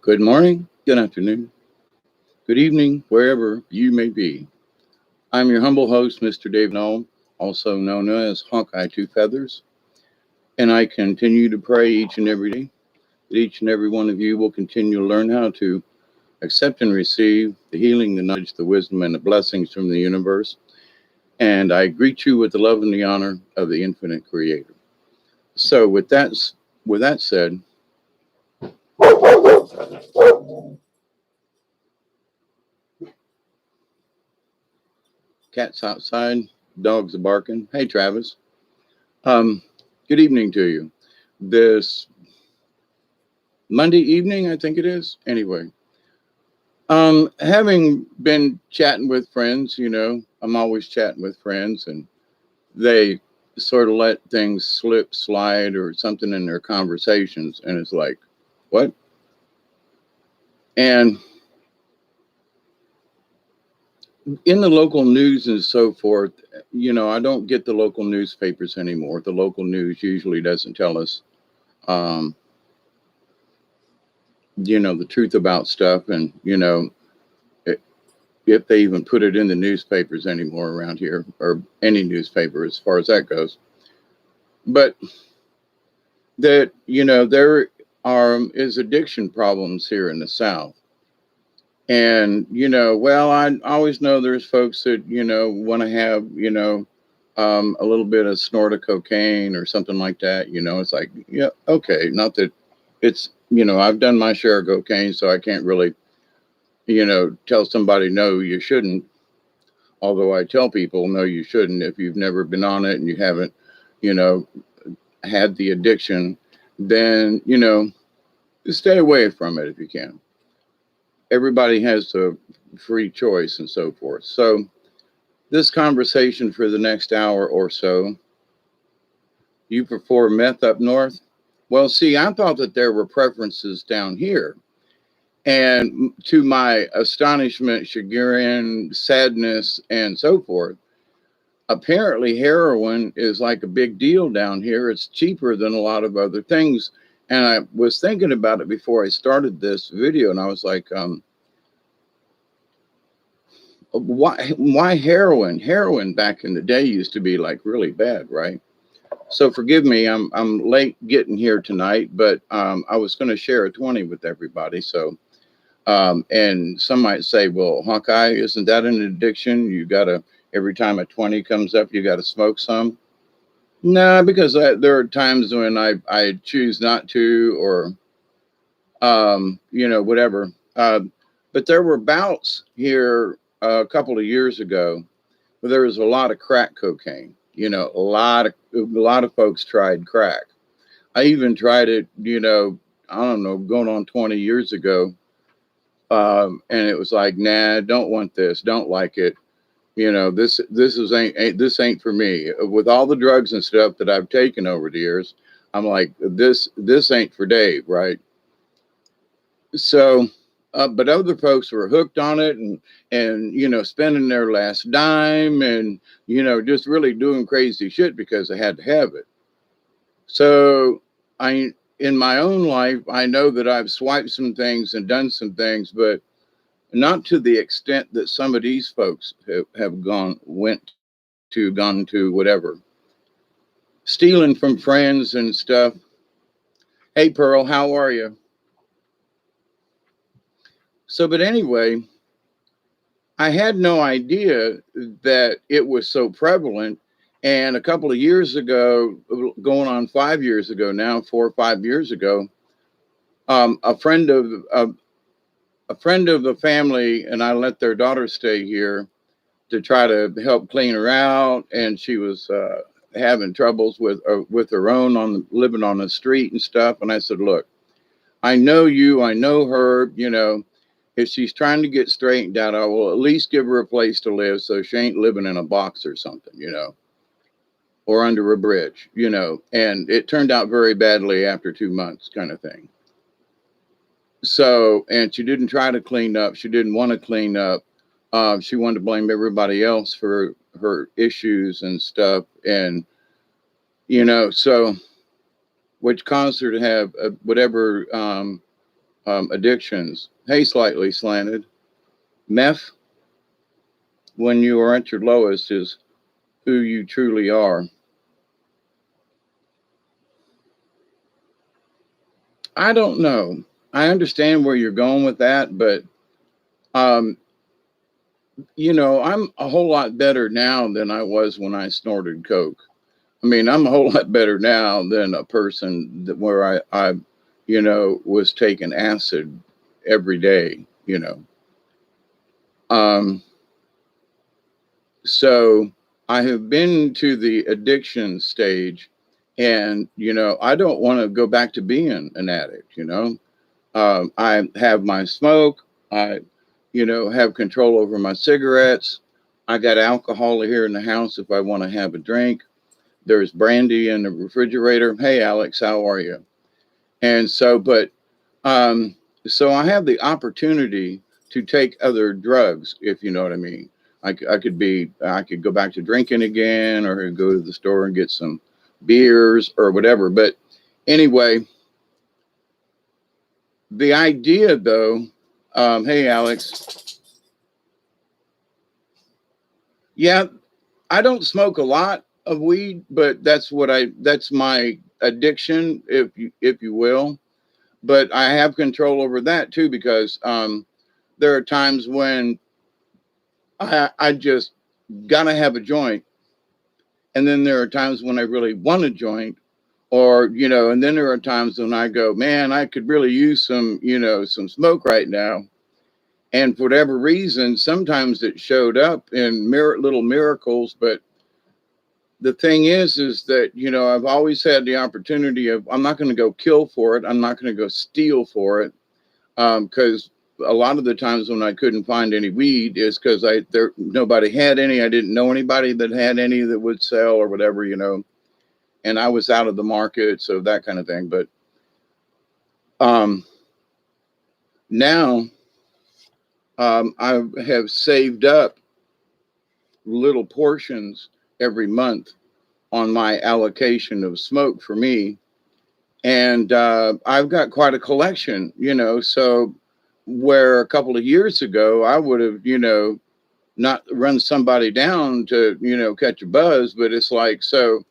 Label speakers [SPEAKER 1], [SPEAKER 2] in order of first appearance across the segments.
[SPEAKER 1] Good morning, good afternoon, good evening, wherever you may be. I'm your humble host, Mr. Dave Knoll, also known as Hawkeye Two Feathers, and I continue to pray each and every day that each and every one of you will continue to learn how to accept and receive the healing, the knowledge, the wisdom, and the blessings from the universe. And I greet you with the love and the honor of the infinite creator. So with that said, cats outside, dogs are barking. Hey Travis. Um, Good evening to you. This Monday evening, I think it is. Anyway, having been chatting with friends, I'm always chatting with friends, and they sort of let things slip, slide, or something in their conversations, and it's like, what? And in the local news and so forth, I don't get the local newspapers anymore. The local news usually doesn't tell us, um, the truth about stuff, and if they even put it in the newspapers anymore around here, or any newspaper as far as that goes. But that, there is addiction problems here in the South. And, well, I always know there's folks that, want to have, a little bit of snort of cocaine or something like that. It's like, yeah, okay. Not that it's, I've done my share of cocaine, so I can't really, tell somebody, no, you shouldn't. Although I tell people, no, you shouldn't. If you've never been on it and you haven't, you know, had the addiction, then, stay away from it if you can. Everybody has a free choice and so forth. So, this conversation for the next hour or so, you prefer meth up north? Well, see, I thought that there were preferences down here. And to my astonishment, chagrin, sadness, and so forth, apparently heroin is like a big deal down here. It's cheaper than a lot of other things. And I was thinking about it before I started this video, and I was like, why heroin? Heroin back in the day used to be like really bad, right? So forgive me, I'm late getting here tonight, but I was going to share a 20 with everybody. So and some might say, well, Hawkeye, isn't that an addiction? You got to, every time a 20 comes up, you got to smoke some. No, because there are times when I choose not to, or, whatever. But there were bouts here a couple of years ago where there was a lot of crack cocaine. A lot of folks tried crack. I even tried it, I don't know, going on 20 years ago. And it was like, nah, don't want this, don't like it. This ain't for me. With all the drugs and stuff that I've taken over the years, I'm like, this ain't for Dave, right? So, but other folks were hooked on it, and spending their last dime, and just really doing crazy shit because they had to have it. So in my own life, I know that I've swiped some things and done some things, but not to the extent that some of these folks have gone to whatever, stealing from friends and stuff. Hey, Pearl, how are you? So, but anyway, I had no idea that it was so prevalent. And a couple of years ago, going on 5 years ago now, 4 or 5 years ago, a friend of the family and I let their daughter stay here to try to help clean her out, and she was having troubles with her own living on the street and stuff. And I said, look, I know you, I know her. If she's trying to get straightened out, I will at least give her a place to live so she ain't living in a box or something, or under a bridge, And it turned out very badly after 2 months, kind of thing. So, and she didn't try to clean up. She didn't want to clean up. She wanted to blame everybody else for her issues and stuff. And, so which caused her to have whatever addictions. Hey, slightly slanted. Meth, when you are at your lowest, is who you truly are. I don't know. I understand where you're going with that, but um, I'm a whole lot better now than I was when I snorted coke. I mean, I'm a whole lot better now than a person that where I was taking acid every day. Um, so I have been to the addiction stage, and I don't want to go back to being an addict. I have my smoke. I have control over my cigarettes. I got alcohol here in the house if I want to have a drink. There's brandy in the refrigerator. Hey, Alex, how are you? And so, but, so I have the opportunity to take other drugs, if you know what I mean. I could go back to drinking again, or go to the store and get some beers or whatever. But anyway, the idea though, hey, Alex, yeah, I don't smoke a lot of weed, but that's my addiction, if you will. But I have control over that too, because there are times when I just gotta have a joint, and then there are times when I really want a joint, and then there are times when I go, man, I could really use some smoke right now. And for whatever reason, sometimes it showed up in little miracles. But the thing is that I've always had the opportunity of, I'm not going to go kill for it. I'm not going to go steal for it, because a lot of the times when I couldn't find any weed is because nobody had any. I didn't know anybody that had any that would sell or whatever. And I was out of the market, so that kind of thing. But um, now I have saved up little portions every month on my allocation of smoke for me. And I've got quite a collection. So where a couple of years ago I would have not run somebody down to catch a buzz, but it's like, so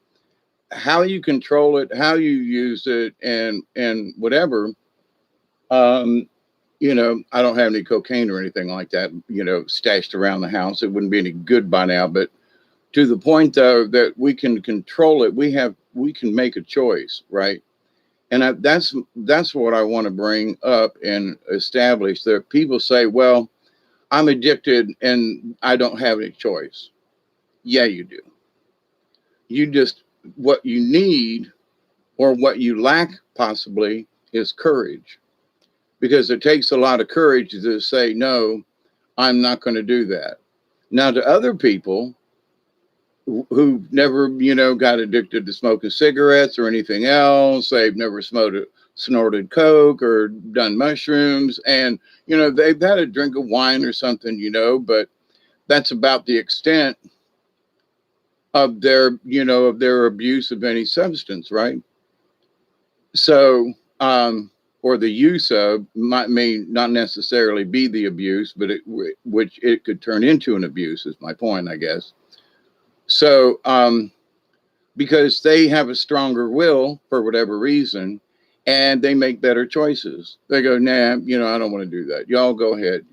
[SPEAKER 1] how you control it, how you use it, and whatever. Um, I don't have any cocaine or anything like that, stashed around the house. It wouldn't be any good by now, but to the point though that we can control it, we can make a choice, right? And that's what I want to bring up and establish. That people say, well, I'm addicted and I don't have any choice. Yeah, you do. You just, what you need, or what you lack possibly, is courage, because it takes a lot of courage to say, no, I'm not going to do that. Now, to other people who never got addicted to smoking cigarettes or anything else, they've never snorted coke or done mushrooms, and they've had a drink of wine or something, but that's about the extent of their abuse of any substance, right? So, or the use of may not necessarily be the abuse, but which it could turn into an abuse, is my point, I guess. So, because they have a stronger will for whatever reason, and they make better choices. They go, nah, I don't want to do that. Y'all go ahead.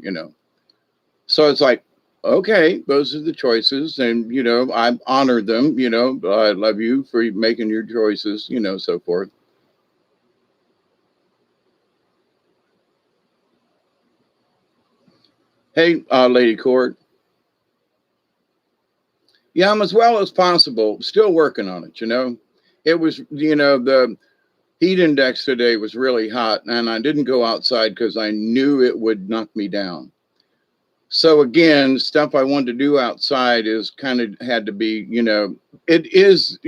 [SPEAKER 1] So it's like, okay, those are the choices, and I honor them. I love you for making your choices. So forth. Hey, Lady Court. Yeah, I'm as well as possible. Still working on it. It was, the heat index today was really hot, and I didn't go outside because I knew it would knock me down. So again, stuff I wanted to do outside is kind of had to be. It is,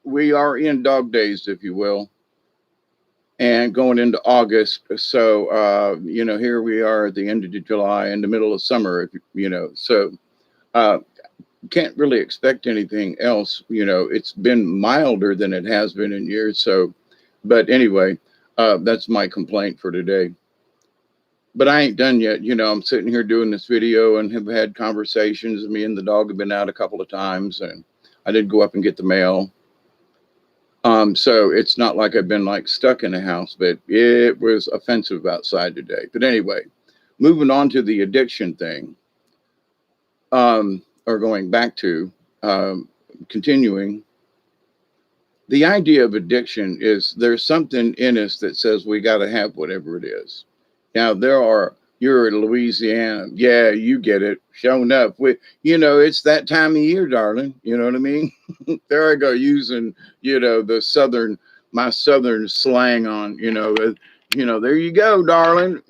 [SPEAKER 1] we are in dog days, if you will, and going into August. So, here we are at the end of July, in the middle of summer, so uh, can't really expect anything else. It's been milder than it has been in years. So, but anyway, That's my complaint for today. But I ain't done yet. I'm sitting here doing this video and have had conversations. Me and the dog have been out a couple of times, and I did go up and get the mail. So it's not like I've been like stuck in a house, but it was offensive outside today. But anyway, moving on to the addiction thing, or going back to continuing. The idea of addiction is there's something in us that says we got to have whatever it is. Now you're in Louisiana. Yeah, you get it. Showing up with, it's that time of year, darling. You know what I mean? There I go using, my Southern slang on, there you go, darling.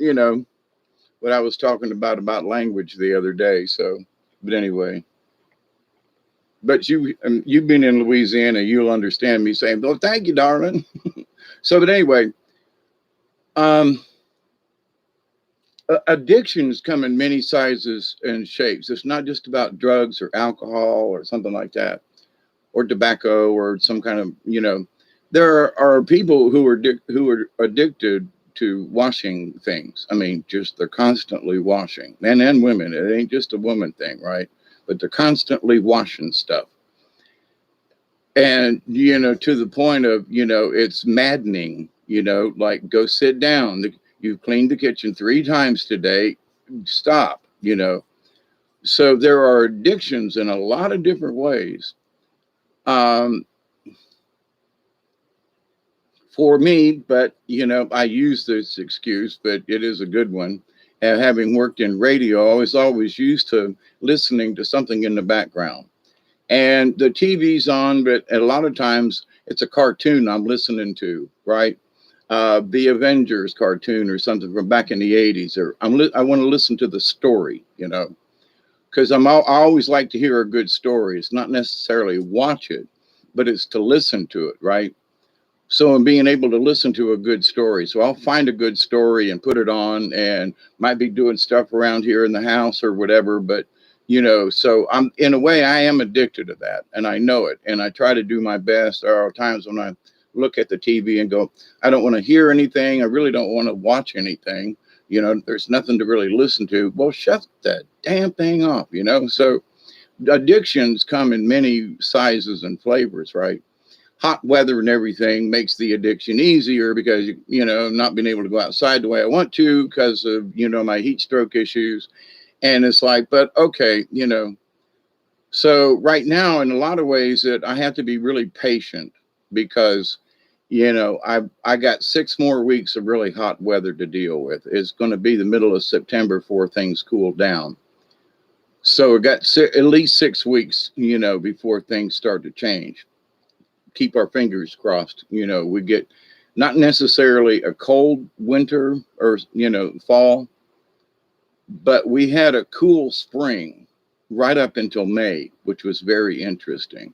[SPEAKER 1] What I was talking about language the other day. So, but anyway. But you've been in Louisiana, you'll understand me saying, "Well, thank you, darling." So, but anyway, addictions come in many sizes and shapes. It's not just about drugs or alcohol or something like that, or tobacco or some kind of, There are people who are addicted to washing things. I mean, just they're constantly washing, men and women. It ain't just a woman thing, right? But they're constantly washing stuff. And, to the point of, it's maddening, like go sit down. You've cleaned the kitchen 3 times today. Stop, So there are addictions in a lot of different ways. For me, but, I use this excuse, but it is a good one. And having worked in radio, I was always used to listening to something in the background. And the TV's on, but a lot of times it's a cartoon I'm listening to, right? The Avengers cartoon or something from back in the 80s. Or I want to listen to the story, because I always like to hear a good story. It's not necessarily watch it, but it's to listen to it, right? So I'm being able to listen to a good story. So I'll find a good story and put it on, and might be doing stuff around here in the house or whatever, but so I'm, in a way, I am addicted to that, and I know it, and I try to do my best. There are times when I look at the TV and go, I don't want to hear anything. I really don't want to watch anything. There's nothing to really listen to. Well, shut that damn thing off, So addictions come in many sizes and flavors, right? Hot weather and everything makes the addiction easier because, not being able to go outside the way I want to because of, my heat stroke issues. And it's like, but okay, so right now, in a lot of ways that I have to be really patient because, I got 6 more weeks of really hot weather to deal with. It's going to be the middle of September before things cool down. So we got at least 6 weeks, before things start to change. Keep our fingers crossed. We get not necessarily a cold winter or, fall, but we had a cool spring right up until May, which was very interesting.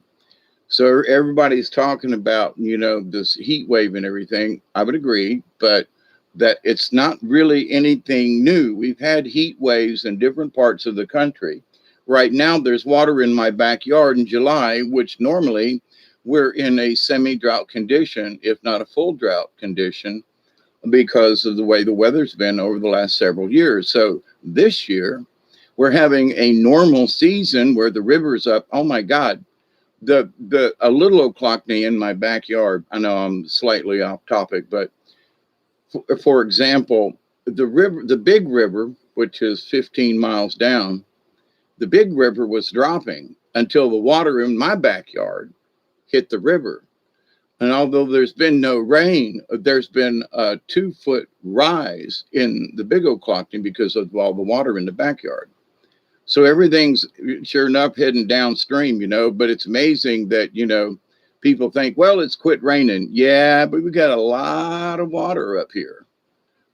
[SPEAKER 1] So everybody's talking about, this heat wave and everything. I would agree, but that it's not really anything new. We've had heat waves in different parts of the country. Right now, there's water in my backyard in July, which normally we're in a semi-drought condition, if not a full drought condition, because of the way the weather's been over the last several years. So this year, we're having a normal season where the river's up. Oh my God, a little O'Clockney in my backyard. I know I'm slightly off topic, but for example, the big river, which is 15 miles down, the big river was dropping until the water in my backyard hit the river. And although there's been no rain, there's been a 2-foot rise in the big O'Clockney because of all the water in the backyard. So everything's sure enough heading downstream, but it's amazing that, people think, well, it's quit raining. Yeah, but we got a lot of water up here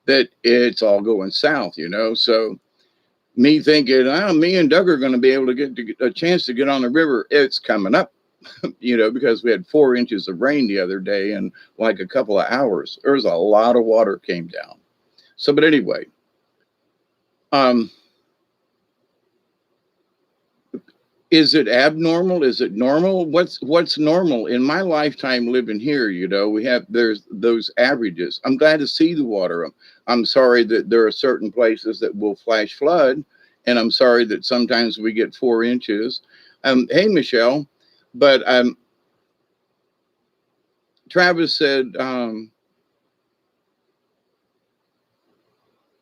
[SPEAKER 1] that it's all going south, So me thinking, me and Doug are going to be able to get a chance to get on the river. It's coming up. Because we had 4 inches of rain the other day in like a couple of hours. There was a lot of water came down. So, but anyway, Is it abnormal? Is it normal? What's normal? In my lifetime living here, there's those averages. I'm glad to see the water. I'm sorry that there are certain places that will flash flood, and I'm sorry that sometimes we get 4 inches. Hey, Michelle, but Travis said,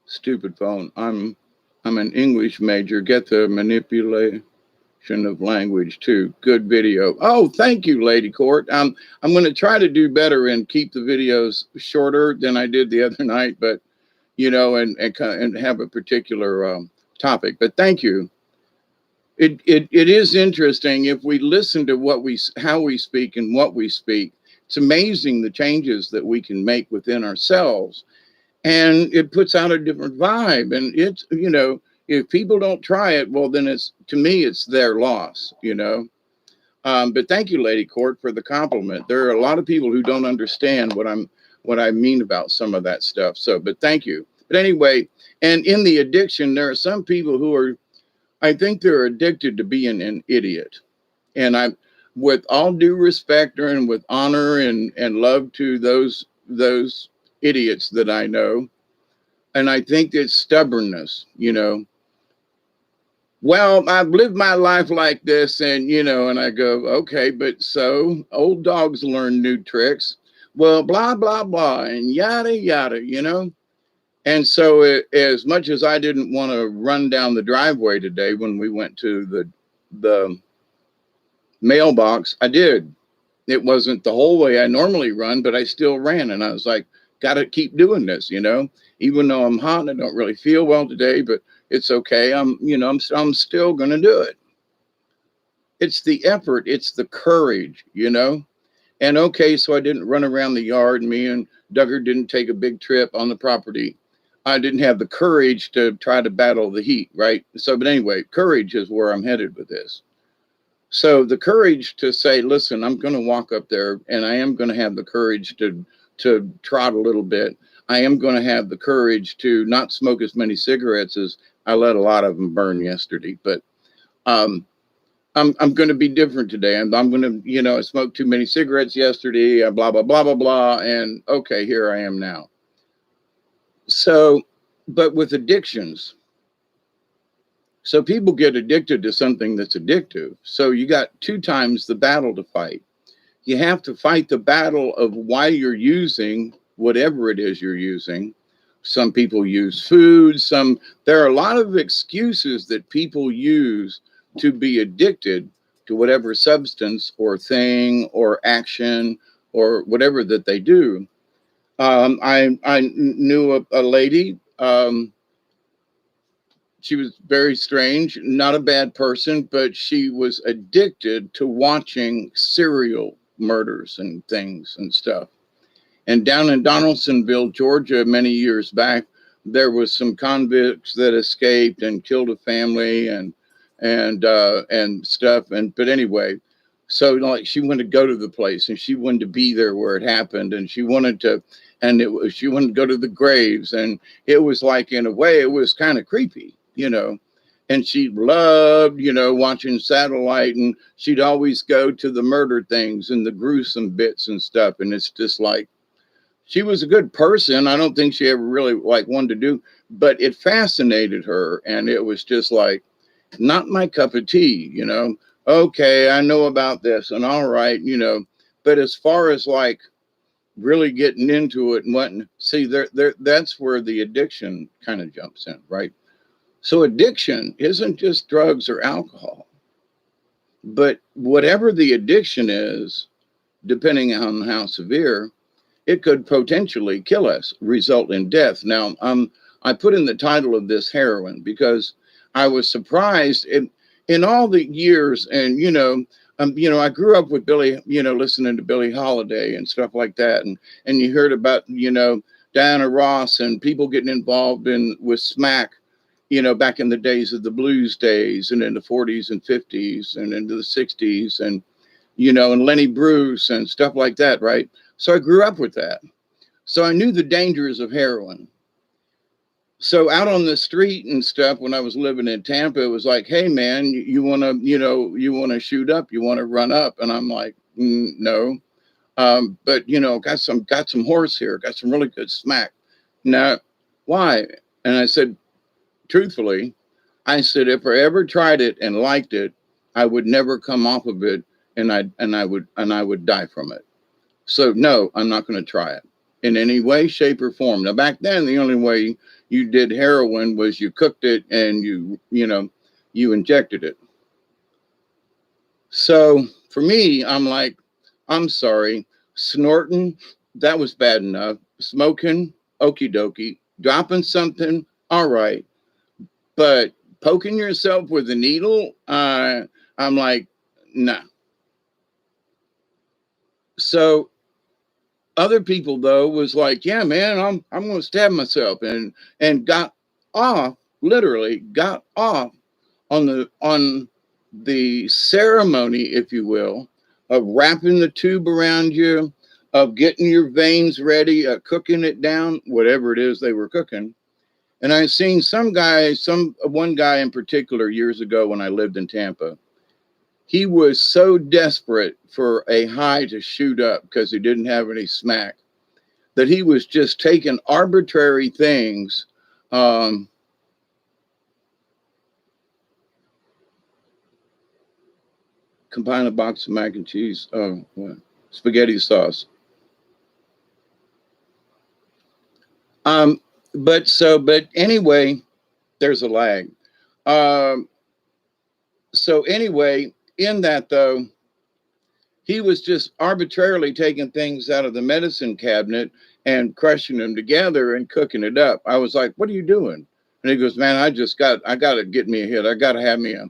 [SPEAKER 1] stupid phone. I'm an English major. Get the manipulation of language too. Good video. Oh, thank you, Lady Court. I'm going to try to do better and keep the videos shorter than I did the other night, but and have a particular topic. But thank you. It is interesting if we listen to how we speak and what we speak. It's amazing the changes that we can make within ourselves, and it puts out a different vibe. And it's if people don't try it, well, then to me it's their loss. But thank you, Lady Court, for the compliment. There are a lot of people who don't understand what I mean about some of that stuff. So, but thank you. But anyway, and in the addiction, there are some people I think they're addicted to being an idiot. And with all due respect and with honor and love to those idiots that I know, and I think it's stubbornness, Well, I've lived my life like this, and I go, okay, but so old dogs learn new tricks. Well, blah, blah, blah, and yada, yada, And so as much as I didn't want to run down the driveway today when we went to the mailbox, I did. It wasn't the whole way I normally run, but I still ran. And I was like, got to keep doing this, even though I'm hot and I don't really feel well today, but it's okay. I'm still going to do it. It's the effort. It's the courage, And okay, so I didn't run around the yard. Me and Duggar didn't take a big trip on the property. I didn't have the courage to try to battle the heat, right? So, but anyway, courage is where I'm headed with this. So the courage to say, listen, I'm going to walk up there and I am going to have the courage to trot a little bit. I am going to have the courage to not smoke as many cigarettes as I let a lot of them burn yesterday. But I'm going to be different today. I'm going to, I smoked too many cigarettes yesterday, blah, blah, blah, blah, blah. And okay, here I am now. So, but with addictions, so people get addicted to something that's addictive. So you got 2 times the battle to fight. You have to fight the battle of why you're using whatever it is you're using. Some people use food. There are a lot of excuses that people use to be addicted to whatever substance or thing or action or whatever that they do. I knew a lady. She was very strange, not a bad person, but she was addicted to watching serial murders and things and stuff. And down in Donaldsonville, Georgia, many years back, there was some convicts that escaped and killed a family and stuff. But anyway, so like she wanted to go to the place and she wanted to be there where it happened, and she wanted to go to the graves, and it was like, in a way, it was kind of creepy. And she loved, watching Satellite, and she'd always go to the murder things and the gruesome bits and stuff. And it's just like, she was a good person. I don't think she ever really wanted to do, but it fascinated her. And it was just like, not my cup of tea, okay, I know about this and all right, but as far as really getting into it and whatnot, see that's where the addiction kind of jumps in, right? So addiction isn't just drugs or alcohol, but whatever the addiction is, depending on how severe, it could potentially kill us, result in death. Now, I put in the title of this heroin because I was surprised in all the years, and I grew up with Billy, listening to Billie Holiday and stuff like that, and you heard about Diana Ross and people getting involved with smack. Back in the days of the blues days and in the 40s and 50s and into the 60s and, and Lenny Bruce and stuff like that, right? So I grew up with that. So I knew the dangers of heroin. So out on the street and stuff, when I was living in Tampa, it was like, hey man, you want to, you want to shoot up, you want to run up. And I'm like, no. But got some horse here, got some really good smack. Now, why? And I said, truthfully, I said, if I ever tried it and liked it, I would never come off of it, and I would die from it. So no, I'm not going to try it in any way, shape, or form. Now back then, the only way you did heroin was you cooked it and you injected it. So for me, I'm like, I'm sorry, snorting, that was bad enough. Smoking, okie dokie. Dropping something, all right. But poking yourself with a needle, I'm like, nah. So other people though was like, yeah, man, I'm going to stab myself, and got off, literally got off on the ceremony, if you will, of wrapping the tube around you, of getting your veins ready, cooking it down, whatever it is they were cooking. And I seen one guy in particular years ago when I lived in Tampa. He was so desperate for a high to shoot up because he didn't have any smack that he was just taking arbitrary things. Combine a box of mac and cheese, spaghetti sauce. Um, but anyway, there's a lag. Um, so anyway, in that though, he was just arbitrarily taking things out of the medicine cabinet and crushing them together and cooking it up. I was like, "What are you doing?" And he goes, "Man, I got to get me a hit. I got to have me a."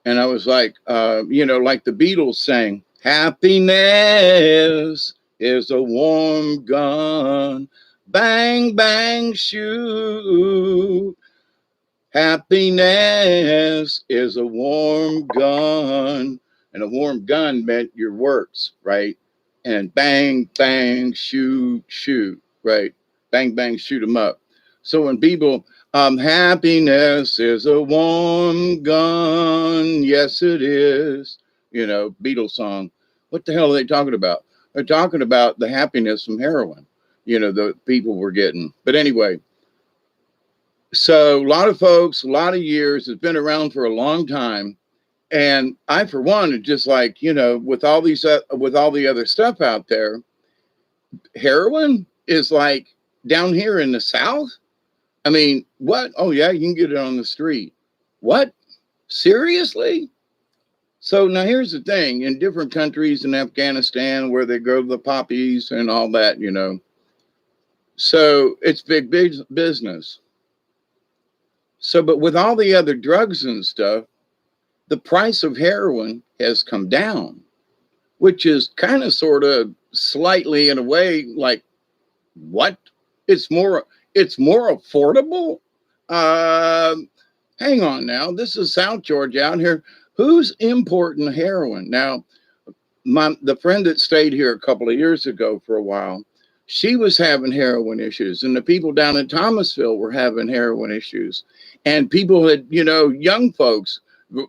[SPEAKER 1] And I was like, like the Beatles sang, "Happiness is a warm gun, bang bang shoot. Happiness is a warm gun." And a warm gun meant your works, right? And bang, bang, shoot, shoot, right? Bang, bang, shoot them up. So when people, happiness is a warm gun, yes, it is, Beatles song. What the hell are they talking about? They're talking about the happiness from heroin, the people were getting. But anyway, so a lot of folks, a lot of years, it's been around for a long time. And I, for one, just like, with all with all the other stuff out there, heroin is like down here in the South. I mean, what? Oh yeah, you can get it on the street. What? Seriously? So now here's the thing: in different countries in Afghanistan where they grow the poppies and all that, so it's big business. So, but with all the other drugs and stuff, the price of heroin has come down, which is kind of sort of slightly in a way like, what? It's more affordable. Hang on now. This is South Georgia out here. Who's importing heroin? Now, the friend that stayed here a couple of years ago for a while, she was having heroin issues, and the people down in Thomasville were having heroin issues, and people had, young folks,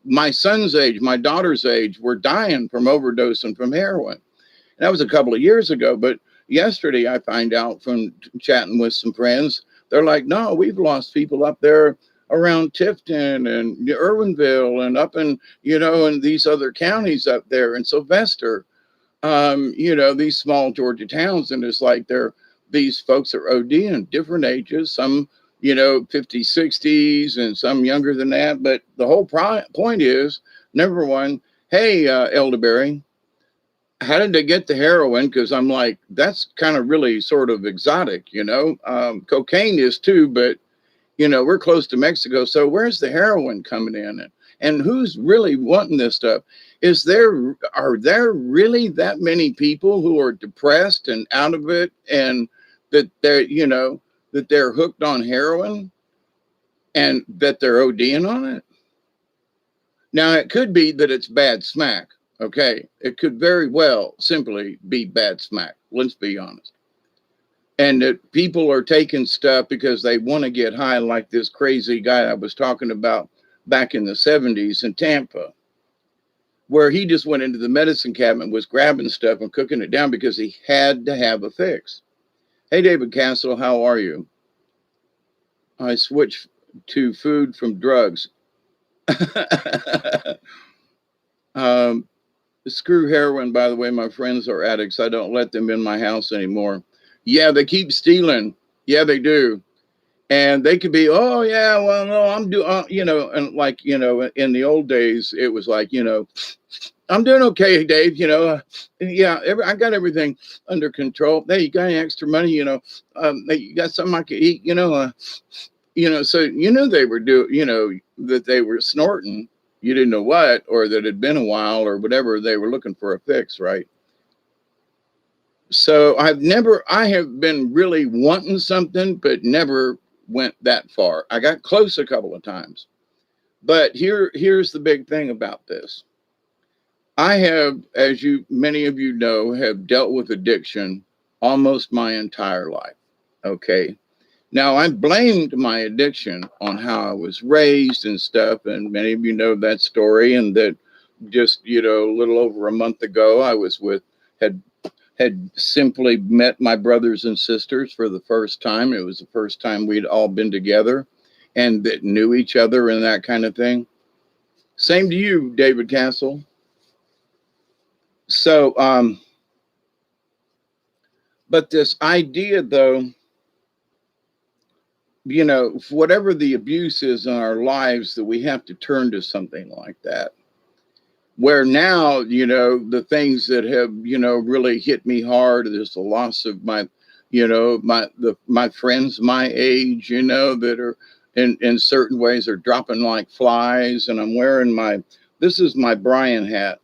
[SPEAKER 1] my son's age, my daughter's age, were dying from overdosing from heroin. That was a couple of years ago, but yesterday I find out from chatting with some friends, they're like, no, we've lost people up there around Tifton and Irwinville and up in, in these other counties up there in Sylvester, these small Georgia towns. And it's like these folks are ODing, different ages, some, 50s, 60s, and some younger than that. But the whole point is, number one, hey, Elderberry, how did they get the heroin? Because I'm like, that's kind of really sort of exotic, cocaine is too, but we're close to Mexico. So where's the heroin coming in? And who's really wanting this stuff? Are there really that many people who are depressed and out of it, and that they're hooked on heroin and that they're ODing on it? Now, it could be that it's bad smack. Okay. It could very well simply be bad smack. Let's be honest. and that people are taking stuff because they want to get high, like this crazy guy I was talking about back in the 70s in Tampa, where he just went into the medicine cabinet, was grabbing stuff and cooking it down because he had to have a fix. Hey, David Castle, how are you? I switched to food from drugs. um, Screw heroin, by the way. My friends are addicts. I don't let them in my house anymore. Yeah, they keep stealing. Yeah, they do. And they could be, oh yeah, well no, I'm doing, and like in the old days, it was like, I'm doing okay, Dave. Yeah, I got everything under control. Hey, you got any extra money? Hey, you got something I could eat? So they were that they were snorting. You didn't know what, or that it had been a while, or whatever. They were looking for a fix, right? So I have been really wanting something, but never went that far. I got close a couple of times, but here's the big thing about this. I have, as many of you know, have dealt with addiction almost my entire life. Okay. Now I blamed my addiction on how I was raised and stuff, and many of you know that story. And that just a little over a month ago, I was had simply met my brothers and sisters for the first time. It was the first time we'd all been together and that knew each other and that kind of thing. Same to you, David Castle. So, but this idea, though, whatever the abuse is in our lives, that we have to turn to something like that. Where now, the things that have, really hit me hard is the loss of my, my friends my age, that are in certain ways are dropping like flies. And I'm wearing this is my Brian hat.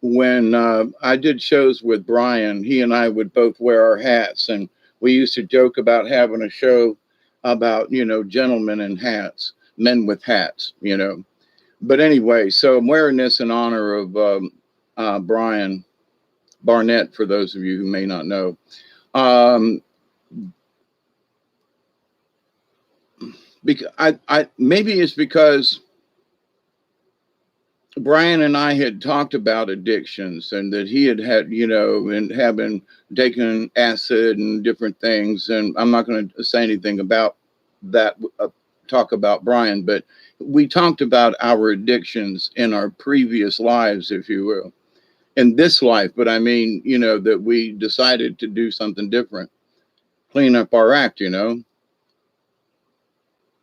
[SPEAKER 1] When I did shows with Brian, he and I would both wear our hats, and we used to joke about having a show about, gentlemen in hats, men with hats, But anyway, so I'm wearing this in honor of Brian Barnett, for those of you who may not know. Because I maybe it's because Brian and I had talked about addictions, and that he had and having taken acid and different things. And I'm not going to say anything about that, talk about Brian, but we talked about our addictions in our previous lives, if you will, in this life. But I mean, that we decided to do something different, clean up our act,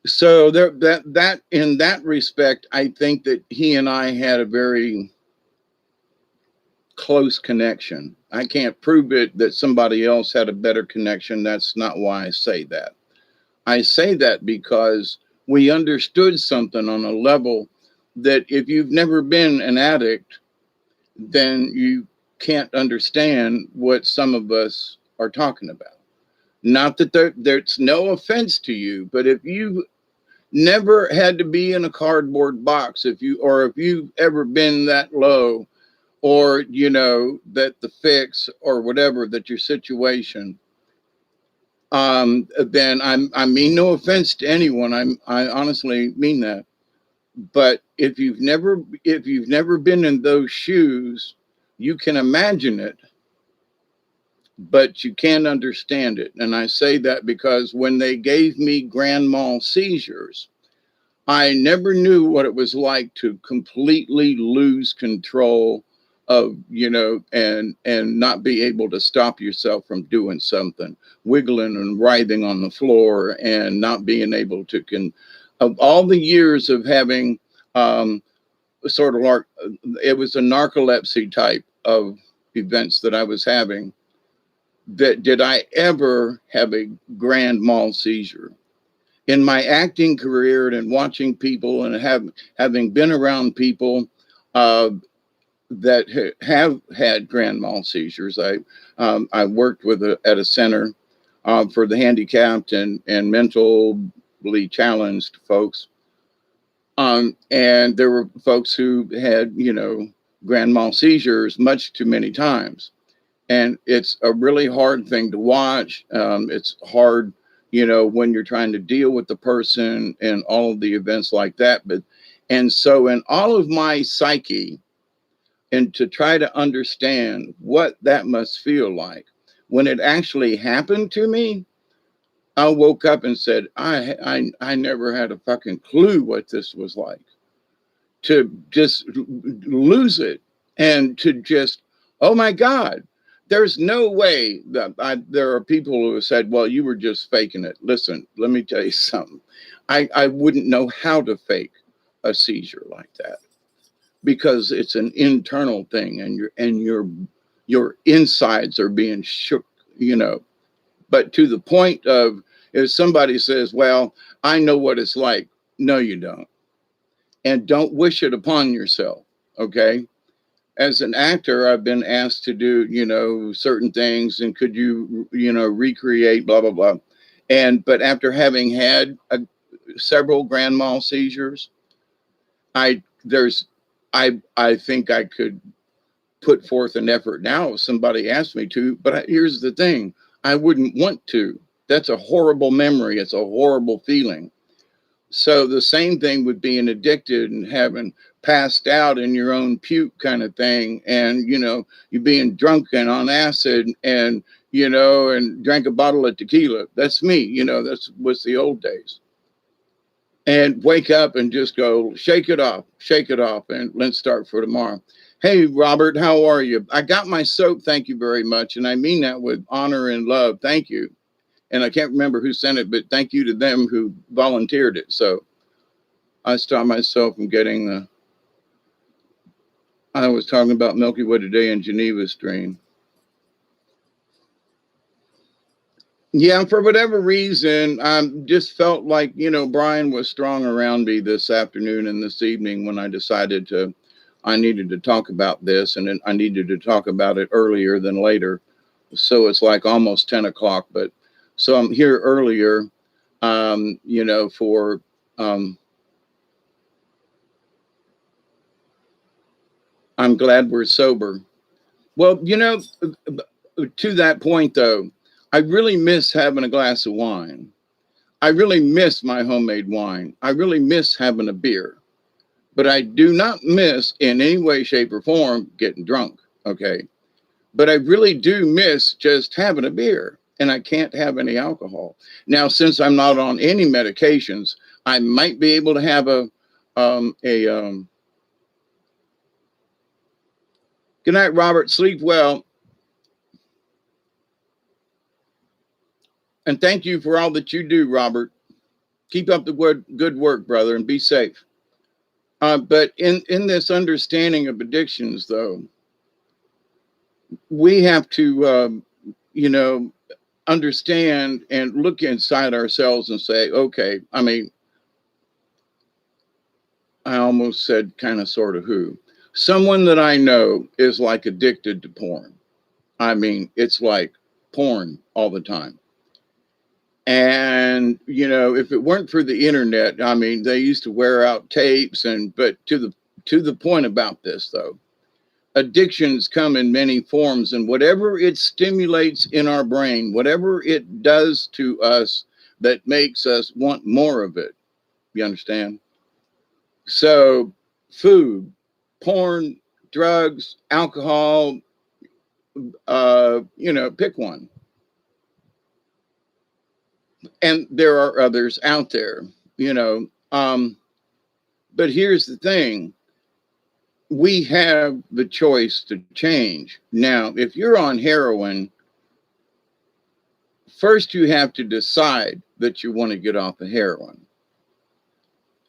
[SPEAKER 1] So that in that respect, I think that he and I had a very close connection. I can't prove it that somebody else had a better connection. That's not why I say that. I say that because we understood something on a level that if you've never been an addict, then you can't understand what some of us are talking about. Not that there's no offense to you, but if you never had to be in a cardboard box, if you've ever been that low, or that the fix or whatever, that your situation, then I mean no offense to anyone. I honestly mean that. But if you've never been in those shoes, you can imagine it, but you can't understand it. And I say that because when they gave me grand mal seizures, I never knew what it was like to completely lose control of, and not be able to stop yourself from doing something, wiggling and writhing on the floor, and not being able to of all the years of having sort of like, it was a narcolepsy type of events that I was having, that did I ever have a grand mal seizure. In my acting career and watching people and having been around people that have had grand mal seizures, I worked at a center for the handicapped and mentally challenged folks, and there were folks who had grand mal seizures much too many times. And it's a really hard thing to watch. It's hard, when you're trying to deal with the person and all of the events like that. And so in all of my psyche, and to try to understand what that must feel like when it actually happened to me, I woke up and said, I never had a fucking clue what this was like, to just lose it, and to just, oh my God, there's no way that there are people who have said, well, you were just faking it. Listen, let me tell you something. I wouldn't know how to fake a seizure like that, because it's an internal thing, and your insides are being shook, but to the point of, if somebody says, well, I know what it's like, no, you don't. And don't wish it upon yourself. Okay. As an actor, I've been asked to do, certain things, and could you, recreate blah, blah, blah. But after having had several grand mal seizures, I think I could put forth an effort now if somebody asked me to, but here's the thing, I wouldn't want to. That's a horrible memory. It's a horrible feeling. So the same thing with being addicted and having passed out in your own puke kind of thing. And, you being drunk and on acid and, and drank a bottle of tequila. That's me, that's what's the old days. And wake up and just go, shake it off, and let's start for tomorrow. Hey, Robert, how are you? I got my soap. Thank you very much. And I mean that with honor and love. Thank you. And I can't remember who sent it, but thank you to them who volunteered it. So I stopped myself from getting I was talking about Milky Way today in Geneva stream. Yeah, for whatever reason, I just felt like, Brian was strong around me this afternoon and this evening when I decided I needed to talk about this, and I needed to talk about it earlier than later. So it's like almost 10 o'clock, but so I'm here earlier, for, I'm glad we're sober. Well, to that point though, I really miss having a glass of wine. I really miss my homemade wine. I really miss having a beer, but I do not miss in any way, shape, or form getting drunk. Okay. But I really do miss just having a beer, and I can't have any alcohol. Now, since I'm not on any medications, I might be able to have good night, Robert. Sleep well. And thank you for all that you do, Robert. Keep up the good work, brother, and be safe. But in this understanding of addictions, though, we have to, understand and look inside ourselves and say, okay, I mean, I almost said kind of sort of who. Someone that I know is like addicted to porn. I mean, it's like porn all the time. And, if it weren't for the internet, I mean, they used to wear out tapes but to the point about this though, addictions come in many forms, and whatever it stimulates in our brain, whatever it does to us that makes us want more of it. You understand? So food, porn, drugs, alcohol, pick one. And there are others out there, but here's the thing. We have the choice to change. Now, if you're on heroin, first you have to decide that you want to get off of heroin.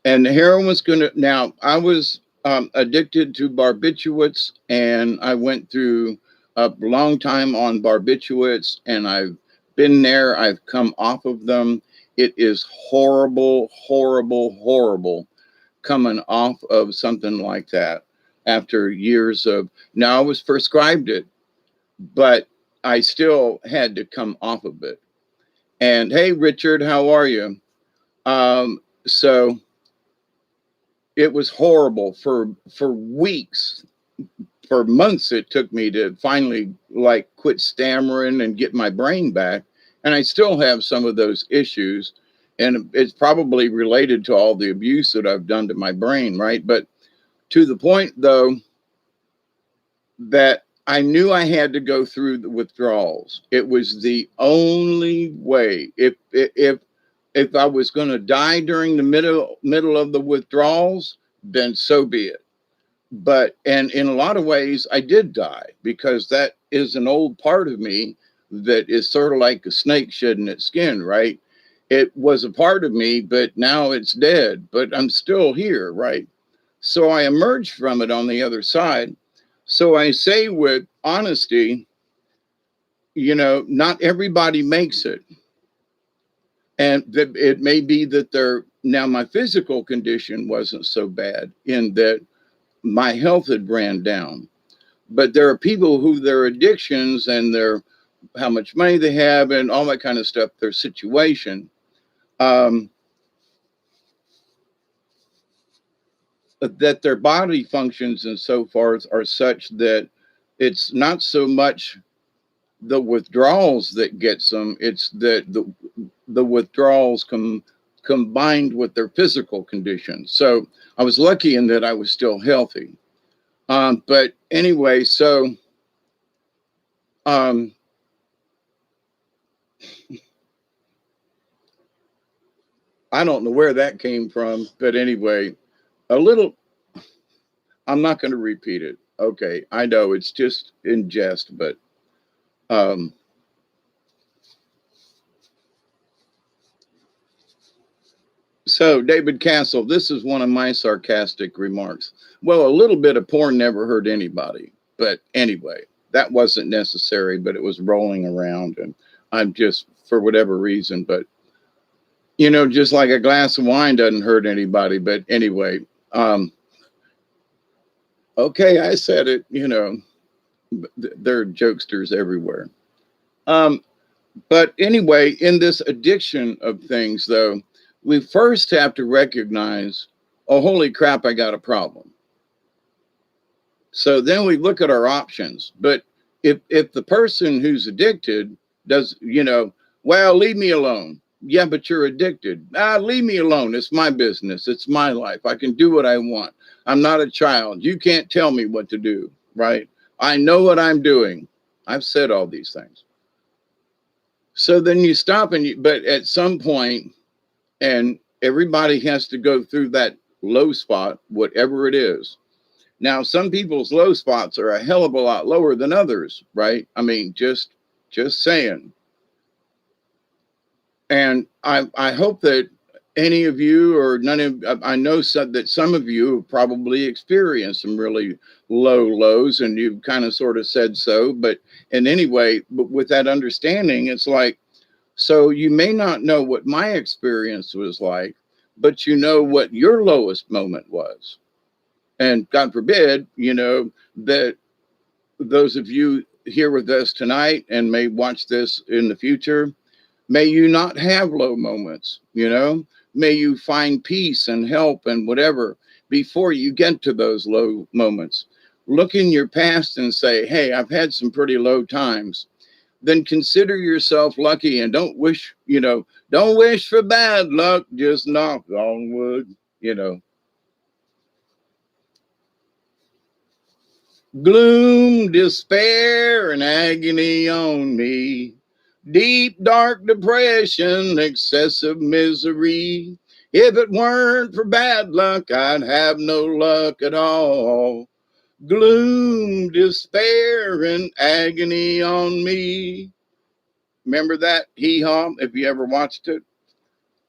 [SPEAKER 1] And the heroin was now I was addicted to barbiturates, and I went through a long time on barbiturates, and I've been there. I've come off of them. It is horrible, horrible, horrible coming off of something like that after years of, now I was prescribed it, but I still had to come off of it. And hey, Richard, how are you? So it was horrible for weeks, for months it took me to finally like quit stammering and get my brain back. And I still have some of those issues. And it's probably related to all the abuse that I've done to my brain, right? But to the point, though, that I knew I had to go through the withdrawals. It was the only way. If I was going to die during the middle of the withdrawals, then so be it. But and in a lot of ways, I did die, because that is an old part of me that is sort of like a snake shedding its skin, right? It was a part of me, but now it's dead. But I'm still here, right? So I emerged from it on the other side. So I say with honesty, not everybody makes it. And that it may be that now my physical condition wasn't so bad in that my health had ran down. But there are people who their addictions and their how much money they have and all that kind of stuff, their situation, that their body functions and so forth are such that it's not so much the withdrawals that gets them, it's that the withdrawals combined with their physical condition. So I was lucky in that I was still healthy. But anyway, so I don't know where that came from, but anyway, I'm not going to repeat it. Okay, I know it's just in jest, but so David Castle, this is one of my sarcastic remarks. Well, a little bit of porn never hurt anybody, but anyway, that wasn't necessary, but it was rolling around, and I'm just, for whatever reason, but just like a glass of wine doesn't hurt anybody, but anyway, okay, I said it, there are jokesters everywhere. But anyway, in this addiction of things, though, we first have to recognize, oh, holy crap, I got a problem. So then we look at our options. But if the person who's addicted does, well, leave me alone. Yeah, but you're addicted. Leave me alone. It's my business. It's my life. I can do what I want. I'm not a child. You can't tell me what to do, right? I know what I'm doing. I've said all these things. So then you stop but at some point, and everybody has to go through that low spot, whatever it is. Now, some people's low spots are a hell of a lot lower than others, right? I mean, just saying. And I hope that any of you or none of, I know that some of you have probably experienced some really low lows, and you've kind of sort of said so. But in any way, but with that understanding, it's like, so you may not know what my experience was like, but you know what your lowest moment was. And God forbid, that those of you here with us tonight and may watch this in the future, may you not have low moments, may you find peace and help and whatever before you get to those low moments. Look in your past and say, hey, I've had some pretty low times. Then consider yourself lucky, and don't wish for bad luck, just knock on wood, Gloom, despair, and agony on me. Deep, dark depression, excessive misery. If it weren't for bad luck, I'd have no luck at all. Gloom, despair, and agony on me. Remember that hee-haw, if you ever watched it?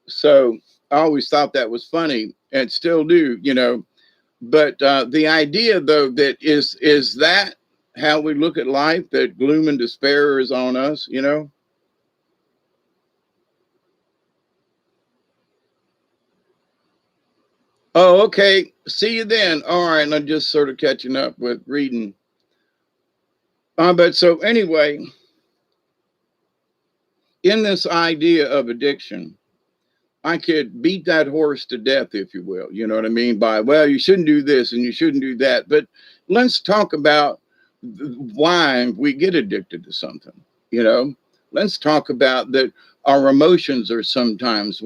[SPEAKER 1] So I always thought that was funny, and still do, But the idea, though, that is that how we look at life, that gloom and despair is on us, Oh, okay. See you then. All right. And I'm just sort of catching up with reading. But so anyway, in this idea of addiction, I could beat that horse to death, if you will. You know what I mean? By, well, you shouldn't do this and you shouldn't do that. But let's talk about why we get addicted to something. You know, let's talk about that. Our emotions are sometimes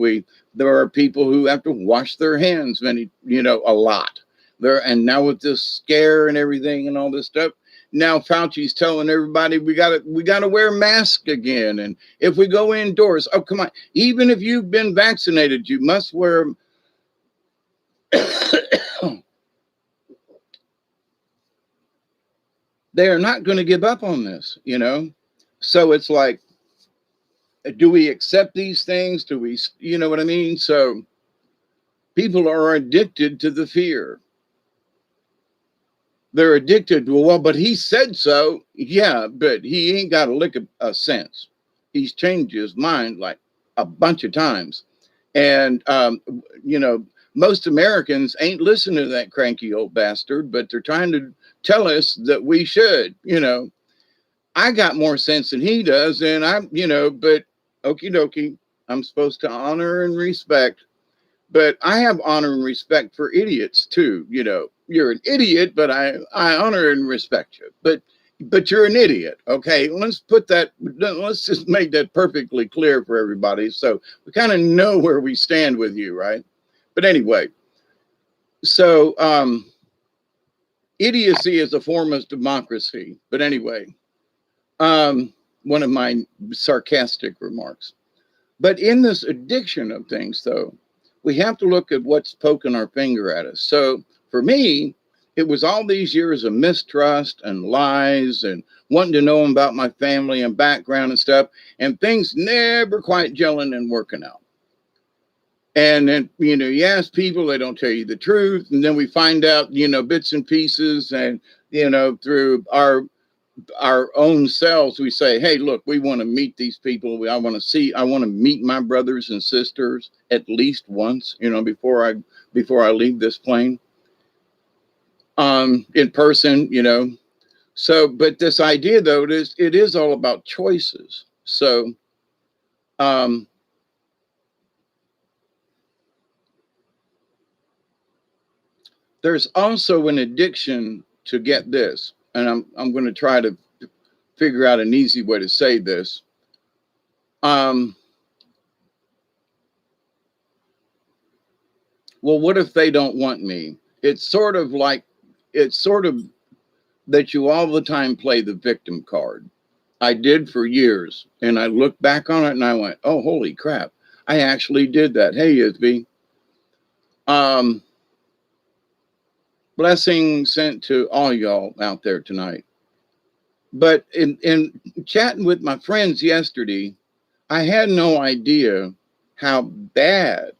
[SPEAKER 1] there are people who have to wash their hands a lot there. And now with this scare and everything and all this stuff, now Fauci's telling everybody we gotta wear masks again. And if we go indoors, oh, come on, even if you've been vaccinated, you must wear they're not going to give up on this, So it's like, do we accept these things? Do we, you know what I mean? So people are addicted to the fear. They're addicted to, well, but he said so. Yeah, but he ain't got a lick of a sense. He's changed his mind like a bunch of times. And, most Americans ain't listening to that cranky old bastard, but they're trying to tell us that we should, I got more sense than he does. And but okie dokie, I'm supposed to honor and respect. But I have honor and respect for idiots too. You're an idiot, but I honor and respect you. But you're an idiot. Okay, let's just make that perfectly clear for everybody, so we kind of know where we stand with you, right? But anyway, so idiocy is a form of democracy. But anyway, one of my sarcastic remarks. But in this addiction of things, though, we have to look at what's poking our finger at us. So for me, it was all these years of mistrust and lies and wanting to know about my family and background and stuff, and things never quite gelling and working out. And then, you ask people, they don't tell you the truth. And then we find out, bits and pieces. And, through our own selves, we say, hey, look, we want to meet these people. I want to meet my brothers and sisters at least once, before I leave this plane, in person, So, but this idea though, it is all about choices. So, there's also an addiction to get this, and I'm going to try to figure out an easy way to say this. Well, what if they don't want me? It's sort of that you all the time play the victim card. I did for years, and I looked back on it and I went, oh, holy crap, I actually did that. Hey, Isby. Blessing sent to all y'all out there tonight. But in chatting with my friends yesterday, I had no idea how bad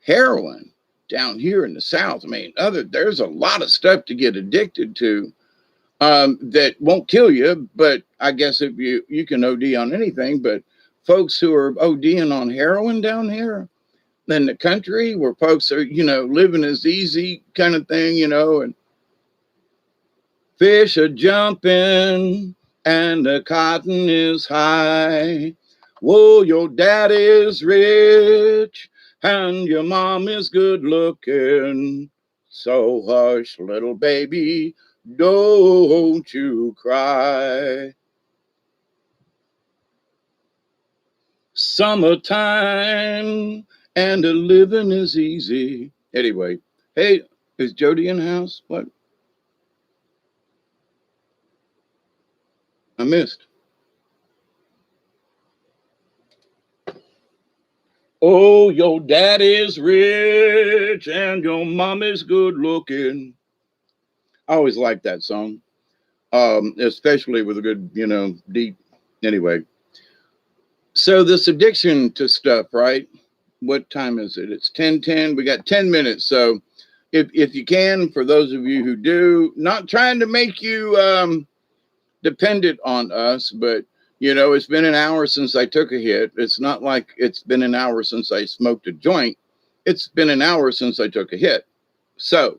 [SPEAKER 1] heroin down here in the South. I mean, there's a lot of stuff to get addicted to that won't kill you. But I guess if you can OD on anything, but folks who are ODing on heroin down here in the country, where folks are, living as easy kind of thing, and fish are jumping and the cotton is high. Whoa, your daddy is rich and your mom is good looking. So hush, little baby, don't you cry. Summertime and the living is easy. Anyway, hey, is Jody in the house? What? I missed. Oh, your daddy's rich and your mommy's good looking. I always liked that song, especially with a good, deep. Anyway, so this addiction to stuff, right? What time is it? It's 10:10. We got 10 minutes. So if you can, for those of you who do, not trying to make you dependent on us, but it's been an hour since I took a hit. It's not like it's been an hour since I smoked a joint. It's been an hour since I took a hit. So,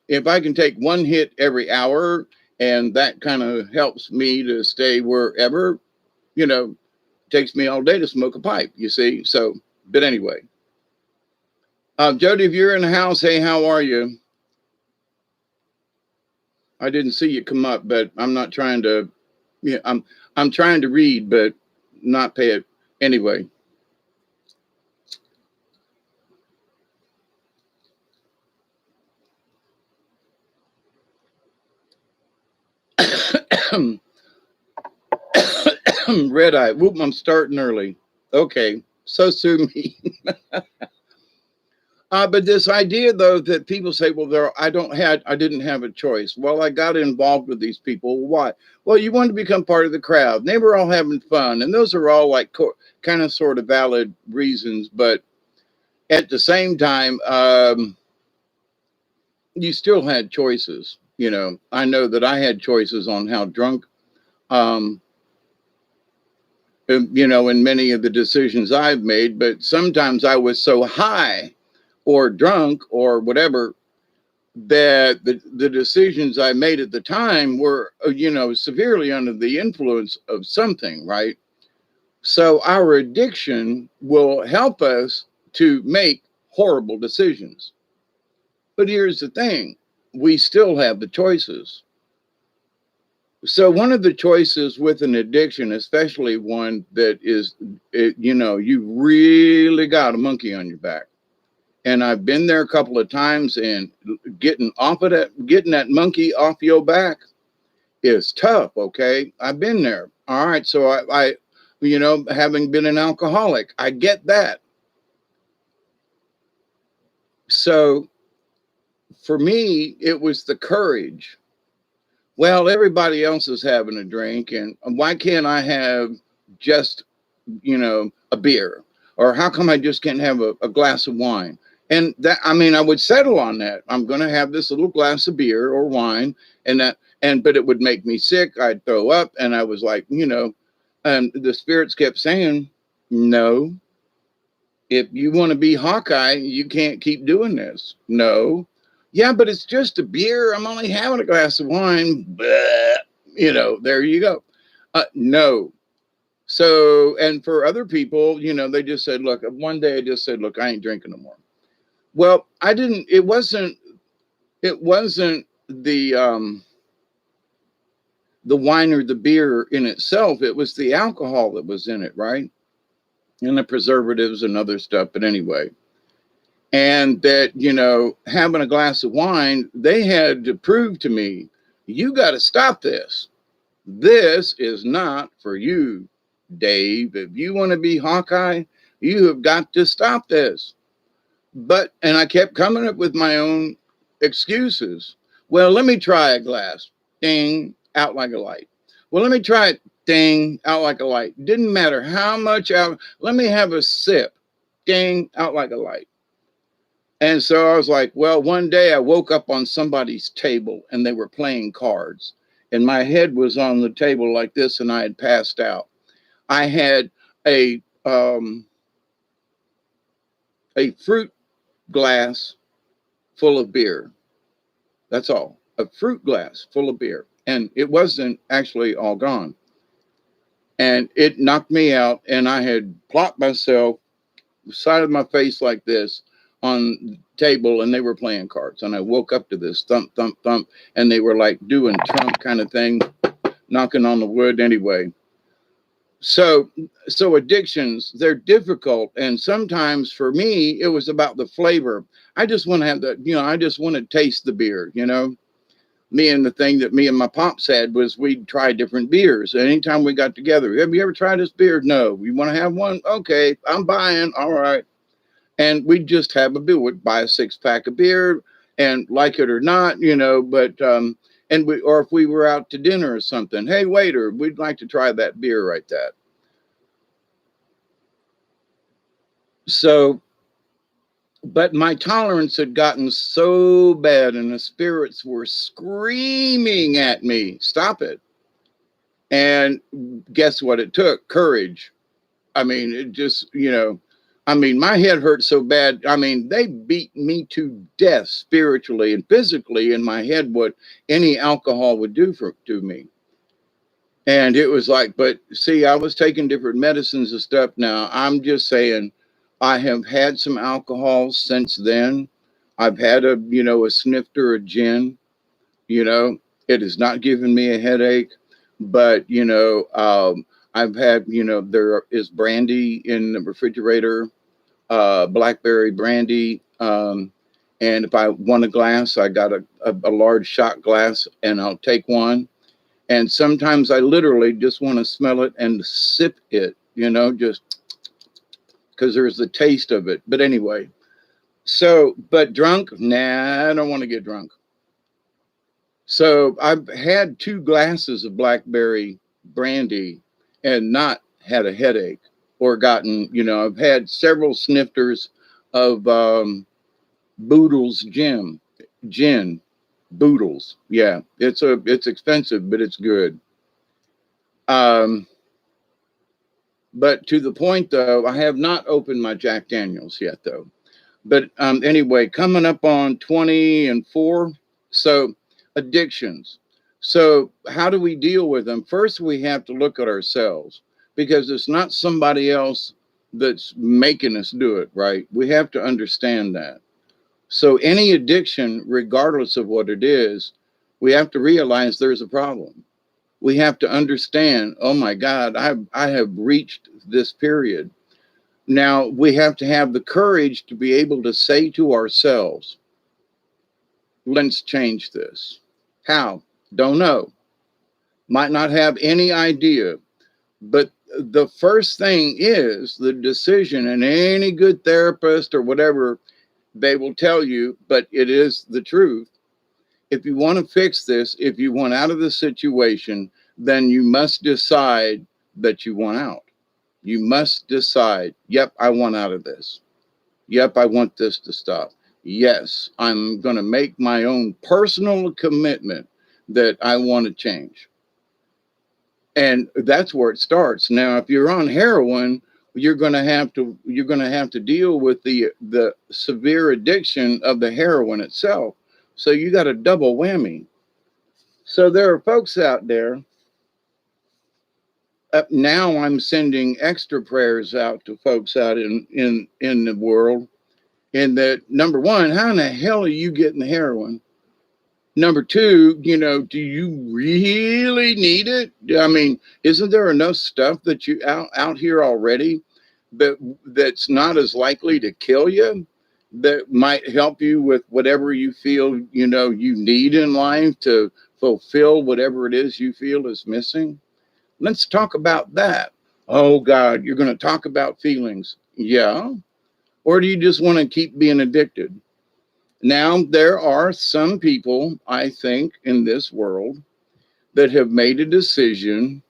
[SPEAKER 1] if I can take one hit every hour and that kind of helps me to stay wherever, takes me all day to smoke a pipe, you see? So, but anyway, Jody, if you're in the house, hey, how are you? I didn't see you come up, but I'm not trying to. Yeah, I'm trying to read, but not pay it anyway. Red eye. Whoop! I'm starting early. Okay, so sue me. But this idea, though, that people say, "Well, I didn't have a choice." Well, I got involved with these people. Why? Well, you wanted to become part of the crowd. They were all having fun, and those are all like kind of sort of valid reasons. But at the same time, you still had choices. I know that I had choices on how drunk, um, in many of the decisions I've made. But sometimes I was so high or drunk or whatever that the decisions I made at the time were, severely under the influence of something, right? So our addiction will help us to make horrible decisions. But here's the thing, we still have the choices. So one of the choices with an addiction, especially one that is, you really got a monkey on your back. And I've been there a couple of times, and getting that monkey off your back is tough. Okay. I've been there. All right. So I having been an alcoholic, I get that. So for me, it was the courage. Well, everybody else is having a drink, and why can't I have just, a beer? Or how come I just can't have a glass of wine? And that, I mean, I would settle on that. I'm going to have this little glass of beer or wine, but it would make me sick. I'd throw up, and I was like, and the spirits kept saying, no, if you want to be Hawkeye, you can't keep doing this. No. Yeah, but it's just a beer. I'm only having a glass of wine. But, there you go. No. So, and for other people, they just said, look, one day I just said, look, I ain't drinking no more. Well, I didn't, it wasn't the wine or the beer in itself. It was the alcohol that was in it, right? And the preservatives and other stuff. But anyway, and that, having a glass of wine, they had to prove to me, you got to stop this. This is not for you, Dave. If you want to be Hawkeye, you have got to stop this. And I kept coming up with my own excuses. Well, let me try a glass. Ding, out like a light. Well, let me try it. Ding, out like a light. Didn't matter how much out. Let me have a sip. Ding, out like a light. And so I was like, well, one day I woke up on somebody's table and they were playing cards. And my head was on the table like this, and I had passed out. I had a fruit glass full of beer. That's all. A fruit glass full of beer. And it wasn't actually all gone. And it knocked me out, and I had plopped myself side of my face like this on the table, and they were playing cards. And I woke up to this thump, thump, thump, and they were like doing Trump kind of thing, knocking on the wood anyway. So addictions, they're difficult. And sometimes for me, it was about the flavor. I just want to have I just want to taste the beer, the thing that me and my pops had was we'd try different beers. Anytime we got together, have you ever tried this beer? No. You want to have one? Okay, I'm buying. All right. And we'd just have a beer. We'd buy a 6-pack of beer, and like it or not, but, or if we were out to dinner or something, hey, waiter, we'd like to try that beer right there. So, but my tolerance had gotten so bad, and the spirits were screaming at me, stop it. And guess what it took? Courage. I mean, it just, my head hurt so bad. I mean, they beat me to death spiritually and physically in my head, what any alcohol would do to me. And it was like, but see, I was taking different medicines and stuff. Now, I'm just saying, I have had some alcohol since then. I've had a snifter of gin, It has not given me a headache, but I've had, there is brandy in the refrigerator, blackberry brandy. And if I want a glass, I got a large shot glass and I'll take one. And sometimes I literally just want to smell it and sip it, just because there's the taste of it. But anyway, so, but drunk, nah, I don't want to get drunk. So I've had 2 glasses of blackberry brandy and not had a headache or gotten, I've had several snifters of Boodles gin, Boodles. Yeah, it's expensive, but it's good. But to the point though, I have not opened my Jack Daniels yet though. But anyway, coming up on 20 and 4. So addictions. So how do we deal with them? First, we have to look at ourselves, because it's not somebody else that's making us do it, right? We have to understand that. So any addiction, regardless of what it is, we have to realize there's a problem. We have to understand, oh my God, I have reached this period. Now we have to have the courage to be able to say to ourselves, let's change this. How? Don't know. Might not have any idea. But the first thing is the decision, and any good therapist or whatever, they will tell you, but it is the truth. If you want to fix this, if you want out of the situation, then you must decide that you want out. You must decide, yep, I want out of this. Yep, I want this to stop. Yes, I'm going to make my own personal commitment that I want to change. And that's where it starts. Now, if you're on heroin, you're going to have to deal with the severe addiction of the heroin itself. So you got a double whammy. So there are folks out there. Now I'm sending extra prayers out to folks out in the world. And that, number one, how in the hell are you getting the heroin? Number two, do you really need it? I mean, isn't there enough stuff that you out here already that's not as likely to kill you, that might help you with whatever you feel, you need in life to fulfill whatever it is you feel is missing? Let's talk about that. Oh God, you're going to talk about feelings. Yeah. Or do you just want to keep being addicted? Now, there are some people, I think, in this world that have made a decision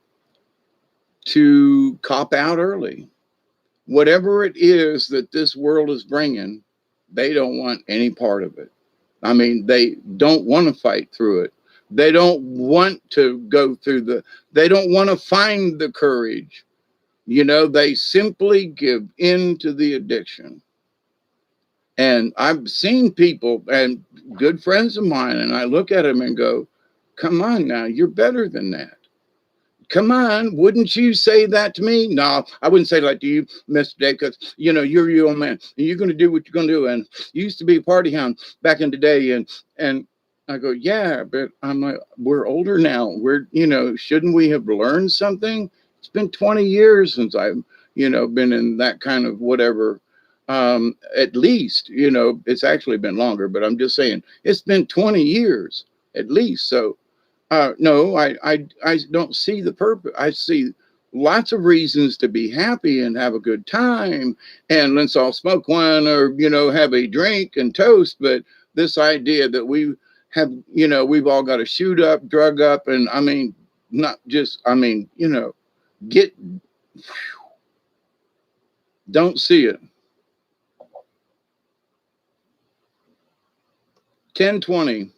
[SPEAKER 1] to cop out early. Whatever it is that this world is bringing, they don't want any part of it. I mean, they don't want to fight through it. They don't want to go through they don't want to find the courage. They simply give in to the addiction. And I've seen people and good friends of mine, and I look at them and go, come on now, you're better than that. Come on, wouldn't you say that to me? No, I wouldn't say that to you, Mr. Dave, because, you're your old man, and you're going to do what you're going to do. And you used to be a party hound back in the day. And I go, yeah, but I'm like, we're older now. Shouldn't we have learned something? It's been 20 years since I've, been in that kind of whatever. At least, it's actually been longer, but I'm just saying it's been 20 years at least. So, no, I don't see the purpose. I see lots of reasons to be happy and have a good time, and let's all smoke one or, have a drink and toast. But this idea that we have, we've all got to shoot up, drug up, and get, don't see it. 1020,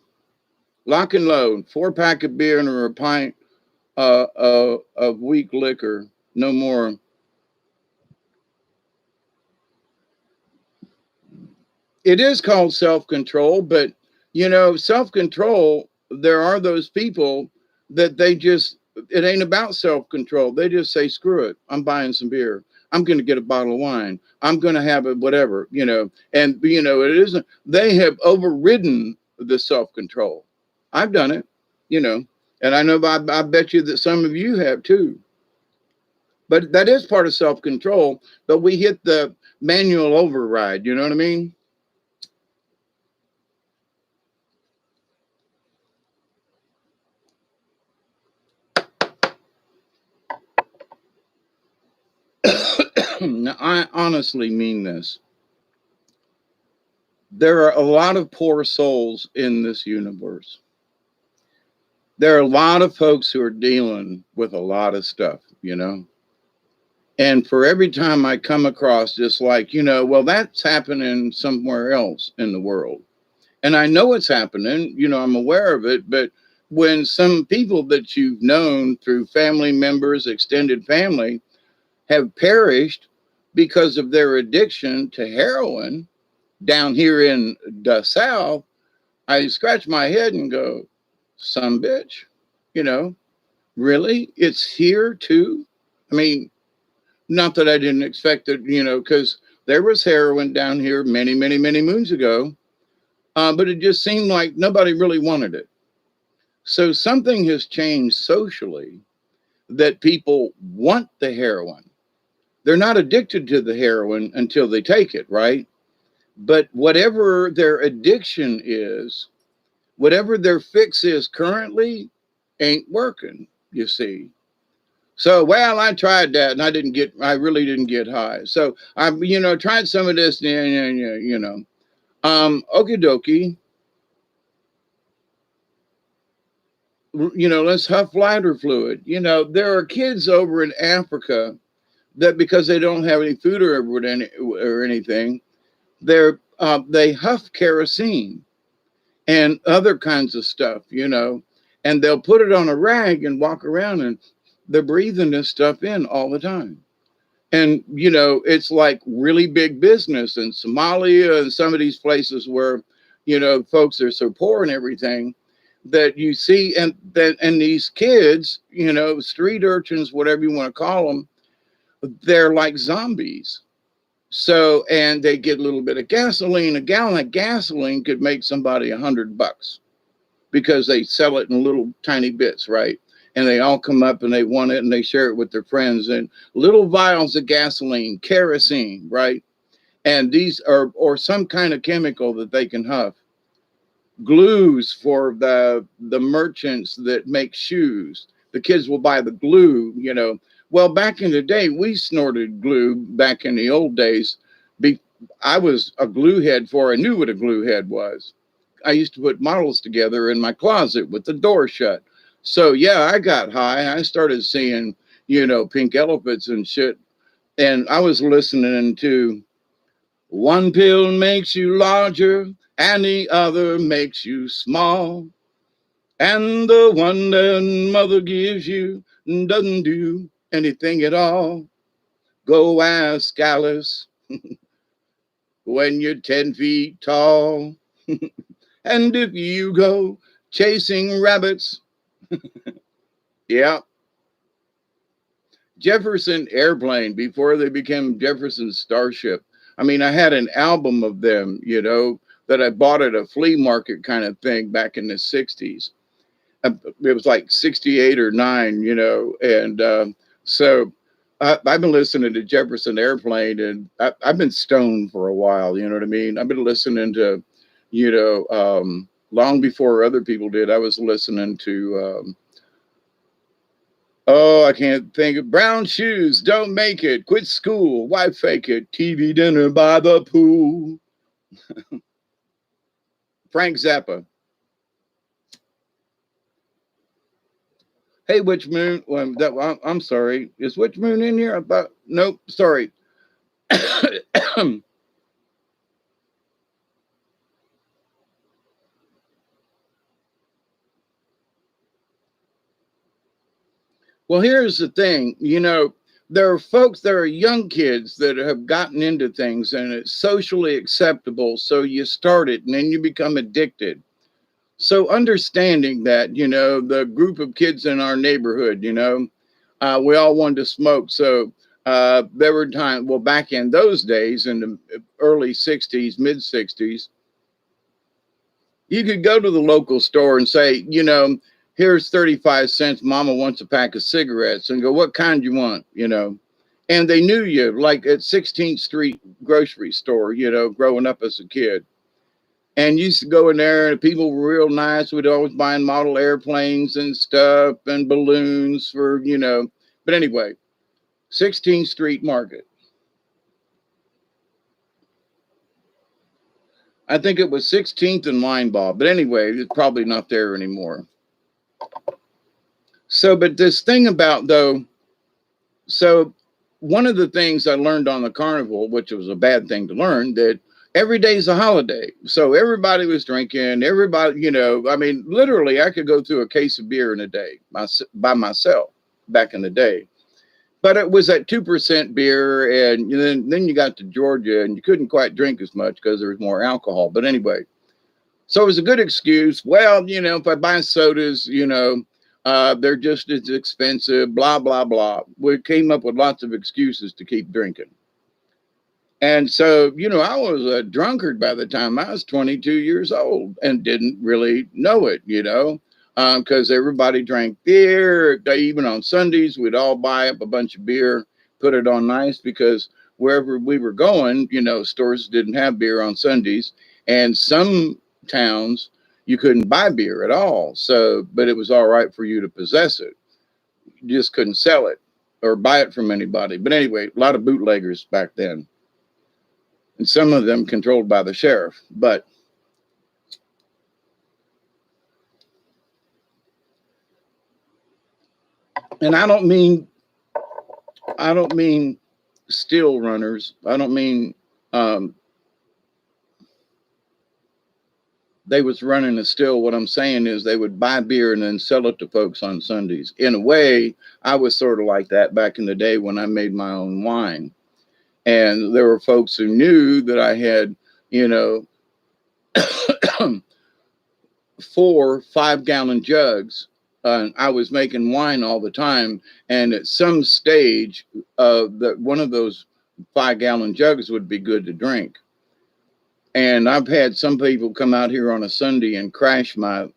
[SPEAKER 1] lock and load, 4-pack of beer and a pint of weak liquor, no more. It is called self-control, but self-control, there are those people that it ain't about self-control. They just say, screw it, I'm buying some beer. I'm going to get a bottle of wine. I'm going to have it, whatever, and it isn't, they have overridden the self-control. I've done it. you know, and I know, I bet you that some of you have too. But that is part of self control. But we hit the manual override. You know what I mean? Now, I honestly mean this. There are a lot of poor souls in this universe. There are a lot of folks who are dealing with a lot of stuff, you know? And for every time I come across just like, well, that's happening somewhere else in the world. And I know it's happening, I'm aware of it. But when some people that you've known through family members, extended family, have perished because of their addiction to heroin down here in the South, I scratch my head and go, some bitch, you know, really? It's here too? I mean, not that I didn't expect it, because there was heroin down here many, many, many moons ago, but it just seemed like nobody really wanted it. So something has changed socially that people want the heroin. They're not addicted to the heroin until they take it, right? But whatever their addiction is, whatever their fix is currently, ain't working, you see. So, well, I tried that and I really didn't get high. So I, tried some of this, okie dokie, let's huff lighter fluid. There are kids over in Africa that because they don't have any food or anything, they huff kerosene and other kinds of stuff, and they'll put it on a rag and walk around and they're breathing this stuff in all the time. And, it's like really big business in Somalia and some of these places where, folks are so poor and everything that you see. And these kids, street urchins, whatever you want to call them, they're like zombies. So, and they get a little bit of gasoline. A gallon of gasoline could make somebody $100 because they sell it in little tiny bits, right? And they all come up and they want it and they share it with their friends, and little vials of gasoline, kerosene, right? And these are, or some kind of chemical that they can huff. Glues for the merchants that make shoes. The kids will buy the glue, Well, back in the day, we snorted glue back in the old days. I was a glue head before I knew what a glue head was. I used to put models together in my closet with the door shut. So yeah, I got high. I started seeing, pink elephants and shit. And I was listening to one pill makes you larger and the other makes you small. And the one that mother gives you doesn't do anything at all. Go ask Alice when you're 10 feet tall. And if you go chasing rabbits, yeah. Jefferson Airplane before they became Jefferson Starship. I mean, I had an album of them, that I bought at a flea market kind of thing back in the 60s. It was like 68 or 9, and so I've been listening to Jefferson Airplane, and I've been stoned for a while, you know what I mean? I've been listening to, long before other people did. I was listening to, I can't think of Brown Shoes, Don't Make It, Quit School, Why Fake It, TV Dinner by the Pool. Frank Zappa. Hey, Witch Moon. I'm sorry. Is Witch Moon in here? Nope. Sorry. Well, here's the thing. There are folks, there are young kids that have gotten into things and it's socially acceptable. So you start it and then you become addicted. So understanding that, the group of kids in our neighborhood, we all wanted to smoke. So there were times, well, back in those days, in the early 60s, mid 60s, you could go to the local store and say, Here's 35 cents. Mama wants a pack of cigarettes, and go, what kind you want? And they knew you like at 16th Street grocery store, growing up as a kid. And used to go in there, and people were real nice. We'd always buying model airplanes and stuff and balloons for. But anyway, 16th Street Market. I think it was 16th and Linebaugh. But anyway, it's probably not there anymore. So, but this thing about though, so one of the things I learned on the carnival, which was a bad thing to learn, that every day is a holiday. So everybody was drinking, everybody, I mean, literally I could go through a case of beer in a day by myself back in the day. But it was at 2% beer. And then you got to Georgia and you couldn't quite drink as much because there was more alcohol. But anyway, so it was a good excuse. Well, if I buy sodas, they're just as expensive, blah, blah, blah. We came up with lots of excuses to keep drinking. And so, I was a drunkard by the time I was 22 years old and didn't really know it, because everybody drank beer. Even on Sundays, we'd all buy up a bunch of beer, put it on ice, because wherever we were going, stores didn't have beer on Sundays. And some towns, you couldn't buy beer at all. So, but it was all right for you to possess it. You just couldn't sell it or buy it from anybody. But anyway, a lot of bootleggers back then. And some of them controlled by the sheriff. And I don't mean still runners. I don't mean they was running a still. What I'm saying is they would buy beer and then sell it to folks on Sundays. In a way, I was sort of like that back in the day when I made my own wine. And there were folks who knew that I had, 4 5-gallon jugs. I was making wine all the time. And at some stage, one of those 5-gallon jugs would be good to drink. And I've had some people come out here on a Sunday and crash my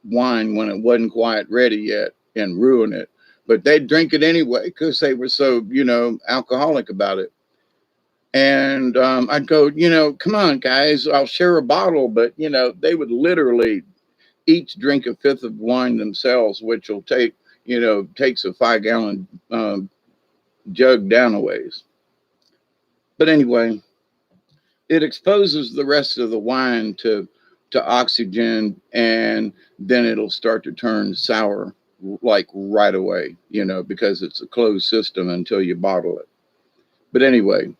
[SPEAKER 1] wine when it wasn't quite ready yet and ruin it. But they'd drink it anyway because they were so, alcoholic about it. And I'd go, come on, guys, I'll share a bottle. But, they would literally each drink a fifth of wine themselves, which will takes a 5-gallon jug down a ways. But anyway, it exposes the rest of the wine to oxygen, and then it'll start to turn sour like right away, because it's a closed system until you bottle it. But anyway,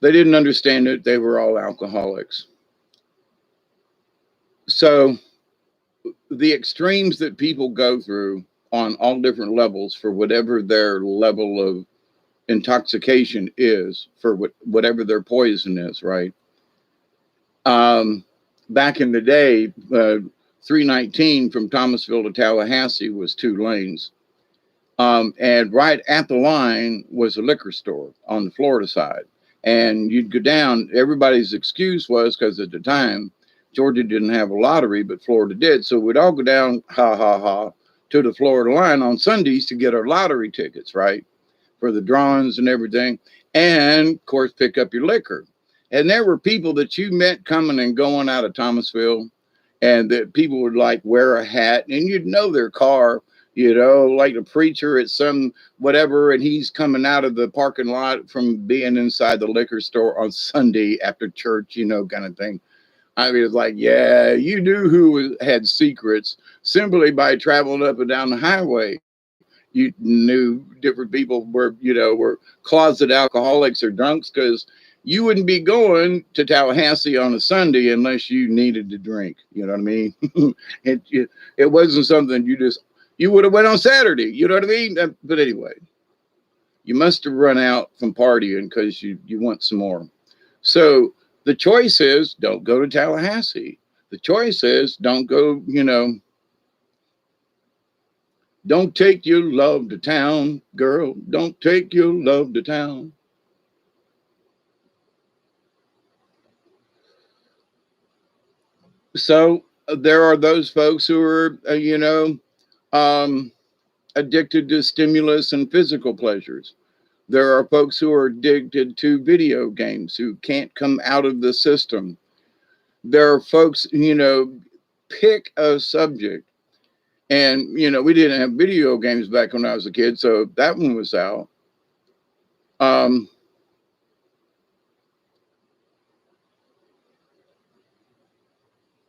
[SPEAKER 1] they didn't understand it. They were all alcoholics. So the extremes that people go through on all different levels for whatever their level of intoxication is, for whatever their poison is, right? Back in the day, 319 from Thomasville to Tallahassee was 2 lanes. And right at the line was a liquor store on the Florida side. And you'd go down, everybody's excuse was because at the time, Georgia didn't have a lottery, but Florida did. So we'd all go down, to the Florida line on Sundays to get our lottery tickets, right? For the drawings and everything. And, of course, pick up your liquor. And there were people that you met coming and going out of Thomasville, and that people would like wear a hat, and you'd know their car, like a preacher at some whatever, and he's coming out of the parking lot from being inside the liquor store on Sunday after church, kind of thing. I mean, it's like, yeah, you knew who had secrets simply by traveling up and down the highway. You knew different people were closet alcoholics or drunks, because you wouldn't be going to Tallahassee on a Sunday unless you needed to drink. You know what I mean? It wasn't something you would have went on Saturday. You know what I mean? But anyway, you must have run out from partying because you want some more. So the choice is don't go to Tallahassee. The choice is don't go, don't take your love to town, girl. Don't take your love to town. So There are those folks who are, um, addicted to stimulus and physical pleasures. There are folks who are addicted to video games who can't come out of the system. There are folks, pick a subject. And, we didn't have video games back when I was a kid, so that one was out. Um,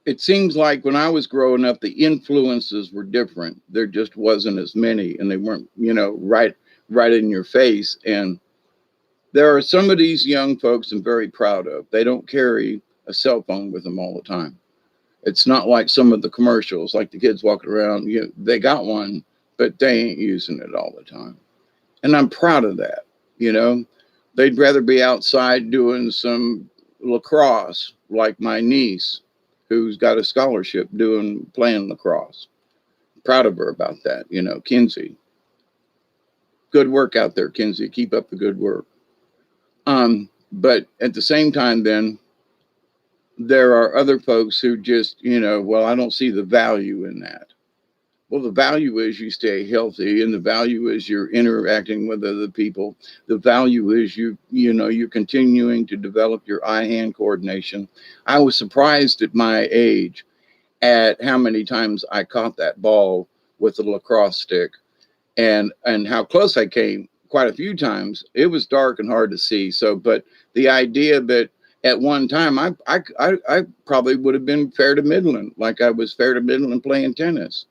[SPEAKER 1] it seems like when I was growing up, the influences were different. There just wasn't as many, and they weren't, right in your face. And there are some of these young folks I'm very proud of. They don't carry a cell phone with them all the time. It's not like some of the commercials, like the kids walking around, they got one, but they ain't using it all the time. And I'm proud of that. You know, they'd rather be outside doing some lacrosse, like my niece, who's got a scholarship playing lacrosse. Proud of her about that. Kinsey. Good work out there, Kinsey. Keep up the good work. But at the same time, then there are other folks who just, well, I don't see the value in that. Well, the value is you stay healthy, and the value is you're interacting with other people. The value is you're continuing to develop your eye-hand coordination. I was surprised at my age at how many times I caught that ball with the lacrosse stick, and how close I came. Quite a few times. It was dark and hard to see. So, but the idea that at one time I probably would have been fair to middling, like I was fair to middling playing tennis.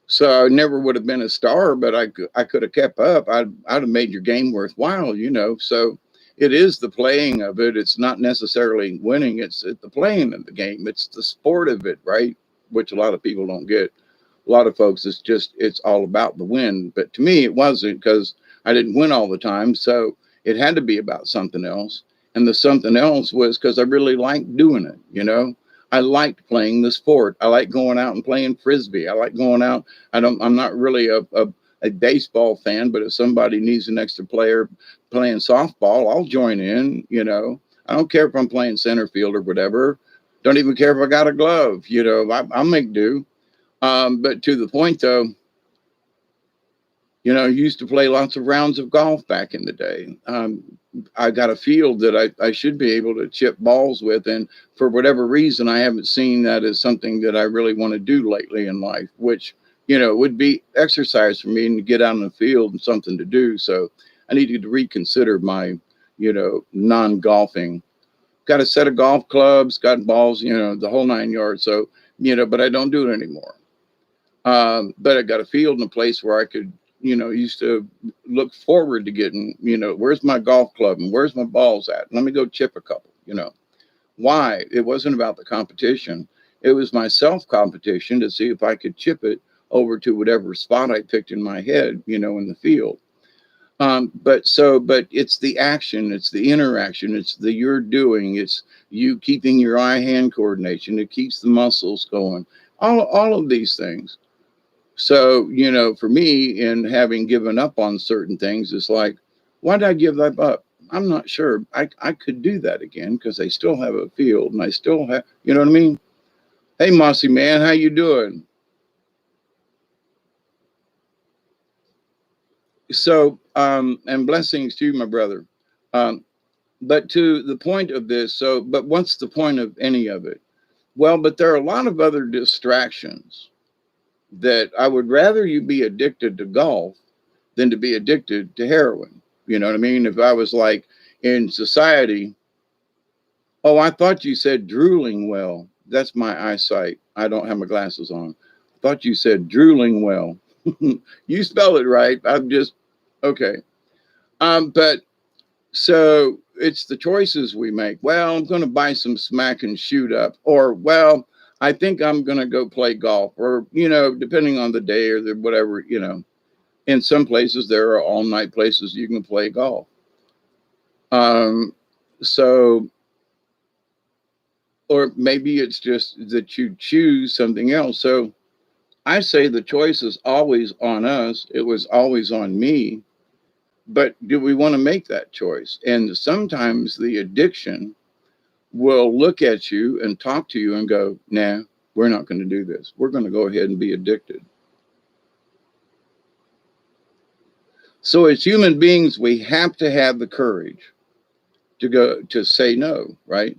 [SPEAKER 1] So I never would have been a star, but I could have kept up. I'd have made your game worthwhile, So it is the playing of it. It's not necessarily winning. It's the playing of the game. It's the sport of it, right? Which a lot of people don't get. A lot of folks, it's all about the win. But to me, it wasn't, because I didn't win all the time. So it had to be about something else. And the something else was because I really liked doing it, I liked playing the sport. I like going out and playing frisbee. I like going out. I'm not really a baseball fan, but if somebody needs an extra player playing softball, I'll join in, I don't care if I'm playing center field or whatever. Don't even care if I got a glove, I'll make do. But to the point, though, used to play lots of rounds of golf back in the day. I got a field that I should be able to chip balls with. And for whatever reason, I haven't seen that as something that I really want to do lately in life, which, would be exercise for me, and to get out in the field and something to do. So I needed to reconsider my, non-golfing. Got a set of golf clubs, got balls, the whole 9 yards. So, but I don't do it anymore. But I got a field in a place where I could, used to look forward to getting, where's my golf club and where's my balls at? Let me go chip a couple, Why? It wasn't about the competition. It was my self-competition to see if I could chip it over to whatever spot I picked in my head, in the field. But it's the action, it's the interaction, it's the you're doing, it's you keeping your eye-hand coordination. It keeps the muscles going. All of these things. So, for me, in having given up on certain things, it's like, why did I give that up? I'm not sure. I could do that again, because I still have a field, and I still have, you know what I mean? Hey, Mossy man, how you doing? So, and blessings to you, my brother. But to the point of this, but what's the point of any of it? Well, but there are a lot of other distractions that I would rather you be addicted to golf than to be addicted to heroin. You know what I mean? If I was like in society, oh, I thought you said drooling well. That's my eyesight. I don't have my glasses on. I thought you said drooling well. You spell it right. I'm just, okay. But so it's the choices we make. Well, I'm going to buy some smack and shoot up, or, well, I think I'm going to go play golf, or, depending on the day or the whatever, in some places, there are all night places you can play golf. So, or maybe it's just that you choose something else. So I say the choice is always on us. It was always on me. But do we want to make that choice? And sometimes the addiction will look at you and talk to you and go, nah, We're not going to do this. We're going to go ahead and be addicted. So as human beings, we have to have the courage to say no, right?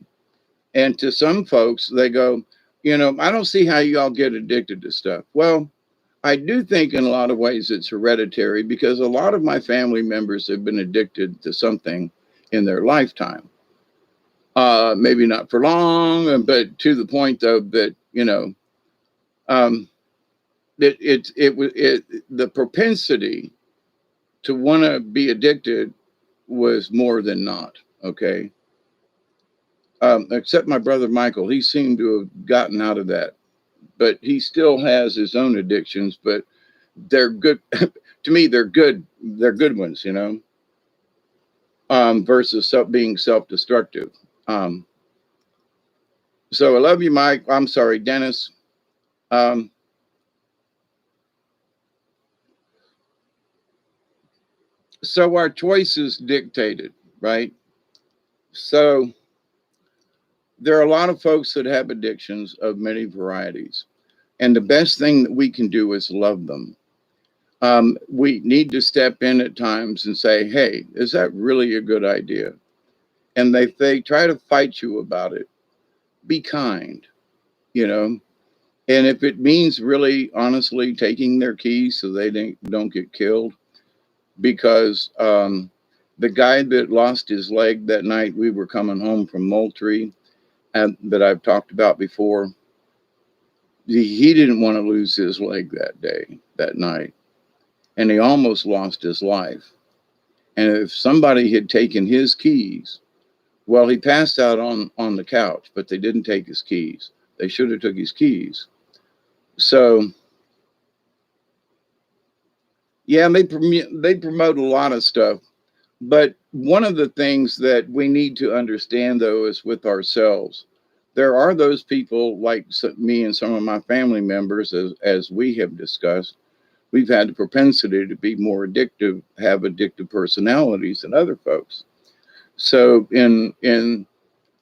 [SPEAKER 1] And to some folks, they go, I don't see how you all get addicted to stuff. Well, I do think in a lot of ways it's hereditary because a lot of my family members have been addicted to something in their lifetime. Maybe not for long, but to the point though that, um, the propensity to want to be addicted was more than not. Okay. Except my brother Michael, he seemed to have gotten out of that, but he still has his own addictions, but they're good. To me, they're good. They're good ones, versus being self-destructive. Um, so I love you, Mike. I'm sorry, Dennis. Um, so our choices dictated, right? So there are a lot of folks that have addictions of many varieties. And the best thing that we can do is love them. We need to step in at times and say, hey, is that really a good idea? And they try to fight you about it. Be kind, you know. And if it means really, honestly, taking their keys so they don't get killed, because the guy that lost his leg that night, we were coming home from Moultrie, and that I've talked about before, he didn't want to lose his leg that night, and he almost lost his life. And if somebody had taken his keys, well, he passed out on the couch, but they didn't take his keys. They should have took his keys. So, yeah, they promote a lot of stuff. But one of the things that we need to understand, though, is with ourselves. There are those people like me and some of my family members, as we have discussed, we've had the propensity to be more addictive, have addictive personalities than other folks. So in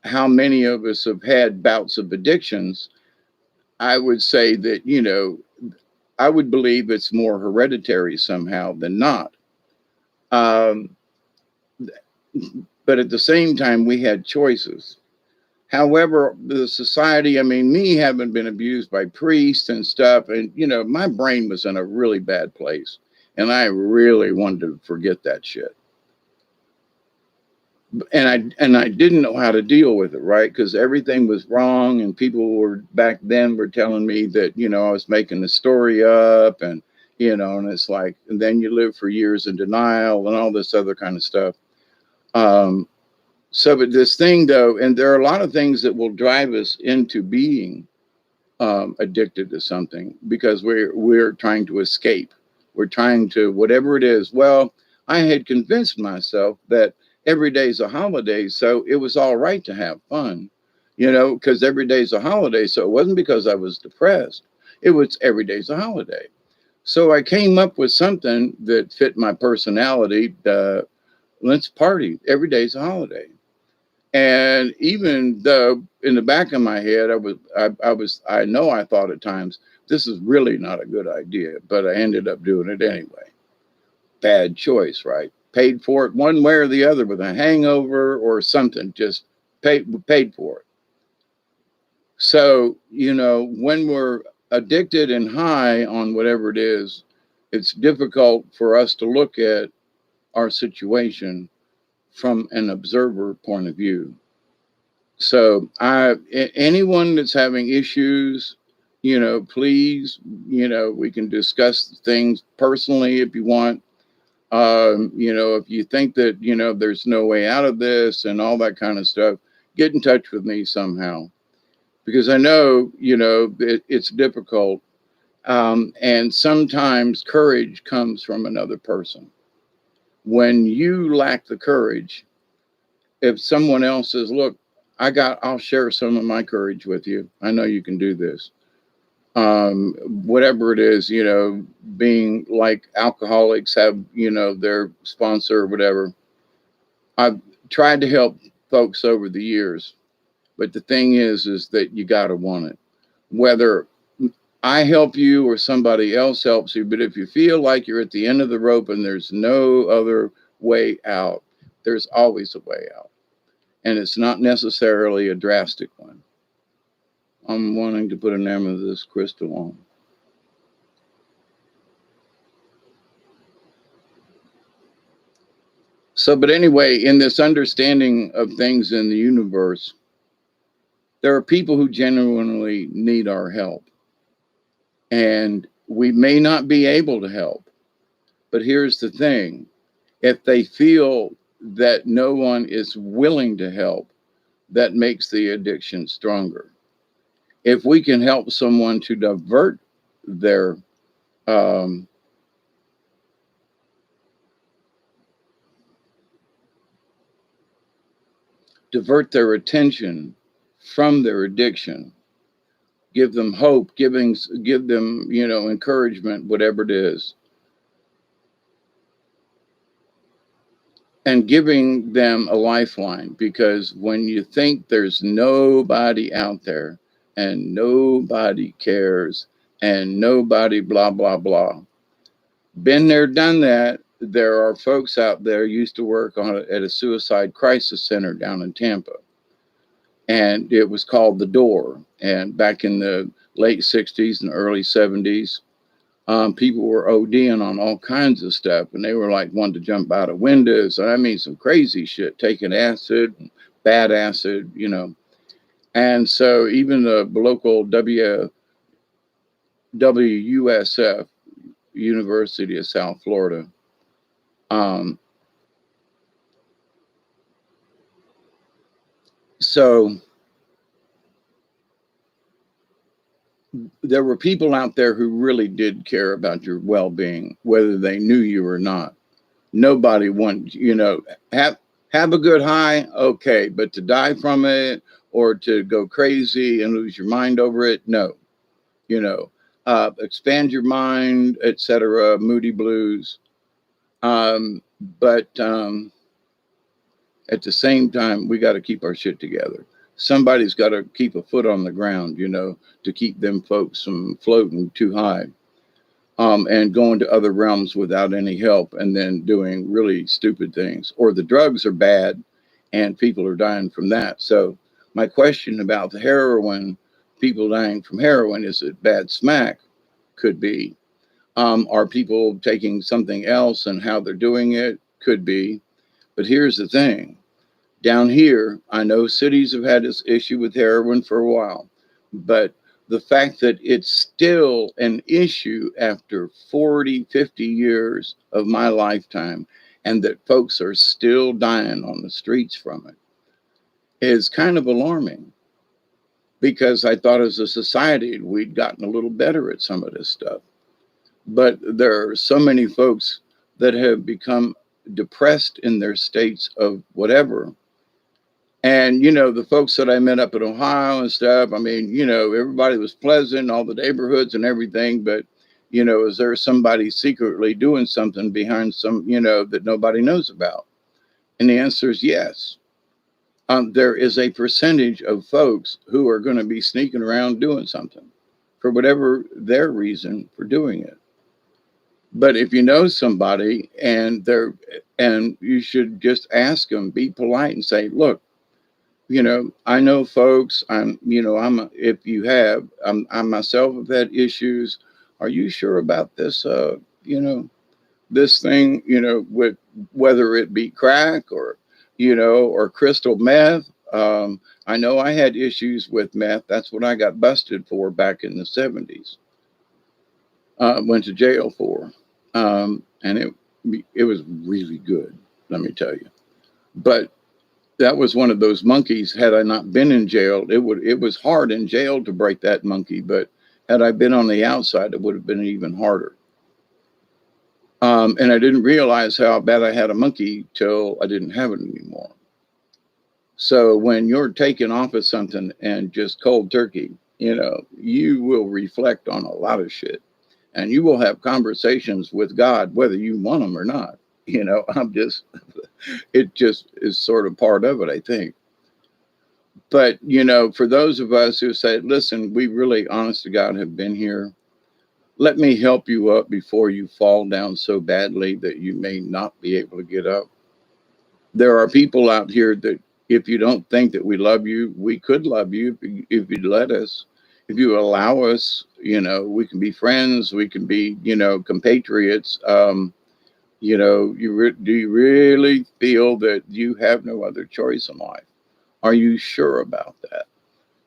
[SPEAKER 1] how many of us have had bouts of addictions, I would say that, I would believe it's more hereditary somehow than not. Um, but at the same time, we had choices. However, the society, I mean, me having been abused by priests and stuff, and, my brain was in a really bad place. And I really wanted to forget that shit. And I didn't know how to deal with it, right? Because everything was wrong, and people were back then were telling me that I was making the story up, and and it's like, and then you live for years in denial and all this other kind of stuff. But this thing though, and there are a lot of things that will drive us into being addicted to something because we're trying to escape. We're trying to whatever it is. Well, I had convinced myself that every day's a holiday, so it was all right to have fun, because every day's a holiday. So it wasn't because I was depressed. It was every day's a holiday. So I came up with something that fit my personality. Let's party. Every day's a holiday. And even though in the back of my head, I know I thought at times, this is really not a good idea, but I ended up doing it anyway. Bad choice, right? Paid for it one way or the other with a hangover or something, just paid for it. So, when we're addicted and high on whatever it is, it's difficult for us to look at our situation from an observer point of view. So anyone that's having issues, please, we can discuss things personally if you want. If you think that, there's no way out of this and all that kind of stuff, get in touch with me somehow. Because I know, it's difficult. And sometimes courage comes from another person. When you lack the courage, if someone else says, look, I'll share some of my courage with you. I know you can do this. Whatever it is, being like alcoholics have, their sponsor or whatever. I've tried to help folks over the years, but the thing is that you got to want it. whether I help you or somebody else helps you. But if you feel like you're at the end of the rope and there's no other way out, there's always a way out. And it's not necessarily a drastic one. I'm wanting to put an amethyst crystal on. So, but anyway, in this understanding of things in the universe, there are people who genuinely need our help. And we may not be able to help. But here's the thing. If they feel that no one is willing to help, that makes the addiction stronger. If we can help someone to divert their attention from their addiction, give them hope, give them, encouragement, whatever it is, and giving them a lifeline. Because when you think there's nobody out there and nobody cares and nobody blah, blah, blah, been there, done that. There are folks out there used to work at a suicide crisis center down in Tampa. And it was called The Door. And back in the late 60s and early 70s, people were ODing on all kinds of stuff. And they were like wanting to jump out of windows. And I mean, some crazy shit, taking acid, bad acid, And so even the local WUSF, University of South Florida, so there were people out there who really did care about your well-being, whether they knew you or not. Nobody wanted, have a good high, okay, but to die from it or to go crazy and lose your mind over it, no. Expand your mind, etc. Moody blues. But at the same time, we got to keep our shit together. Somebody's got to keep a foot on the ground, to keep them folks from floating too high, and going to other realms without any help, and then doing really stupid things. Or the drugs are bad, and people are dying from that. So my question about the heroin, people dying from heroin, is it bad smack? Could be. Are people taking something else and how they're doing it? Could be. But here's the thing. Down here, I know cities have had this issue with heroin for a while, but the fact that it's still an issue after 40, 50 years of my lifetime, and that folks are still dying on the streets from it, is kind of alarming. Because I thought as a society, we'd gotten a little better at some of this stuff. But there are so many folks that have become depressed in their states of whatever. And, the folks that I met up in Ohio and stuff, I mean, everybody was pleasant, all the neighborhoods and everything. But, is there somebody secretly doing something behind some, that nobody knows about? And the answer is yes. There is a percentage of folks who are going to be sneaking around doing something for whatever their reason for doing it. But if you know somebody and you should just ask them, be polite and say, look, I know folks, I myself have had issues. Are you sure about this, this thing, with whether it be crack or crystal meth? I know I had issues with meth. That's what I got busted for back in the 70s. Went to jail for. And it was really good, let me tell you. But that was one of those monkeys. Had I not been in jail, it was hard in jail to break that monkey. But had I been on the outside, it would have been even harder. And I didn't realize how bad I had a monkey till I didn't have it anymore. So when you're taken off of something and just cold turkey, you will reflect on a lot of shit. And you will have conversations with God, whether you want them or not. It just is sort of part of it, I think. But, you know, for those of us who say, listen, we really, honest to God, have been here, let me help you up before you fall down so badly that you may not be able to get up. There are people out here that, if you don't think that we love you, we could love you if you'd let us. If you allow us, you know, we can be friends, we can be, you know, compatriots. You know, do you really feel that you have no other choice in life? Are you sure about that?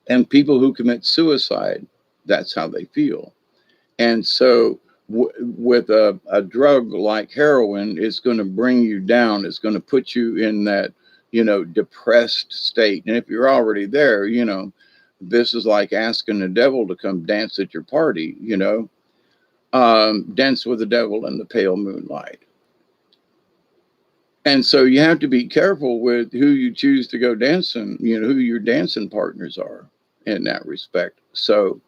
[SPEAKER 1] And people who commit suicide, that's how they feel. And so, with a drug like heroin, it's going to bring you down. It's going to put you in that, you know, depressed state. And if you're already there, you know, this is like asking the devil to come dance at your party, you know, dance with the devil in the pale moonlight. And so you have to be careful with who you choose to go dancing, you know, who your dancing partners are in that respect. So,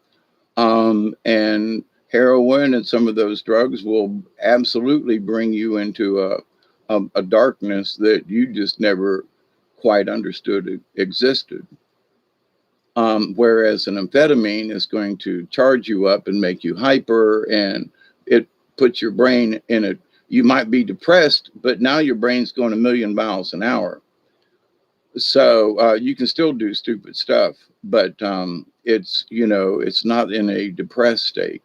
[SPEAKER 1] and heroin and some of those drugs will absolutely bring you into a darkness that you just never quite understood existed. Whereas an amphetamine is going to charge you up and make you hyper, and it puts your brain in a, you might be depressed, but now your brain's going a million miles an hour. So you can still do stupid stuff, but it's, you know, it's not in a depressed state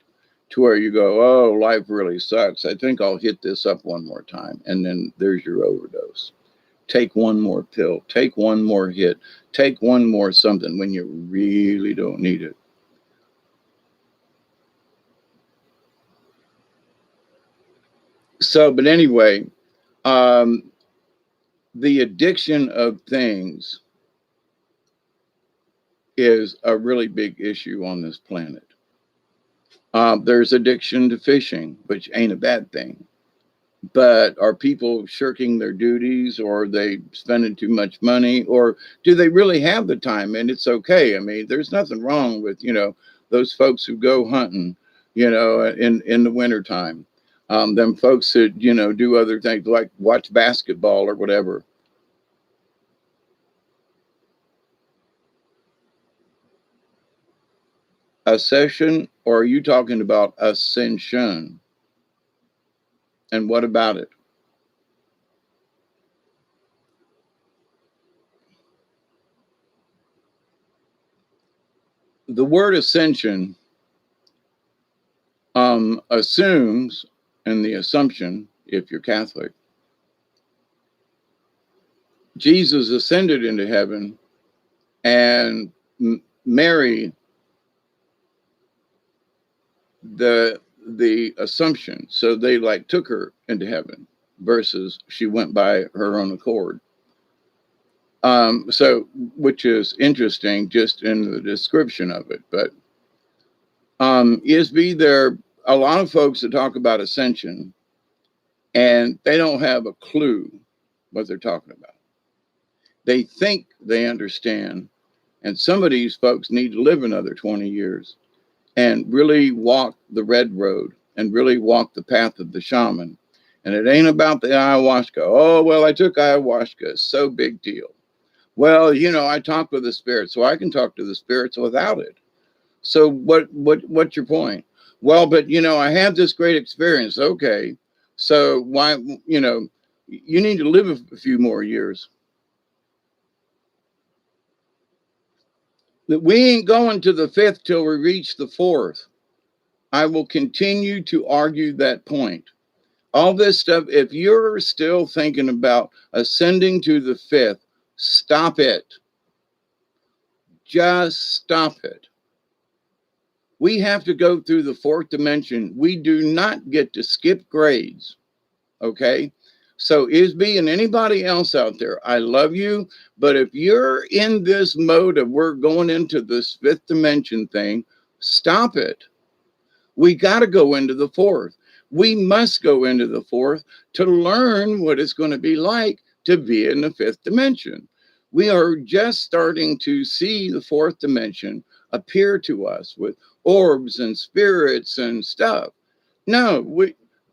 [SPEAKER 1] to where you go, oh, life really sucks. I think I'll hit this up one more time. And then there's your overdose. Take one more pill, take one more hit, take one more something when you really don't need it. So, but anyway, um, the addiction of things is a really big issue on this planet. There's addiction to fishing, which ain't a bad thing. But are people shirking their duties, or are they spending too much money, or do they really have the time? And it's okay. I mean, there's nothing wrong with, you know, those folks who go hunting, you know, in the wintertime. Them folks that, you know, do other things like watch basketball or whatever. Accession, or are you talking about ascension? And what about it? The word ascension assumes, and the assumption, if you're Catholic, Jesus ascended into heaven, and Mary, the assumption. So they like took her into heaven versus she went by her own accord. So which is interesting just in the description of it. But ISB, there are a lot of folks that talk about ascension and they don't have a clue what they're talking about. They think they understand, and some of these folks need to live another 20 years and really walk the red road and really walk the path of the shaman. And it ain't about the ayahuasca. Oh, well, I took ayahuasca. So big deal. Well, you know, I talk with the spirits, so I can talk to the spirits without it. So what's your point? Well, but you know, I had this great experience. Okay. So why, you know, you need to live a few more years. That we ain't going to the fifth till we reach the fourth. I will continue to argue that point. All this stuff, if you're still thinking about ascending to the fifth, stop it. Just stop it. We have to go through the fourth dimension. We do not get to skip grades. Okay. So, Isby and anybody else out there, I love you. But if you're in this mode of we're going into this fifth dimension thing, stop it. We got to go into the fourth. We must go into the fourth to learn what it's going to be like to be in the fifth dimension. We are just starting to see the fourth dimension appear to us with orbs and spirits and stuff. No,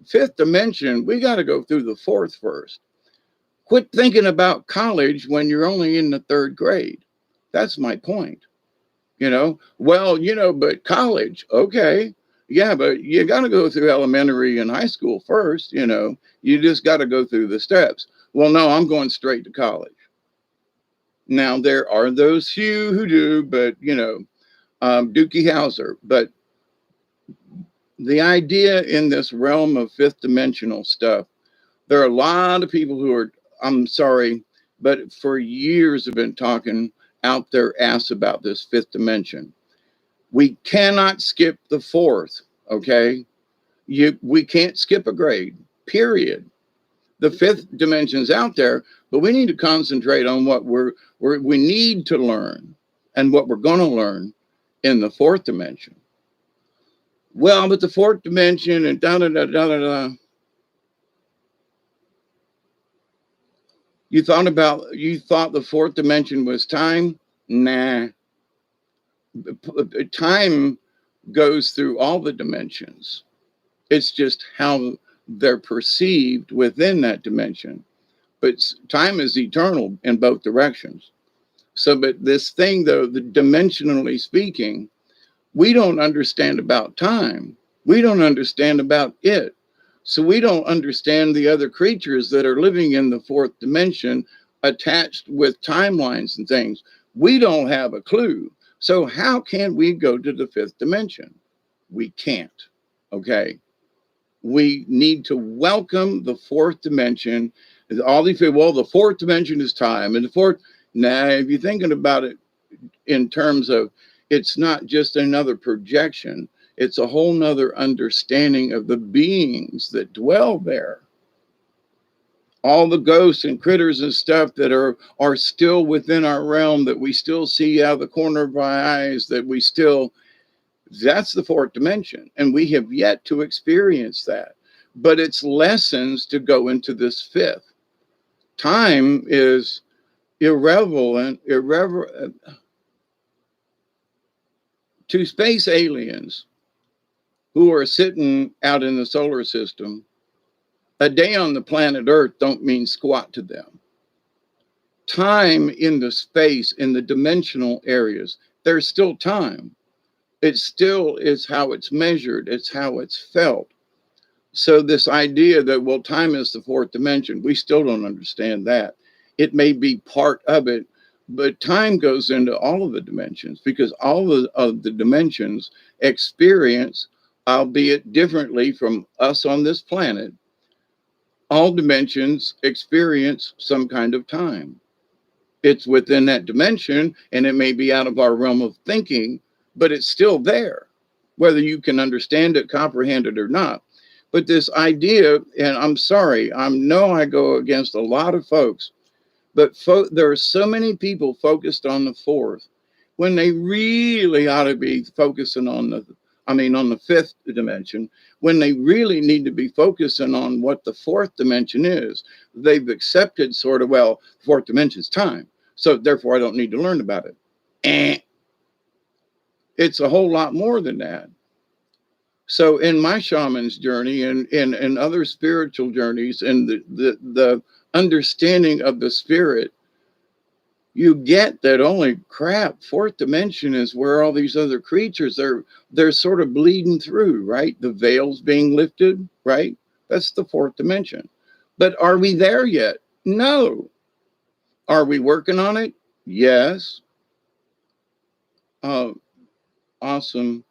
[SPEAKER 1] fifth dimension, we got to go through the fourth first. Quit thinking about college when you're only in the third grade. That's my point. Well, but college, okay. Yeah, but you got to go through elementary and high school first. You just got to go through the steps. Well, no, I'm going straight to college. Now, there are those few who do, but, Dookie Howser. But the idea in this realm of fifth dimensional stuff, there are a lot of people who are, I'm sorry, but for years have been talking out their ass about this fifth dimension. We cannot skip the fourth, okay? We can't skip a grade, period. The fifth dimension's out there, but we need to concentrate on what we need to learn and what we're going to learn in the fourth dimension. Well, but the fourth dimension and da da da da da da. You thought the fourth dimension was time? Nah. Time goes through all the dimensions. It's just how they're perceived within that dimension. But time is eternal in both directions. So, but this thing, though, dimensionally speaking, we don't understand about time. We don't understand about it. So we don't understand the other creatures that are living in the fourth dimension attached with timelines and things. We don't have a clue. So how can we go to the fifth dimension? We can't. Okay. We need to welcome the fourth dimension. All these people, well, the fourth dimension is time. And the fourth, nah, if you're thinking about it in terms of it's not just another projection, it's a whole nother understanding of the beings that dwell there. All the ghosts and critters and stuff that are still within our realm, that we still see out of the corner of our eyes, that's the fourth dimension. And we have yet to experience that. But it's lessons to go into this fifth. Time is irrelevant to space aliens who are sitting out in the solar system. A day on the planet Earth don't mean squat to them. Time in the space, in the dimensional areas, there's still time. It still is how it's measured. It's how it's felt. So this idea that, well, time is the fourth dimension, we still don't understand that. It may be part of it, but time goes into all of the dimensions, because all of the dimensions experience, albeit differently from us on this planet, all dimensions experience some kind of time. It's within that dimension, and it may be out of our realm of thinking, but it's still there, whether you can understand it, comprehend it or not. But this idea, and I'm sorry, I know I go against a lot of folks, but there are so many people focused on the fourth when they really ought to be focusing on the fifth dimension, when they really need to be focusing on what the fourth dimension is. They've accepted sort of, well, fourth dimension is time, so therefore I don't need to learn about it. It's a whole lot more than that. So in my shaman's journey and other spiritual journeys and the understanding of the spirit, you get that, holy crap, fourth dimension is where all these other creatures they're sort of bleeding through, right? The veil's being lifted, right? That's the fourth dimension. But are we there yet? No. Are we working on it? Yes. Awesome.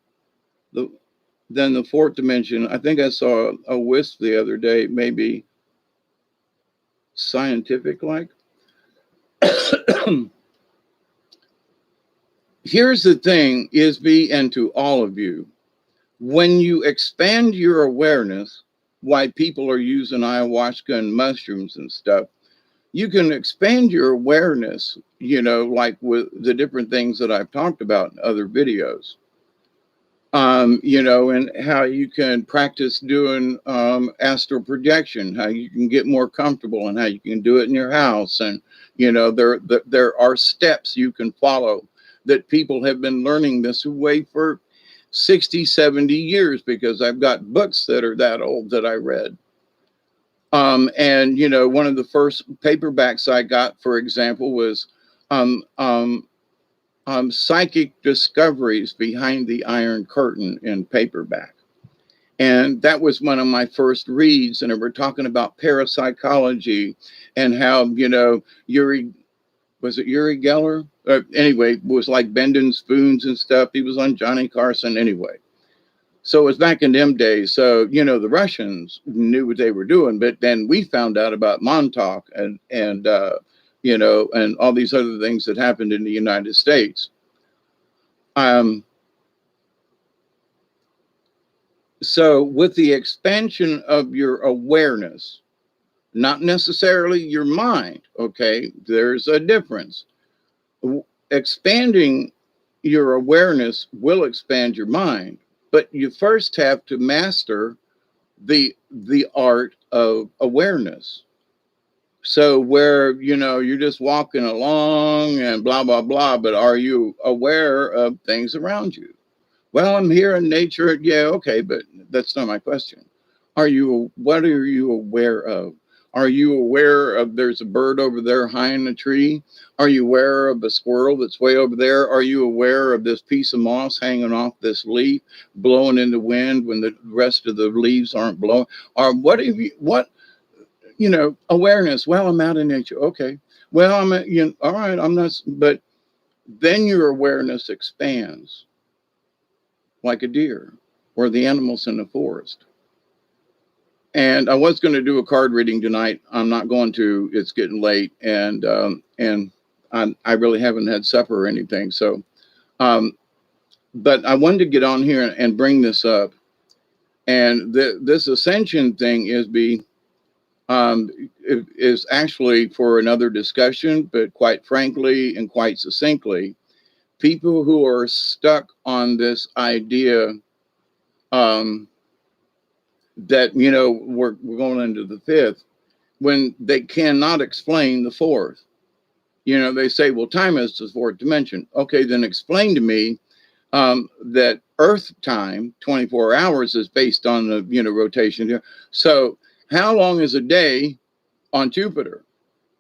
[SPEAKER 1] Then the fourth dimension, I think I saw a wisp the other day, maybe scientific like. Here's the thing, Isby, and to all of you, when you expand your awareness, why people are using ayahuasca and mushrooms and stuff, you can expand your awareness, like with the different things that I've talked about in other videos. And how you can practice doing astral projection, how you can get more comfortable, and how you can do it in your house. And, there are steps you can follow that people have been learning this way for 60, 70 years, because I've got books that are that old that I read. And, one of the first paperbacks I got, for example, was Psychic Discoveries Behind the Iron Curtain in paperback. And that was one of my first reads. And we're talking about parapsychology and how, Yuri, was it Uri Geller? Anyway, was like bending spoons and stuff. He was on Johnny Carson anyway. So it was back in them days. So, the Russians knew what they were doing, but then we found out about Montauk and all these other things that happened in the United States. So with the expansion of your awareness, not necessarily your mind, okay, there's a difference. Expanding your awareness will expand your mind, but you first have to master the art of awareness. So where, you're just walking along and blah, blah, blah, but are you aware of things around you? Well, I'm here in nature. Yeah, okay, but that's not my question. What are you aware of? Are you aware of there's a bird over there high in the tree? Are you aware of a squirrel that's way over there? Are you aware of this piece of moss hanging off this leaf, blowing in the wind when the rest of the leaves aren't blowing? Or awareness? Well, I'm out in nature. Okay. Well, all right, I'm not, but then your awareness expands like a deer or the animals in the forest. And I was going to do a card reading tonight. I'm not going to. It's getting late, and I really haven't had supper or anything. So, but I wanted to get on here and bring this up. And this ascension thing is actually for another discussion. But quite frankly and quite succinctly, people who are stuck on this idea that, we're going into the fifth, when they cannot explain the fourth. They say, well, time is the fourth dimension. Okay, then explain to me that Earth time, 24 hours, is based on the, rotation. So how long is a day on Jupiter?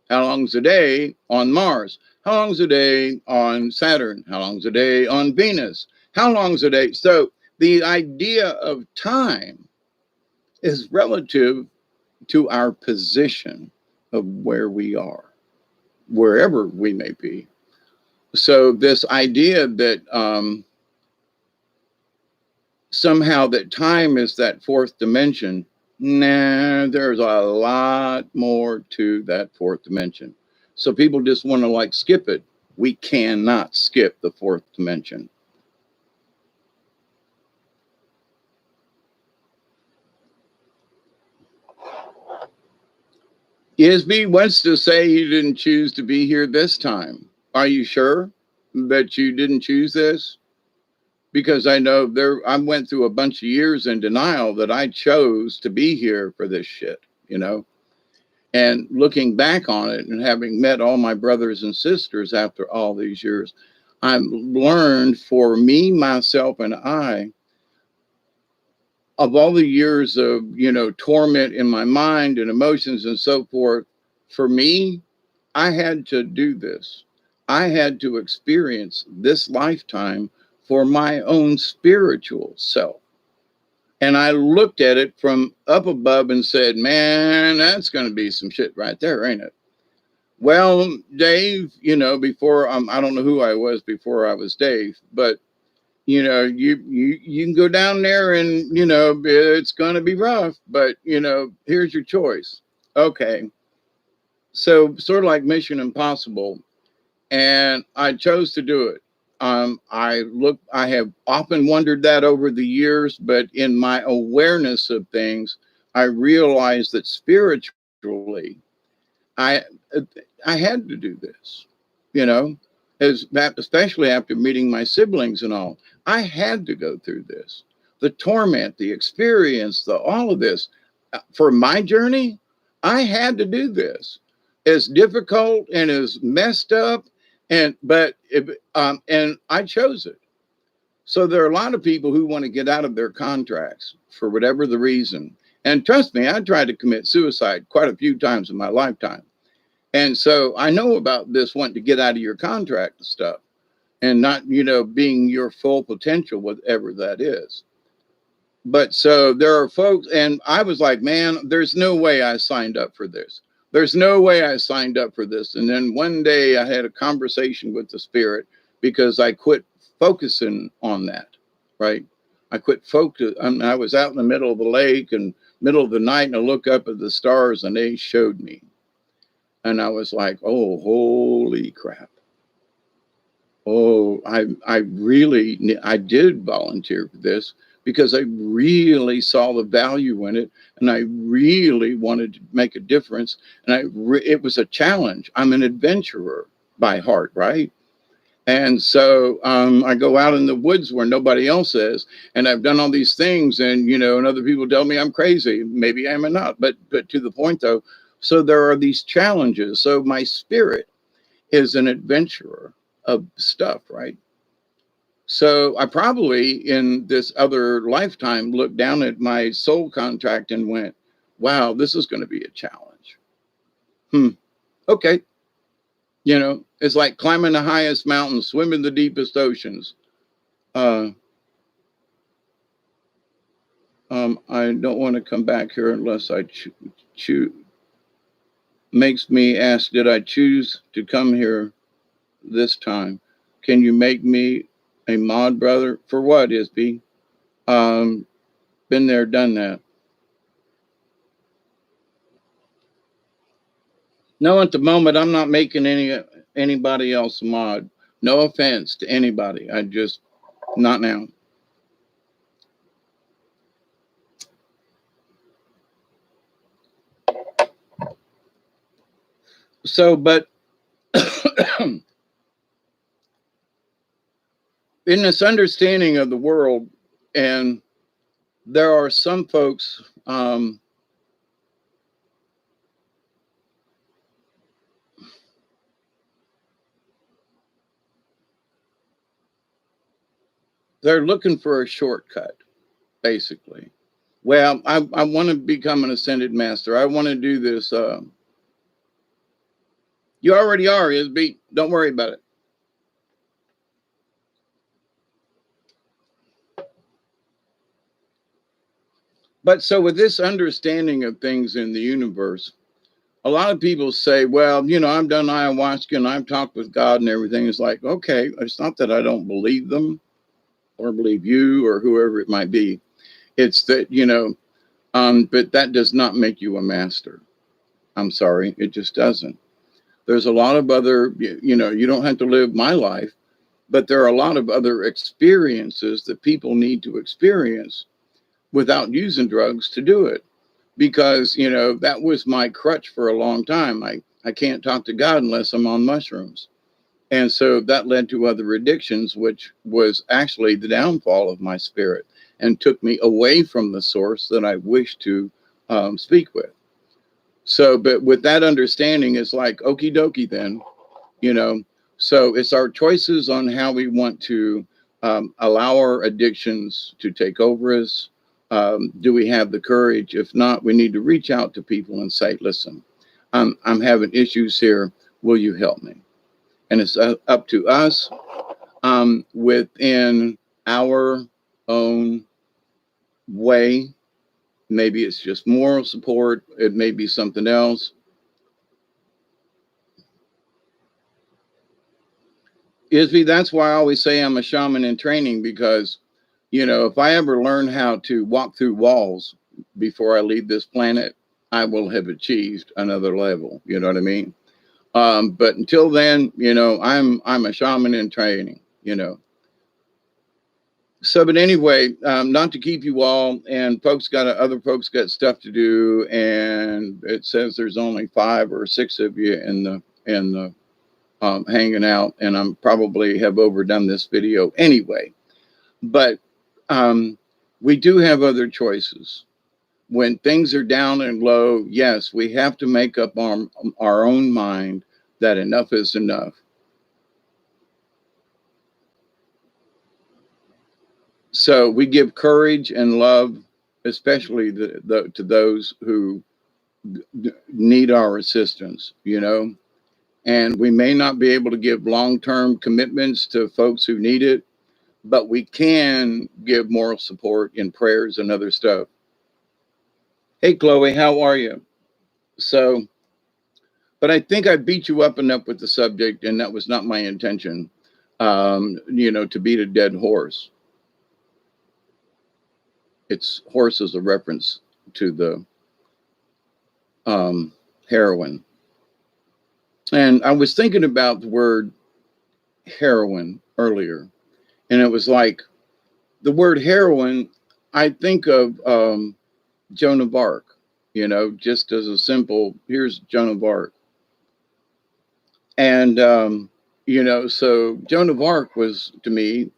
[SPEAKER 1] How long is a day on Mars? How long is a day on Saturn? How long is a day on Venus? How long is a day? So the idea of time is relative to our position of where we are, wherever we may be. So this idea that somehow that time is that fourth dimension, nah, there's a lot more to that fourth dimension. So people just want to skip it. We cannot skip the fourth dimension. Isby wants to say you didn't choose to be here this time. Are you sure that you didn't choose this? Because I know I went through a bunch of years in denial that I chose to be here for this shit, And looking back on it and having met all my brothers and sisters after all these years, I've learned for me, myself, and I, of all the years of, torment in my mind and emotions and so forth, for me, I had to do this. I had to experience this lifetime for my own spiritual self. And I looked at it from up above and said, man, that's going to be some shit right there, ain't it? Well, Dave, before, I don't know who I was before I was Dave, but you can go down there and, it's going to be rough, but, here's your choice. Okay. So sort of like Mission Impossible. And I chose to do it. I have often wondered that over the years, but in my awareness of things, I realized that spiritually, I had to do this, especially after meeting my siblings and all. I had to go through this, the torment, the experience, all of this. For my journey, I had to do this. As difficult and as messed up, and I chose it. So there are a lot of people who want to get out of their contracts for whatever the reason. And trust me, I tried to commit suicide quite a few times in my lifetime. And so I know about this wanting to get out of your contract and stuff. and not, being your full potential, whatever that is. But so there are folks, and I was like, man, there's no way I signed up for this. There's no way I signed up for this. And then one day I had a conversation with the spirit because I quit focusing on that, right? I quit focus. I was out in the middle of the lake and middle of the night, and I look up at the stars and they showed me. And I was like, oh, holy crap. Oh, I did volunteer for this because I really saw the value in it, and I really wanted to make a difference. And it was a challenge. I'm an adventurer by heart, right? And so I go out in the woods where nobody else is, and I've done all these things, and other people tell me I'm crazy. Maybe I am or not, but to the point though. So there are these challenges. So my spirit is an adventurer of stuff, right? So I probably in this other lifetime looked down at my soul contract and went, wow, this is going to be a challenge. Okay. It's like climbing the highest mountains, swimming the deepest oceans. I don't want to come back here unless I choose. Makes me ask, did I choose to come here this time? Can you make me a mod, brother? For what, Isby? Been there, done that. No, at the moment, I'm not making anybody else a mod. No offense to anybody. I just, not now. So, but in this understanding of the world, and there are some folks, they're looking for a shortcut, basically. Well, I want to become an ascended master. I want to do this. You already are, Isby. Don't worry about it. But so with this understanding of things in the universe, a lot of people say, well, I've done ayahuasca and I've talked with God and everything. It's like, okay, it's not that I don't believe them or believe you or whoever it might be. It's that, but that does not make you a master. I'm sorry, it just doesn't. There's a lot of other, you don't have to live my life, but there are a lot of other experiences that people need to experience without using drugs to do it. Because, that was my crutch for a long time. I can't talk to God unless I'm on mushrooms. And so that led to other addictions, which was actually the downfall of my spirit and took me away from the source that I wish to speak with. So, but with that understanding, it's like, okie dokie then, so it's our choices on how we want to allow our addictions to take over us. Do we have the courage? If not, we need to reach out to people and say, listen, I'm having issues here. Will you help me? And it's up to us within our own way. Maybe it's just moral support. It may be something else. Isby, that's why I always say I'm a shaman in training, because, if I ever learn how to walk through walls before I leave this planet, I will have achieved another level. You know what I mean? But until then, I'm a shaman in training, So, but anyway, not to keep you all, and other folks got stuff to do, and it says there's only 5 or 6 of you in the hanging out, and I'm probably have overdone this video anyway. But we do have other choices. When things are down and low, yes, we have to make up our own mind that enough is enough. So we give courage and love, especially to those who need our assistance, And we may not be able to give long-term commitments to folks who need it, but we can give moral support in prayers and other stuff. Hey, Chloe, how are you? So, but I think I beat you up enough with the subject, and that was not my intention, to beat a dead horse. It's horse is a reference to the heroin. And I was thinking about the word heroin earlier, and it was like the word heroin, I think of Joan of Arc, just as a simple, here's Joan of Arc. And, so Joan of Arc was, to me,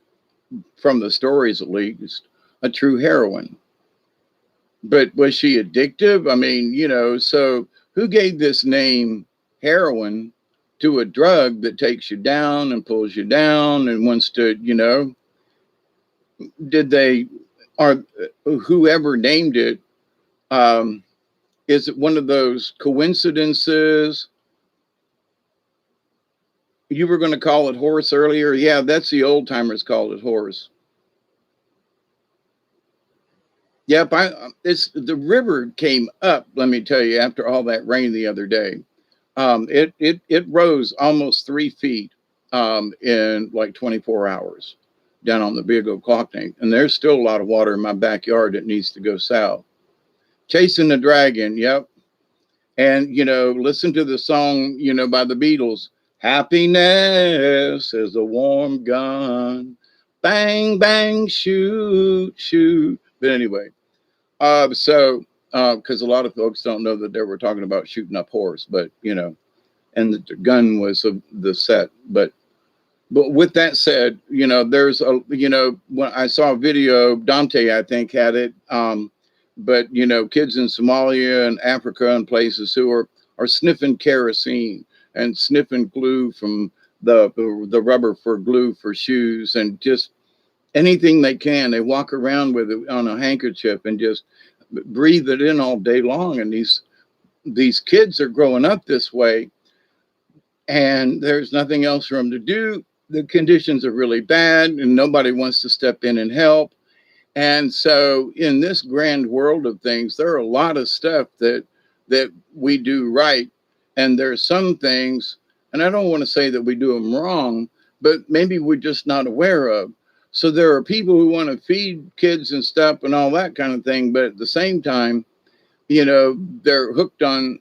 [SPEAKER 1] from the stories at least, a true heroine. But was she addictive? I mean, so who gave this name heroin to a drug that takes you down and pulls you down and wants to, did they, or whoever named it, is it one of those coincidences? You were going to call it horse earlier. Yeah, that's the old timers called it horse. Yep, it's the river came up. Let me tell you, after all that rain the other day, it rose almost 3 feet in like 24 hours down on the Big Occoquan, and there's still a lot of water in my backyard that needs to go south. Chasing the Dragon, yep. And listen to the song, by the Beatles. Happiness is a warm gun, bang bang shoot shoot. But anyway. Because a lot of folks don't know that they were talking about shooting up horse, but and the gun was the set. But with that said, there's when I saw a video, Dante, I think, had it. But kids in Somalia and Africa and places who are sniffing kerosene and sniffing glue from the rubber for glue for shoes and just anything they can. They walk around with it on a handkerchief and just breathe it in all day long. And these kids are growing up this way, and there's nothing else for them to do. The conditions are really bad, and nobody wants to step in and help. And so, in this grand world of things, there are a lot of stuff that we do right, and there's some things, and I don't want to say that we do them wrong, but maybe we're just not aware of. So there are people who want to feed kids and stuff and all that kind of thing, but at the same time, they're hooked on,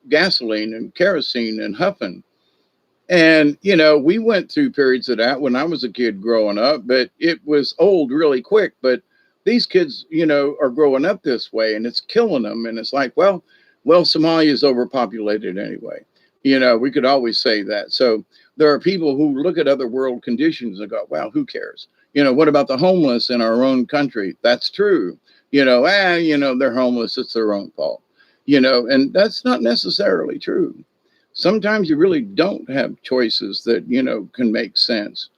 [SPEAKER 1] gasoline and kerosene and huffing. And, we went through periods of that when I was a kid growing up, but it was old really quick. But these kids, are growing up this way, and it's killing them. And it's like, well, Somalia is overpopulated anyway. We could always say that. So there are people who look at other world conditions and go, well, who cares? What about the homeless in our own country? That's true. They're homeless. It's their own fault. And that's not necessarily true. Sometimes you really don't have choices that, can make sense.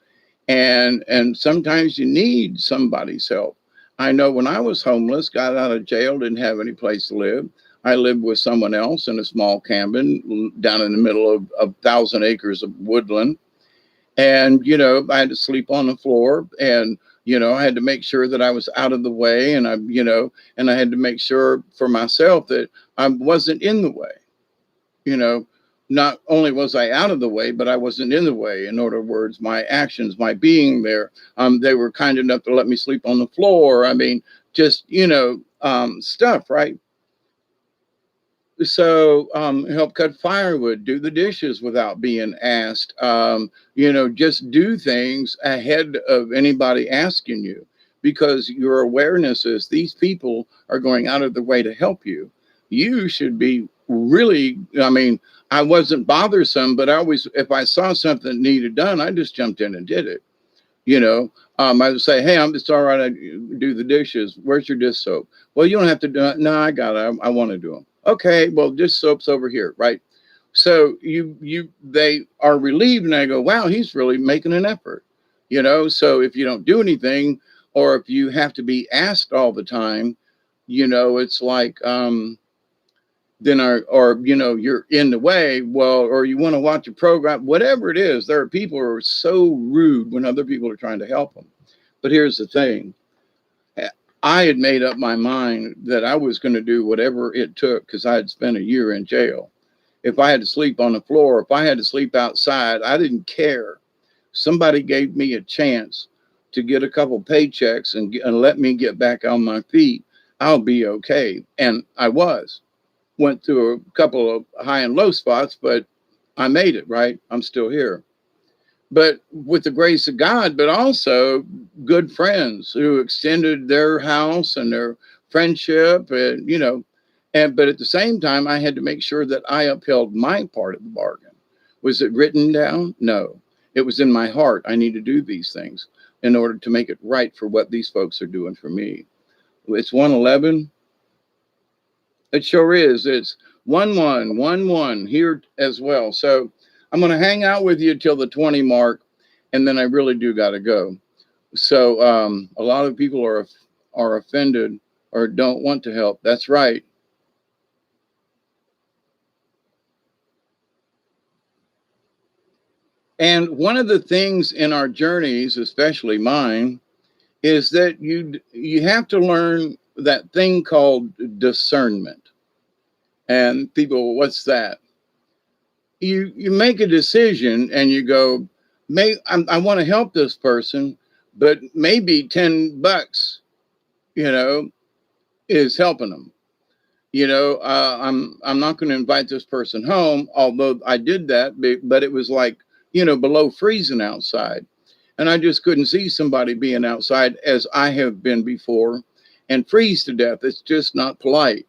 [SPEAKER 1] And sometimes you need somebody's help. I know when I was homeless, got out of jail, didn't have any place to live. I lived with someone else in a small cabin down in the middle of 1,000 acres of woodland. And, I had to sleep on the floor, and, I had to make sure that I was out of the way. And and I had to make sure for myself that I wasn't in the way. Not only was I out of the way, but I wasn't in the way. In other words, my actions, my being there, they were kind enough to let me sleep on the floor. I mean, just, stuff, right? So help cut firewood, do the dishes without being asked, just do things ahead of anybody asking you, because your awareness is these people are going out of their way to help you. You should be really, I wasn't bothersome, but I always, if I saw something needed done, I just jumped in and did it. I would say, hey, it's all right. I do the dishes. Where's your dish soap? Well, you don't have to do it. No, I got it. I want to do them. Okay, well, dish soap's over here, right? So they are relieved, and I go, wow, he's really making an effort. So if you don't do anything, or if you have to be asked all the time, it's like then or you're in the way, well, or you want to watch a program, whatever it is. There are people who are so rude when other people are trying to help them. But here's the thing. I had made up my mind that I was going to do whatever it took, because I had spent a year in jail. If I had to sleep on the floor, if I had to sleep outside, I didn't care. Somebody gave me a chance to get a couple paychecks and let me get back on my feet. I'll be okay. And I went through a couple of high and low spots, but I made it, right? I'm still here. But with the grace of God, but also good friends who extended their house and their friendship, and but at the same time, I had to make sure that I upheld my part of the bargain. Was it written down? No. It was in my heart. I need to do these things in order to make it right for what these folks are doing for me. It's 111. It sure is. It's 1111 here as well. So I'm going to hang out with you till the 20 mark, and then I really do got to go. So a lot of people are offended or don't want to help. That's right. And one of the things in our journeys, especially mine, is that you have to learn that thing called discernment. And people, what's that? You make a decision and you go, I want to help this person, but maybe $10, is helping them. I'm not going to invite this person home, although I did that, but it was like, below freezing outside. And I just couldn't see somebody being outside as I have been before and freeze to death. It's just not polite.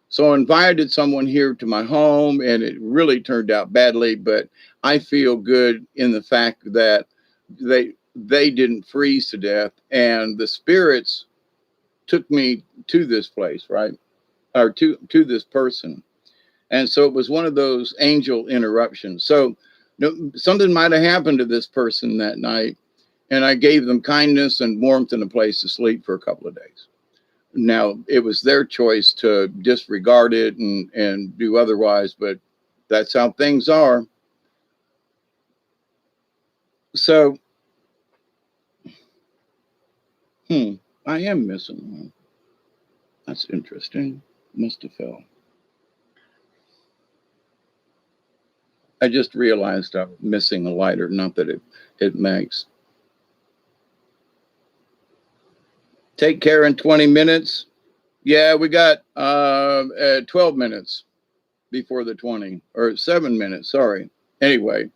[SPEAKER 1] So I invited someone here to my home, and it really turned out badly, but I feel good in the fact that they didn't freeze to death, and the spirits took me to this place, right? Or to this person. And so it was one of those angel interruptions. So something might have happened to this person that night, and I gave them kindness and warmth and a place to sleep for a couple of days. Now, it was their choice to disregard it and do otherwise, but that's how things are. So, I am missing one. That's interesting. Must have fell. I just realized I'm missing a lighter, not that it makes. Take care in 20 minutes. Yeah, we got 12 minutes before the 20, or 7 minutes. Sorry. Anyway,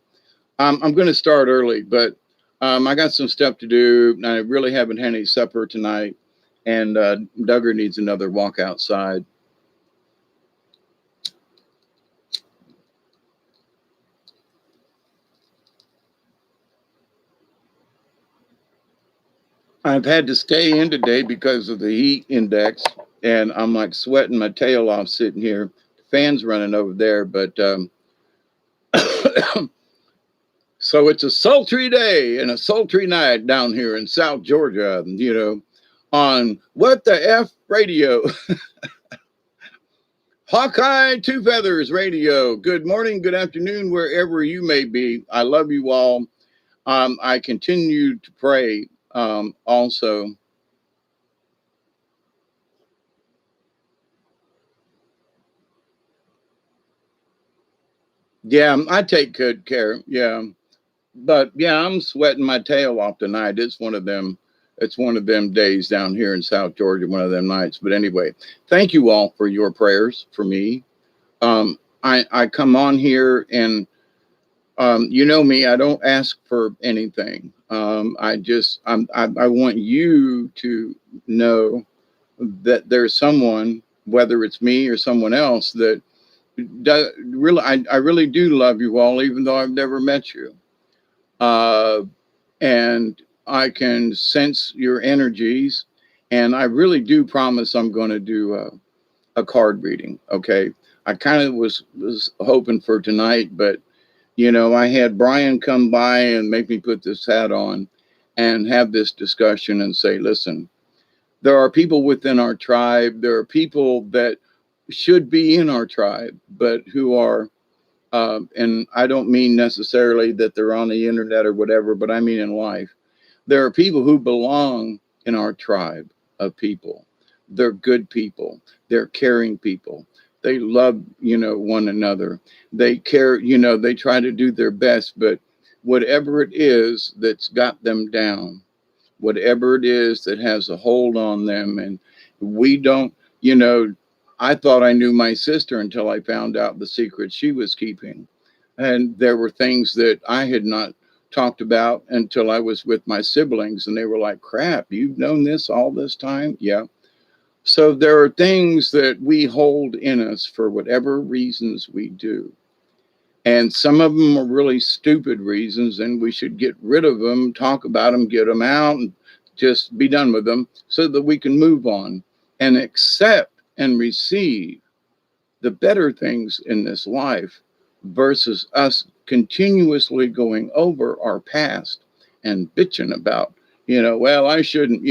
[SPEAKER 1] I'm going to start early, but I got some stuff to do. I really haven't had any supper tonight, and Duggar needs another walk outside. I've had to stay in today because of the heat index, and I'm like sweating my tail off sitting here. The fan's running over there, but so it's a sultry day and a sultry night down here in South Georgia, on What the F Radio. Hawkeye Two Feathers Radio. Good morning, good afternoon, wherever you may be. I love you all. I continue to pray also. Yeah, I take good care. Yeah. But yeah, I'm sweating my tail off tonight. It's one of them days down here in South Georgia, one of them nights. But anyway, thank you all for your prayers for me. I come on here and you know me, I don't ask for anything. I want you to know that there's someone, whether it's me or someone else, that really, I really do love you all, even though I've never met you. And I can sense your energies, and I really do promise I'm going to do a card reading. Okay. I kind of was hoping for tonight, but I had Brian come by and make me put this hat on and have this discussion and say, listen, there are people within our tribe. There are people that should be in our tribe, but who are, and I don't mean necessarily that they're on the internet or whatever, but I mean in life. There are people who belong in our tribe of people. They're good people. They're caring people. They love, one another. They care, they try to do their best, but whatever it is that's got them down, whatever it is that has a hold on them, and we don't, I thought I knew my sister until I found out the secret she was keeping. And there were things that I had not talked about until I was with my siblings, and they were like, crap, you've known this all this time? Yeah. So there are things that we hold in us for whatever reasons we do. And some of them are really stupid reasons, and we should get rid of them, talk about them, get them out, and just be done with them so that we can move on and accept and receive the better things in this life versus us continuously going over our past and bitching about, well, I shouldn't,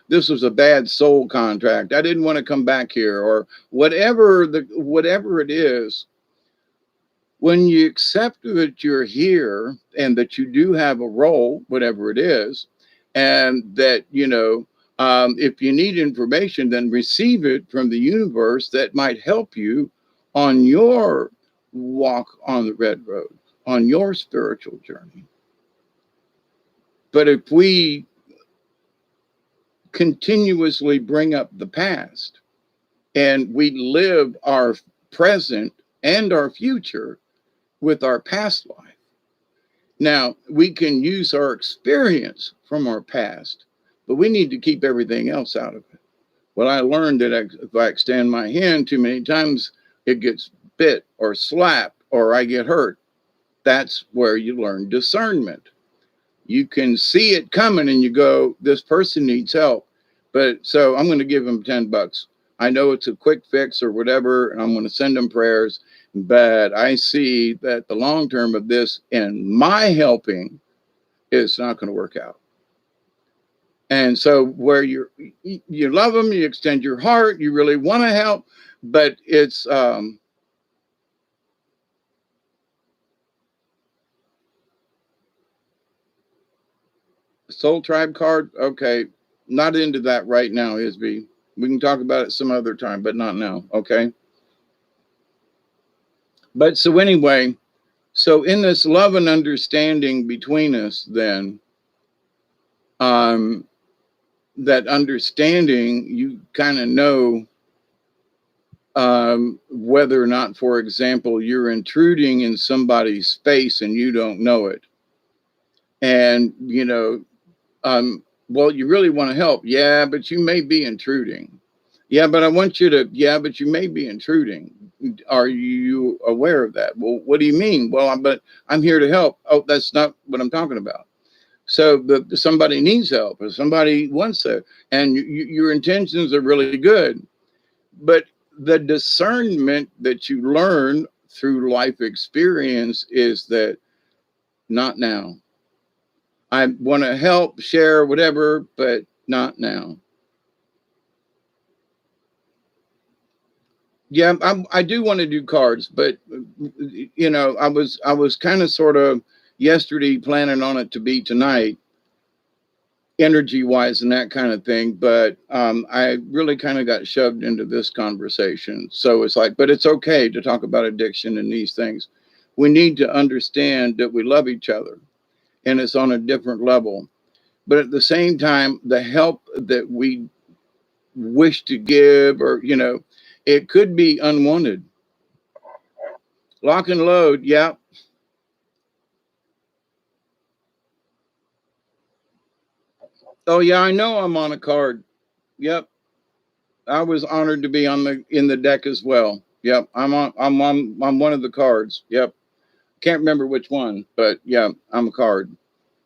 [SPEAKER 1] this was a bad soul contract. I didn't want to come back here, or whatever it is. When you accept that you're here and that you do have a role, whatever it is, and that, if you need information, then receive it from the universe that might help you on your walk on the red road, on your spiritual journey. But if we continuously bring up the past and we live our present and our future with our past life. Now, we can use our experience from our past, but we need to keep everything else out of it. Well, I learned that if I extend my hand too many times, it gets bit or slapped or I get hurt. That's where you learn discernment. You can see it coming and you go, this person needs help. But so I'm going to give them $10. I know it's a quick fix or whatever, and I'm going to send them prayers. But I see that the long term of this and my helping is not going to work out. And so where you love them, you extend your heart, you really want to help, but it's Soul Tribe card. Okay, not into that right now, Isby. We can talk about it some other time, but not now. Okay. But so anyway, so in this love and understanding between us, then, that understanding, you kind of know whether or not, for example, you're intruding in somebody's space and you don't know it. And, well, you really want to help. Yeah, but you may be intruding. Yeah, but I want you to, yeah, but you may be intruding. Are you aware of that? Well, what do you mean? Well, but I'm here to help. Oh, that's not what I'm talking about. So somebody needs help or somebody wants it, and your intentions are really good. But the discernment that you learn through life experience is that not now. I want to help, share, whatever, but not now. Yeah, I do want to do cards, but I was kind of sort of yesterday planning on it to be tonight, energy wise and that kind of thing. But I really kind of got shoved into this conversation. So it's like, but it's okay to talk about addiction and these things. We need to understand that we love each other and it's on a different level. But at the same time, the help that we wish to give, or, it could be unwanted. Lock and load. Yeah. Oh yeah, I know I'm on a card. Yep. I was honored to be in the deck as well. Yep. I'm one of the cards. Yep. Can't remember which one, but yeah, I'm a card.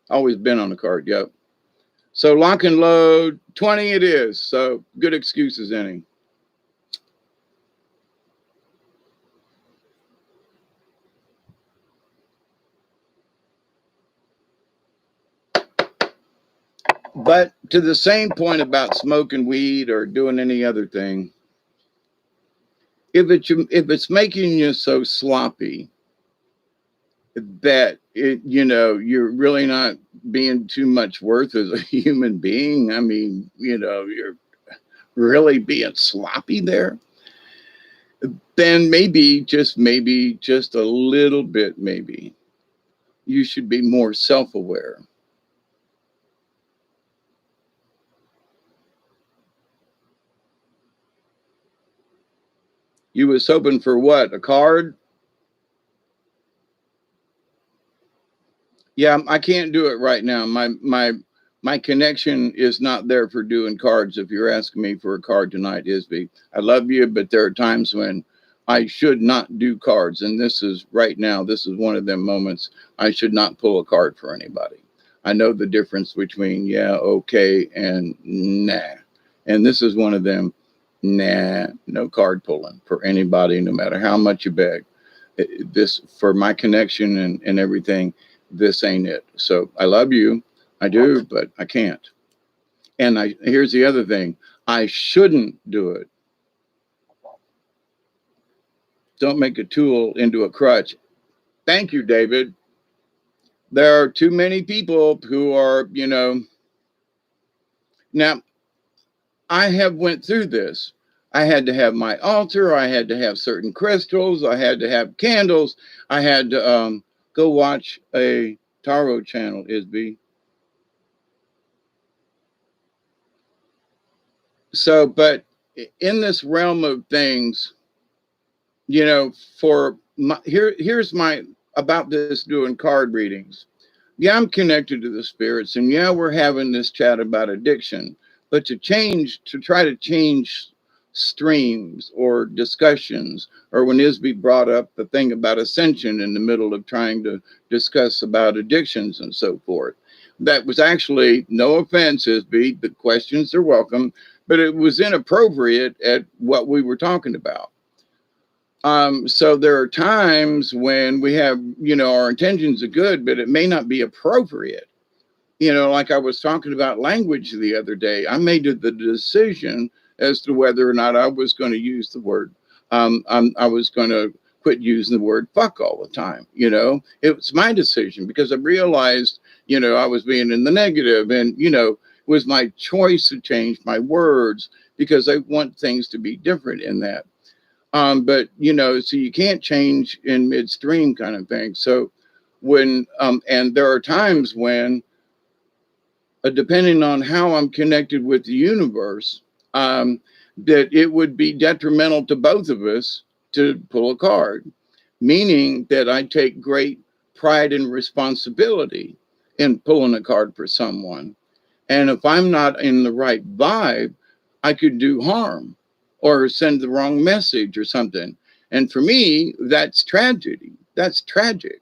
[SPEAKER 1] Always been on a card. Yep. So lock and load 20 it is. So good excuses any. But to the same point about smoking weed or doing any other thing, if it's making you so sloppy that you're really not being too much worth as a human being. I mean, you're really being sloppy there, then maybe just a little bit, maybe you should be more self-aware. You was hoping for what? A card? Yeah, I can't do it right now. My connection is not there for doing cards. If you're asking me for a card tonight, Isby, I love you, but there are times when I should not do cards, and this is right now. This is one of them moments. I should not pull a card for anybody. I know the difference between yeah, okay, and nah, and this is one of them. Nah, no card pulling for anybody, no matter how much you beg. This for my connection and everything, this ain't it. So I love you, I do, but I can't. And here's the other thing, I shouldn't do it. Don't make a tool into a crutch. Thank you, David. There are too many people who are, now I have went through this. I had to have my altar. I had to have certain crystals. I had to have candles. I had to go watch a tarot channel, Isby. So, but in this realm of things, for here's my about this doing card readings. Yeah, I'm connected to the spirits, and yeah, we're having this chat about addiction. But to try to change streams or discussions, or when Isby brought up the thing about ascension in the middle of trying to discuss about addictions and so forth, that was actually, no offense, Isby, the questions are welcome, but it was inappropriate at what we were talking about. So there are times when we have, our intentions are good, but it may not be appropriate. Like I was talking about language the other day, I made the decision as to whether or not I was going to use the word. I was going to quit using the word fuck all the time. It was my decision because I realized, I was being in the negative, and, it was my choice to change my words because I want things to be different in that. But so you can't change in midstream kind of thing. So and there are times when, depending on how I'm connected with the universe, that it would be detrimental to both of us to pull a card, meaning that I take great pride and responsibility in pulling a card for someone. And if I'm not in the right vibe, I could do harm or send the wrong message or something. And for me, that's tragedy. That's tragic.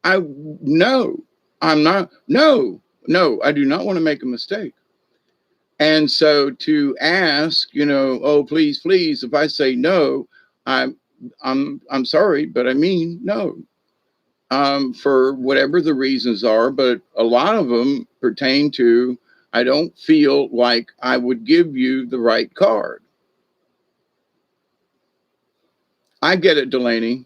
[SPEAKER 1] I no, I'm not. No, I do not want to make a mistake. And so to ask, oh please, please, if I say no, I'm I'm sorry, but I mean no. For whatever the reasons are, but a lot of them pertain to I don't feel like I would give you the right card. I get it, Delaney.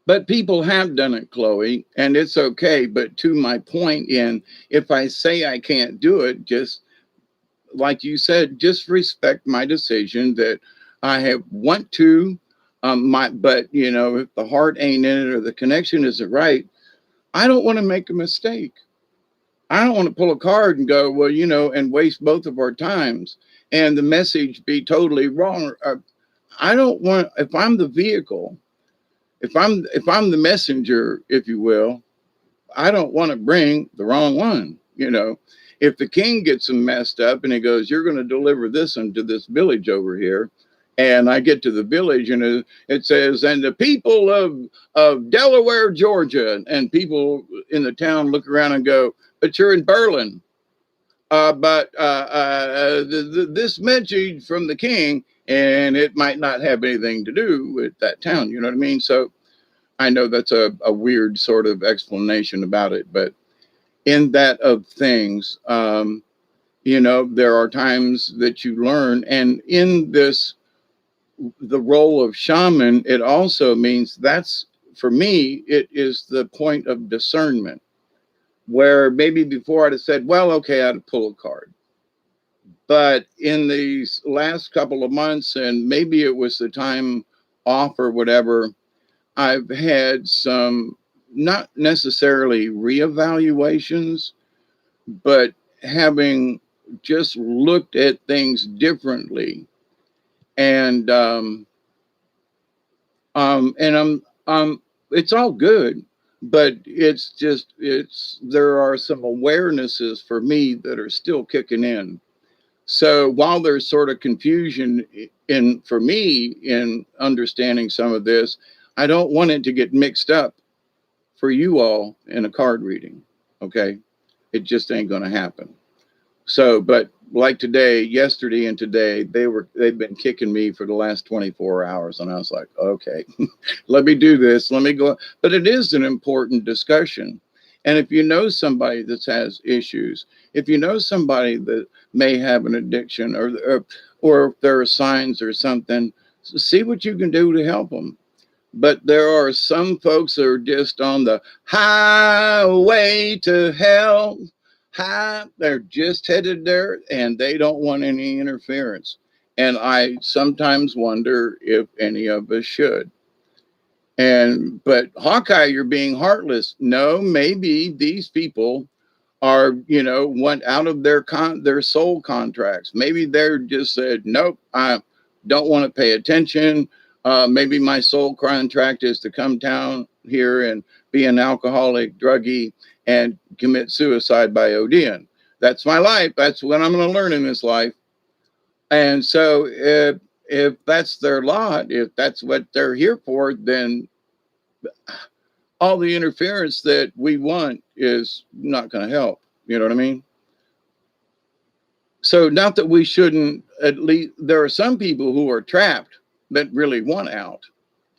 [SPEAKER 1] But people have done it, Chloe, and it's okay. But to my point, if I say I can't do it, just like you said, just respect my decision that I have want to. But if the heart ain't in it or the connection isn't right, I don't want to make a mistake. I don't want to pull a card and go, well, and waste both of our times and the message be totally wrong. I don't want, if I'm the vehicle, if I'm the messenger, if you will, I don't want to bring the wrong one. If the king gets them messed up and he goes, you're going to deliver this into this village over here. And I get to the village and it says, and the people of Delaware, Georgia, and people in the town look around and go, but you're in Berlin. but this message from the king, and it might not have anything to do with that town. You know what I mean? So I know that's a weird sort of explanation about it, but in that of things, there are times that you learn, and in this, the role of shaman, it also means that's, for me, it is the point of discernment, where maybe before I'd have said, well, okay, I'd pull a card. But in these last couple of months, and maybe it was the time off or whatever, I've had some, not necessarily reevaluations, but having just looked at things differently. And it's all good, but there are some awarenesses for me that are still kicking in. So while there's sort of confusion in for me in understanding some of this, I don't want it to get mixed up for you all in a card reading. Okay. It just ain't going to happen. So, but like today, yesterday and today, they've been kicking me for the last 24 hours. And I was like, okay, let me do this. Let me go. But it is an important discussion. And if you know somebody that has issues, if you know somebody that may have an addiction, or if there are signs or something, see what you can do to help them. But there are some folks that are just on the highway to hell. They're just headed there, and they don't want any interference. And I sometimes wonder if any of us should. But Hawkeye, you're being heartless. No, maybe these people are, went out of their soul contracts. Maybe they're just said, nope, I don't want to pay attention. Maybe my soul contract is to come down here and be an alcoholic, druggie, and commit suicide by ODing. That's my life. That's what I'm going to learn in this life. And so if that's their lot, if that's what they're here for, then all the interference that we want is not going to help. You know what I mean? So not that we shouldn't, at least there are some people who are trapped that really want out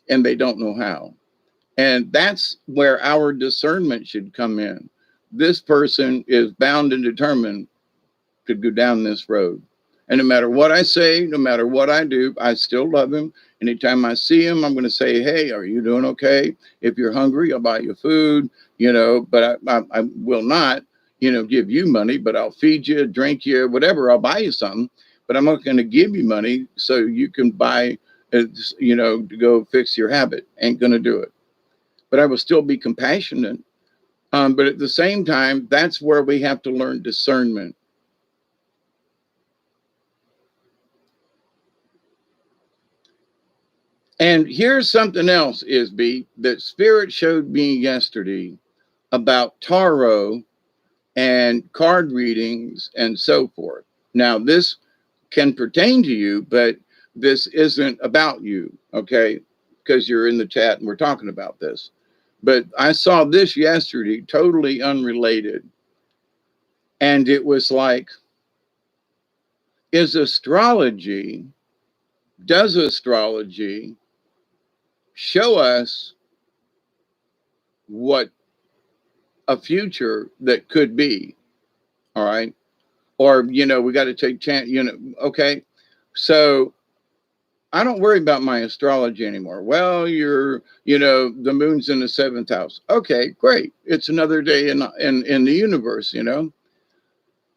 [SPEAKER 1] and they don't know how. And that's where our discernment should come in. This person is bound and determined to go down this road. And no matter what I say, no matter what I do, I still love him. Anytime I see him, I'm going to say, hey, are you doing okay? If you're hungry, I'll buy you food, but I will not, give you money, but I'll feed you, drink you, whatever. I'll buy you something, but I'm not going to give you money so you can buy, to go fix your habit. Ain't going to do it. But I will still be compassionate. But at the same time, that's where we have to learn discernment. And here's something else, Isby, that Spirit showed me yesterday about tarot and card readings and so forth. Now, this can pertain to you, but this isn't about you, okay? Because you're in the chat and we're talking about this. But I saw this yesterday, totally unrelated. And it was like, does astrology show us what a future that could be? All right. Or, we got to take chance, okay. So I don't worry about my astrology anymore. Well, the moon's in the 7th house. Okay, great. It's another day in the universe,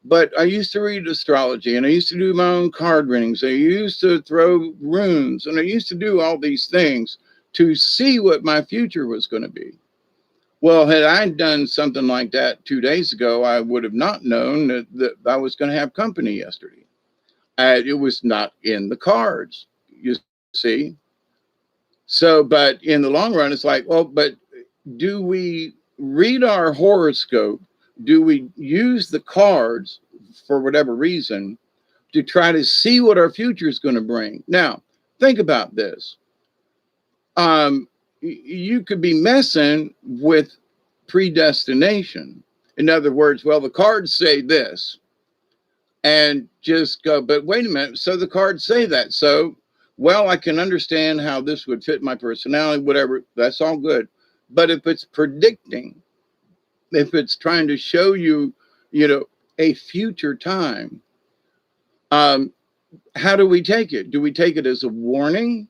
[SPEAKER 1] But I used to read astrology, and I used to do my own card readings. I used to throw runes, and I used to do all these things to see what my future was going to be. Well, had I done something like that 2 days ago, I would have not known that I was going to have company yesterday. It was not in the cards, you see. So, but in the long run, it's like, well, but do we read our horoscope? Do we use the cards for whatever reason to try to see what our future is going to bring? Now, think about this. You could be messing with predestination. In other words, well, the cards say this. and just go, but wait a minute. So the cards say that. So, well, I can understand how this would fit my personality, whatever. That's all good. But if it's predicting, if it's trying to show you, you know, a future time, um, how do we take it? Do we take it as a warning?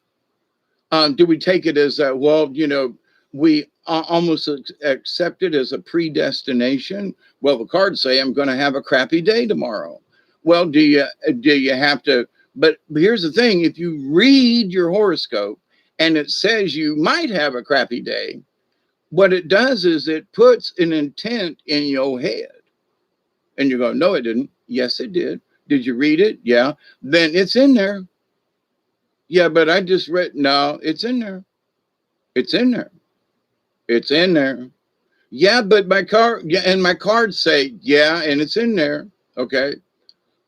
[SPEAKER 1] Do we take it as a, well, you know, we almost accept it as a predestination? Well, the cards say I'm going to have a crappy day tomorrow. Well, do you have to? But here's the thing: if you read your horoscope and it says you might have a crappy day, what it does is it puts an intent in your head, and you go, "No, it didn't. Yes, it did. Did you read it? Yeah. Then it's in there. Yeah, but I just read. No, it's in there. It's in there. It's in there. Yeah, but my card, yeah, and my cards say, yeah, and it's in there. Okay.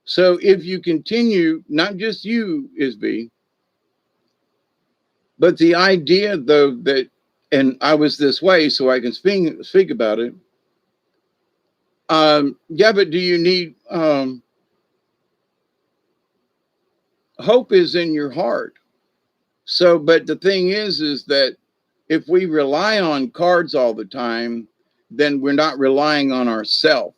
[SPEAKER 1] So if you continue, not just you, Isby, but the idea though that, and I was this way, so I can speak about it. Yeah, but do you need hope is in your heart. So, but the thing is that if we rely on cards all the time, then we're not relying on ourselves.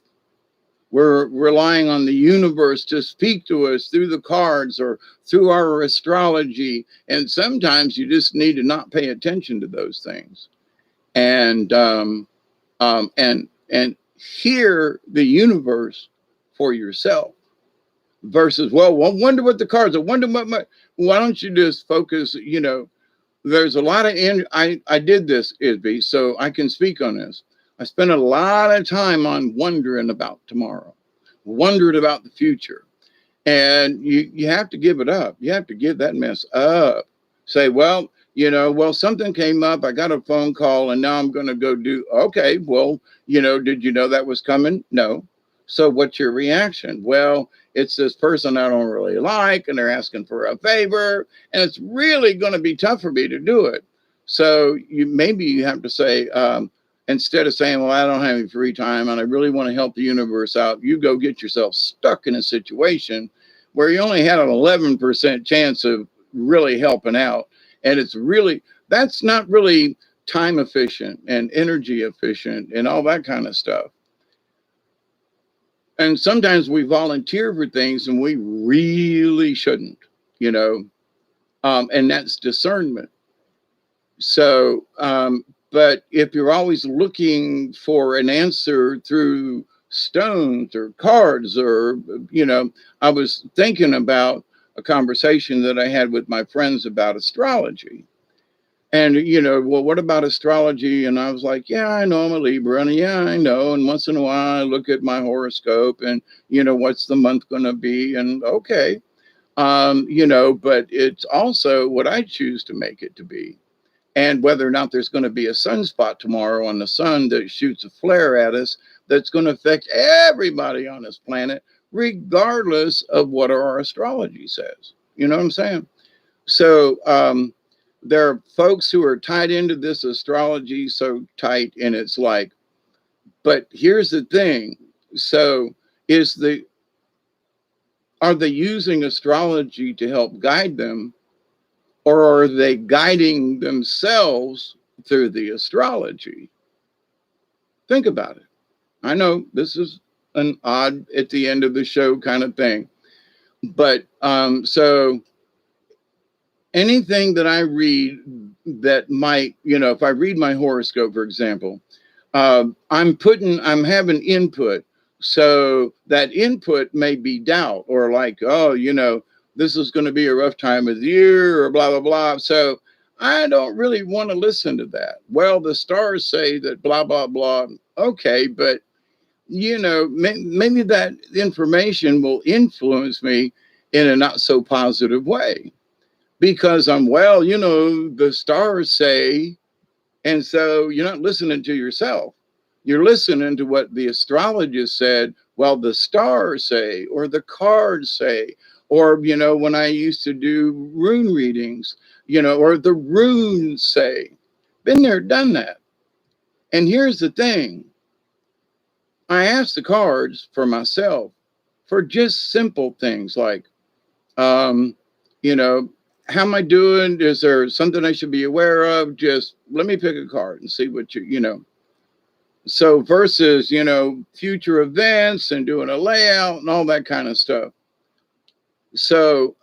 [SPEAKER 1] We're relying on the universe to speak to us through the cards or through our astrology. And sometimes you just need to not pay attention to those things and and hear the universe for yourself versus, well, I wonder what the cards. I wonder what my. Why don't you just focus? You know, there's a lot of. I did this, Isby, so I can speak on this. I spent a lot of time on wondering about tomorrow, wondering about the future. And you have to give it up. You have to give that mess up. Say, well, you know, well, something came up. I got a phone call and now I'm going to go do, okay, well, you know, did you know that was coming? No. So what's your reaction? Well, it's this person I don't really like and they're asking for a favor and it's really going to be tough for me to do it. So maybe you have to say, instead of saying, well, I don't have any free time and I really want to help the universe out, you go get yourself stuck in a situation where you only had an 11% chance of really helping out. And it's really, that's not really time efficient and energy efficient and all that kind of stuff. And sometimes we volunteer for things and we really shouldn't, you know, and that's discernment. So, but if you're always looking for an answer through stones or cards, or, you know, I was thinking about a conversation that I had with my friends about astrology. And, you know, well, what about astrology? And I was like, yeah, I know I'm a Libra. And yeah, I know. And once in a while, I look at my horoscope and, you know, what's the month going to be? And okay, you know, but it's also what I choose to make it to be and whether or not there's going to be a sunspot tomorrow on the sun that shoots a flare at us that's going to affect everybody on this planet, regardless of what our astrology says. You know what I'm saying? So there are folks who are tied into this astrology so tight, and it's like, but here's the thing. So is the are they using astrology to help guide them? Or are they guiding themselves through the astrology? Think about it. I know this is an odd at the end of the show kind of thing. But so anything that I read that might, you know, if I read my horoscope, for example, I'm having input. So that input may be doubt or like, oh, you know, this is going to be a rough time of the year or blah, blah, blah. So I don't really want to listen to that. Well, the stars say that blah, blah, blah. Okay, but, you know, maybe that information will influence me in a not so positive way because well, you know, the stars say, and so you're not listening to yourself. You're listening to what the astrologist said, well, the stars say, or the cards say, or, you know, when I used to do rune readings, you know, or the runes say. Been there, done that. And here's the thing. I asked the cards for myself, for just simple things like, um, you know, how am I doing? Is there something I should be aware of? Just let me pick a card and see what you know. So versus, future events and doing a layout and all that kind of stuff. So,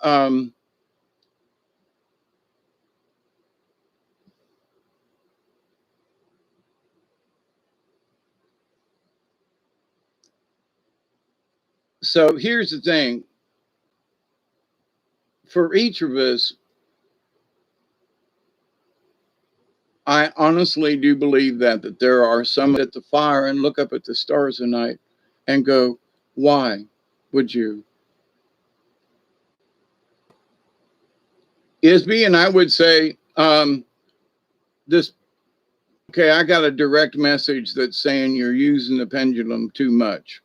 [SPEAKER 1] so here's the thing. For each of us, I honestly do believe that there are some at the fire and look up at the stars at night and go, why would you? Isby, and I would say, this, okay, I got a direct message that's saying you're using the pendulum too much.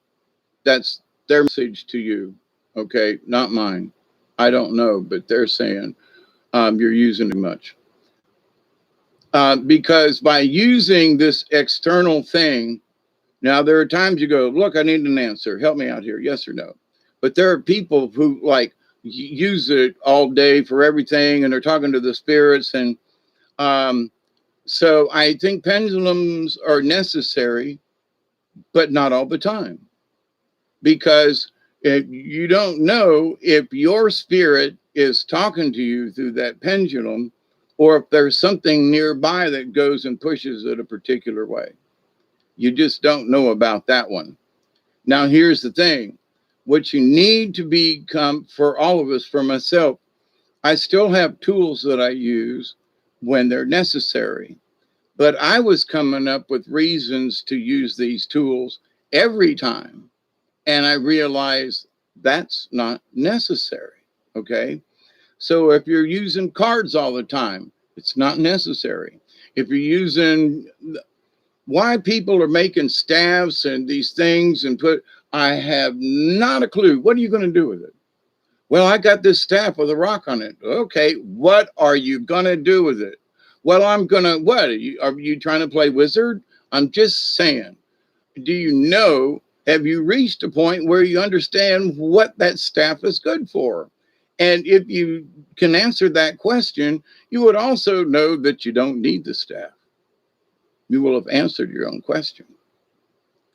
[SPEAKER 1] That's their message to you. Okay, not mine. I don't know, but they're saying you're using too much. Because by using this external thing, now there are times you go, look, I need an answer. Help me out here. Yes or no. But there are people who like use it all day for everything and they're talking to the spirits. And so I think pendulums are necessary, but not all the time. Because you don't know if your spirit is talking to you through that pendulum or if there's something nearby that goes and pushes it a particular way. You just don't know about that one. Now, here's the thing. What you need to become, for all of us, for myself, I still have tools that I use when they're necessary. But I was coming up with reasons to use these tools every time. And I realized that's not necessary. Okay. So if you're using cards all the time, it's not necessary. If you're using, why people are making staffs and these things and I have not a clue. What are you going to do with it? Well, I got this staff with a rock on it. Okay, what are you going to do with it? Well, I'm going to, what? Are you trying to play wizard? I'm just saying, do you know, have you reached a point where you understand what that staff is good for? And if you can answer that question, you would also know that you don't need the staff. You will have answered your own question.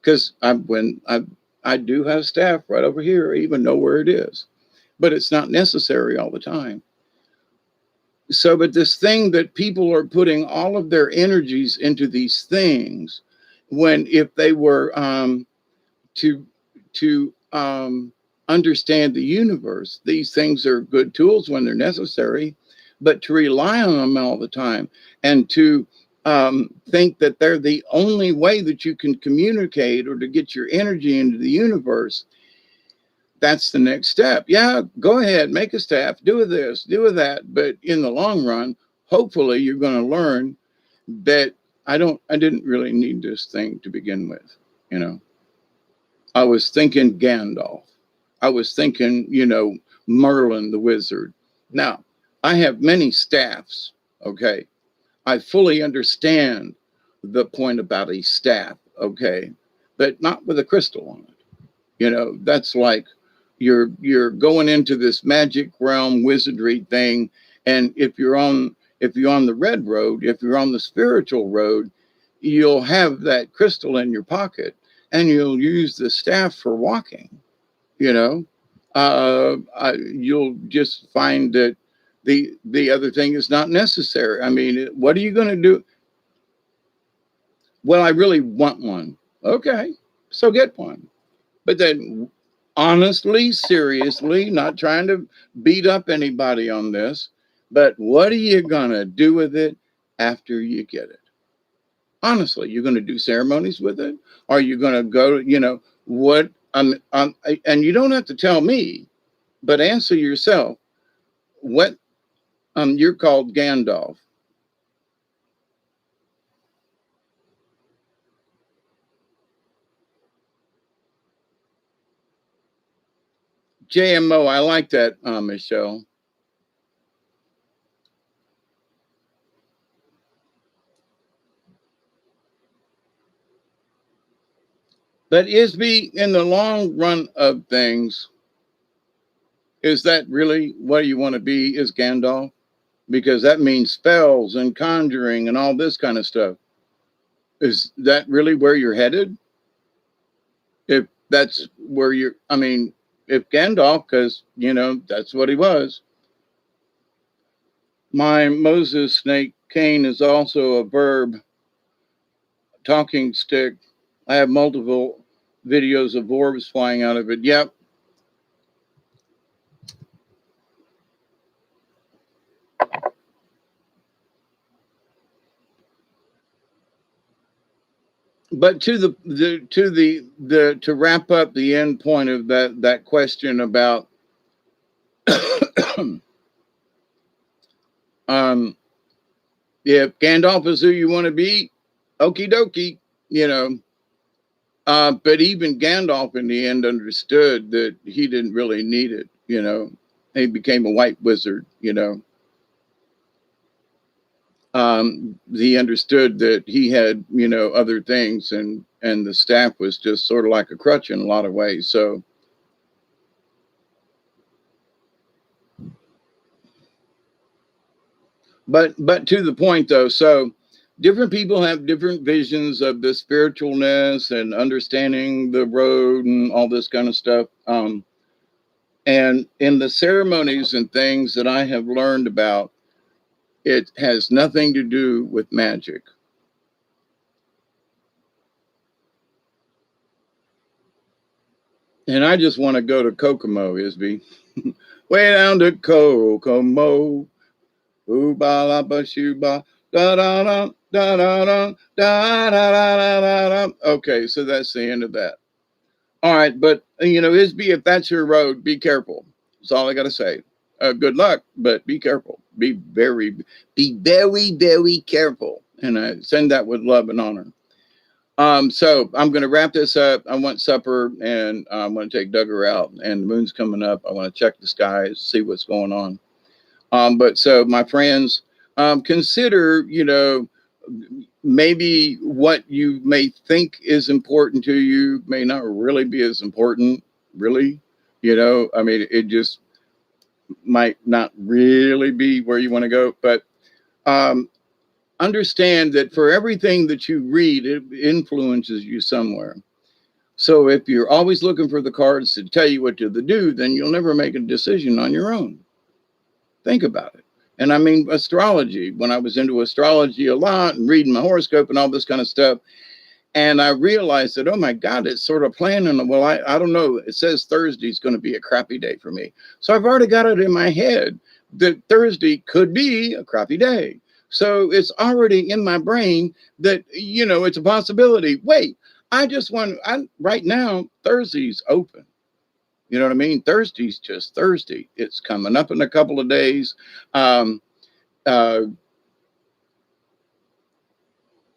[SPEAKER 1] Because I do have staff right over here, I even know where it is, but it's not necessary all the time. So, but this thing that people are putting all of their energies into these things, when if they were to understand the universe, these things are good tools when they're necessary, but to rely on them all the time and to think that they're the only way that you can communicate or to get your energy into the universe, that's the next step. Yeah, go ahead, make a staff, do this, do that. But in the long run, hopefully you're going to learn that I didn't really need this thing to begin with, you know. I was thinking Gandalf. I was thinking, Merlin the wizard. Now, I have many staffs, okay? I fully understand the point about a staff, okay? But not with a crystal on it. That's like you're going into this magic realm wizardry thing, and if you're on the red road, if you're on the spiritual road, you'll have that crystal in your pocket and you'll use the staff for walking. you know you'll just find that the other thing is not necessary. I mean, what are you going to do? Well, I really want one. Okay, so get one. But then, honestly, seriously, not trying to beat up anybody on this, but what are you going to do with it after you get it? Honestly, you're going to do ceremonies with it? Are you going to go, what? And you don't have to tell me, but answer yourself. What? You're called Gandalf. JMO, I like that, Michelle. But Isby, in the long run of things, is that really what you want to be? Is Gandalf? Because that means spells and conjuring and all this kind of stuff. Is that really where you're headed? If that's where you're, I mean, if Gandalf, because, that's what he was. My Moses snake cane is also a verb, talking stick. I have multiple videos of orbs flying out of it. Yep. But to wrap up the end point of that question about if Gandalf is who you want to be, okie dokie, but even Gandalf in the end understood that he didn't really need it, he became a white wizard, he understood that he had, other things, and the staff was just sort of like a crutch in a lot of ways. So, but to the point though, so different people have different visions of the spiritualness and understanding the road and all this kind of stuff. And in the ceremonies and things that I have learned about, it has nothing to do with magic. And I just want to go to Kokomo, Isby. Way down to Kokomo. Ooh ba la ba shoo ba da da da da da da da da da da. Okay, so that's the end of that. All right, but Isby, if that's your road, be careful. That's all I got to say. Good luck, but be careful. Be very, very careful. And I send that with love and honor. So I'm going to wrap this up. I want supper, and I want to take Duggar out, and the moon's coming up. I want to check the skies, see what's going on. But so my friends, consider, maybe what you may think is important to you may not really be as important, really. I mean, it just might not really be where you want to go. But understand that for everything that you read, it influences you somewhere. So if you're always looking for the cards to tell you what to do, then you'll never make a decision on your own. Think about it. And I mean, astrology, when I was into astrology a lot and reading my horoscope and all this kind of stuff, and I realized that, oh my God, it's sort of planning. Well, I don't know. It says Thursday's going to be a crappy day for me. So I've already got it in my head that Thursday could be a crappy day. So it's already in my brain that, it's a possibility. Wait, right now, Thursday's open. You know what I mean? Thursday's just Thursday. It's coming up in a couple of days.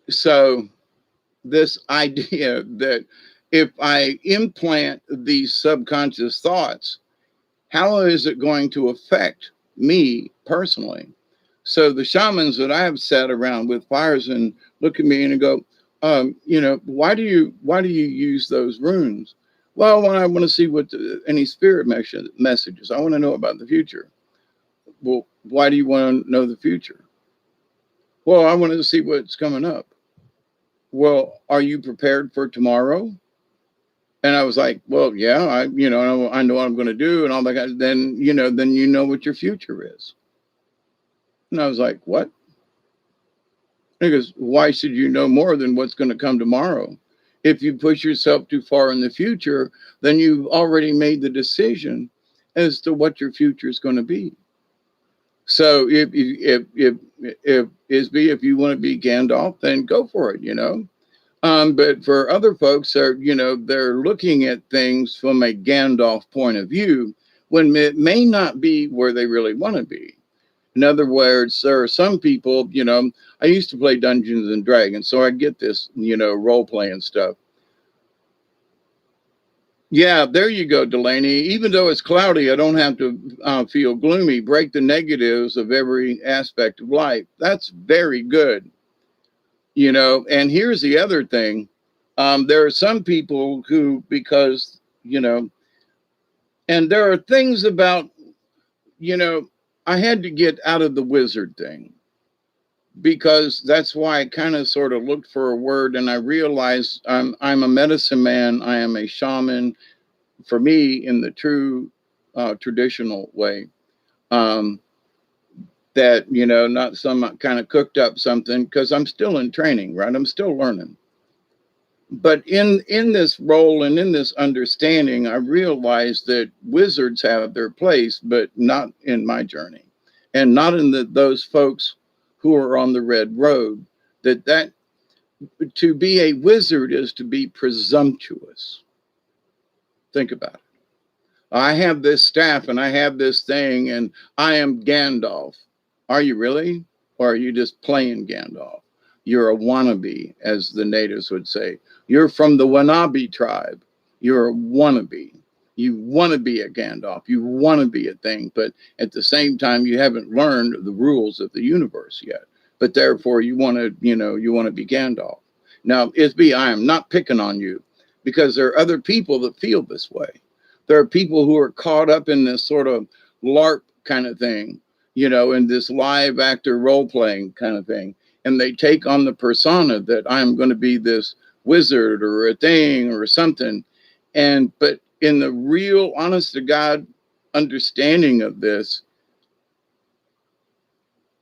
[SPEAKER 1] So this idea that if I implant these subconscious thoughts, how is it going to affect me personally? So the shamans that I have sat around with fires and look at me and go, why do you use those runes? Well, when I want to see what any spirit messages, I want to know about the future. Well, why do you want to know the future? Well, I wanted to see what's coming up. Well, are you prepared for tomorrow? And I was like, well, yeah, I know what I'm going to do and all that. Then you know what your future is. And I was like, what? He goes, why should you know more than what's going to come tomorrow? If you push yourself too far in the future, then you've already made the decision as to what your future is going to be. So if you want to be Gandalf, then go for it, But for other folks, they're looking at things from a Gandalf point of view when it may not be where they really want to be. In other words, there are some people, I used to play Dungeons and Dragons, so I get this, role playing stuff. Yeah, there you go, Delaney. Even though it's cloudy, I don't have to feel gloomy. Break the negatives of every aspect of life. That's very good. And here's the other thing. There are some people who, because, and there are things about, you know, I had to get out of the wizard thing, because that's why I kind of sort of looked for a word, and I realized I'm a medicine man. I am a shaman, for me, in the true traditional way. Um, that, not some kind of cooked up something, because I'm still in training, right? I'm still learning. But in this role and in this understanding, I realized that wizards have their place, but not in my journey, and not in those folks who are on the red road. That to be a wizard is to be presumptuous. Think about it. I have this staff and I have this thing and I am Gandalf. Are you really? Or are you just playing Gandalf? You're a wannabe, as the natives would say. You're from the Wannabe tribe. You're a wannabe. You want to be a Gandalf. You want to be a thing, but at the same time, you haven't learned the rules of the universe yet. But therefore, you want to, you want to be Gandalf. Now, I am not picking on you, because there are other people that feel this way. There are people who are caught up in this sort of LARP kind of thing, in this live actor role playing kind of thing. And they take on the persona that I'm going to be this wizard or a thing or something. But in the real, honest to God understanding of this,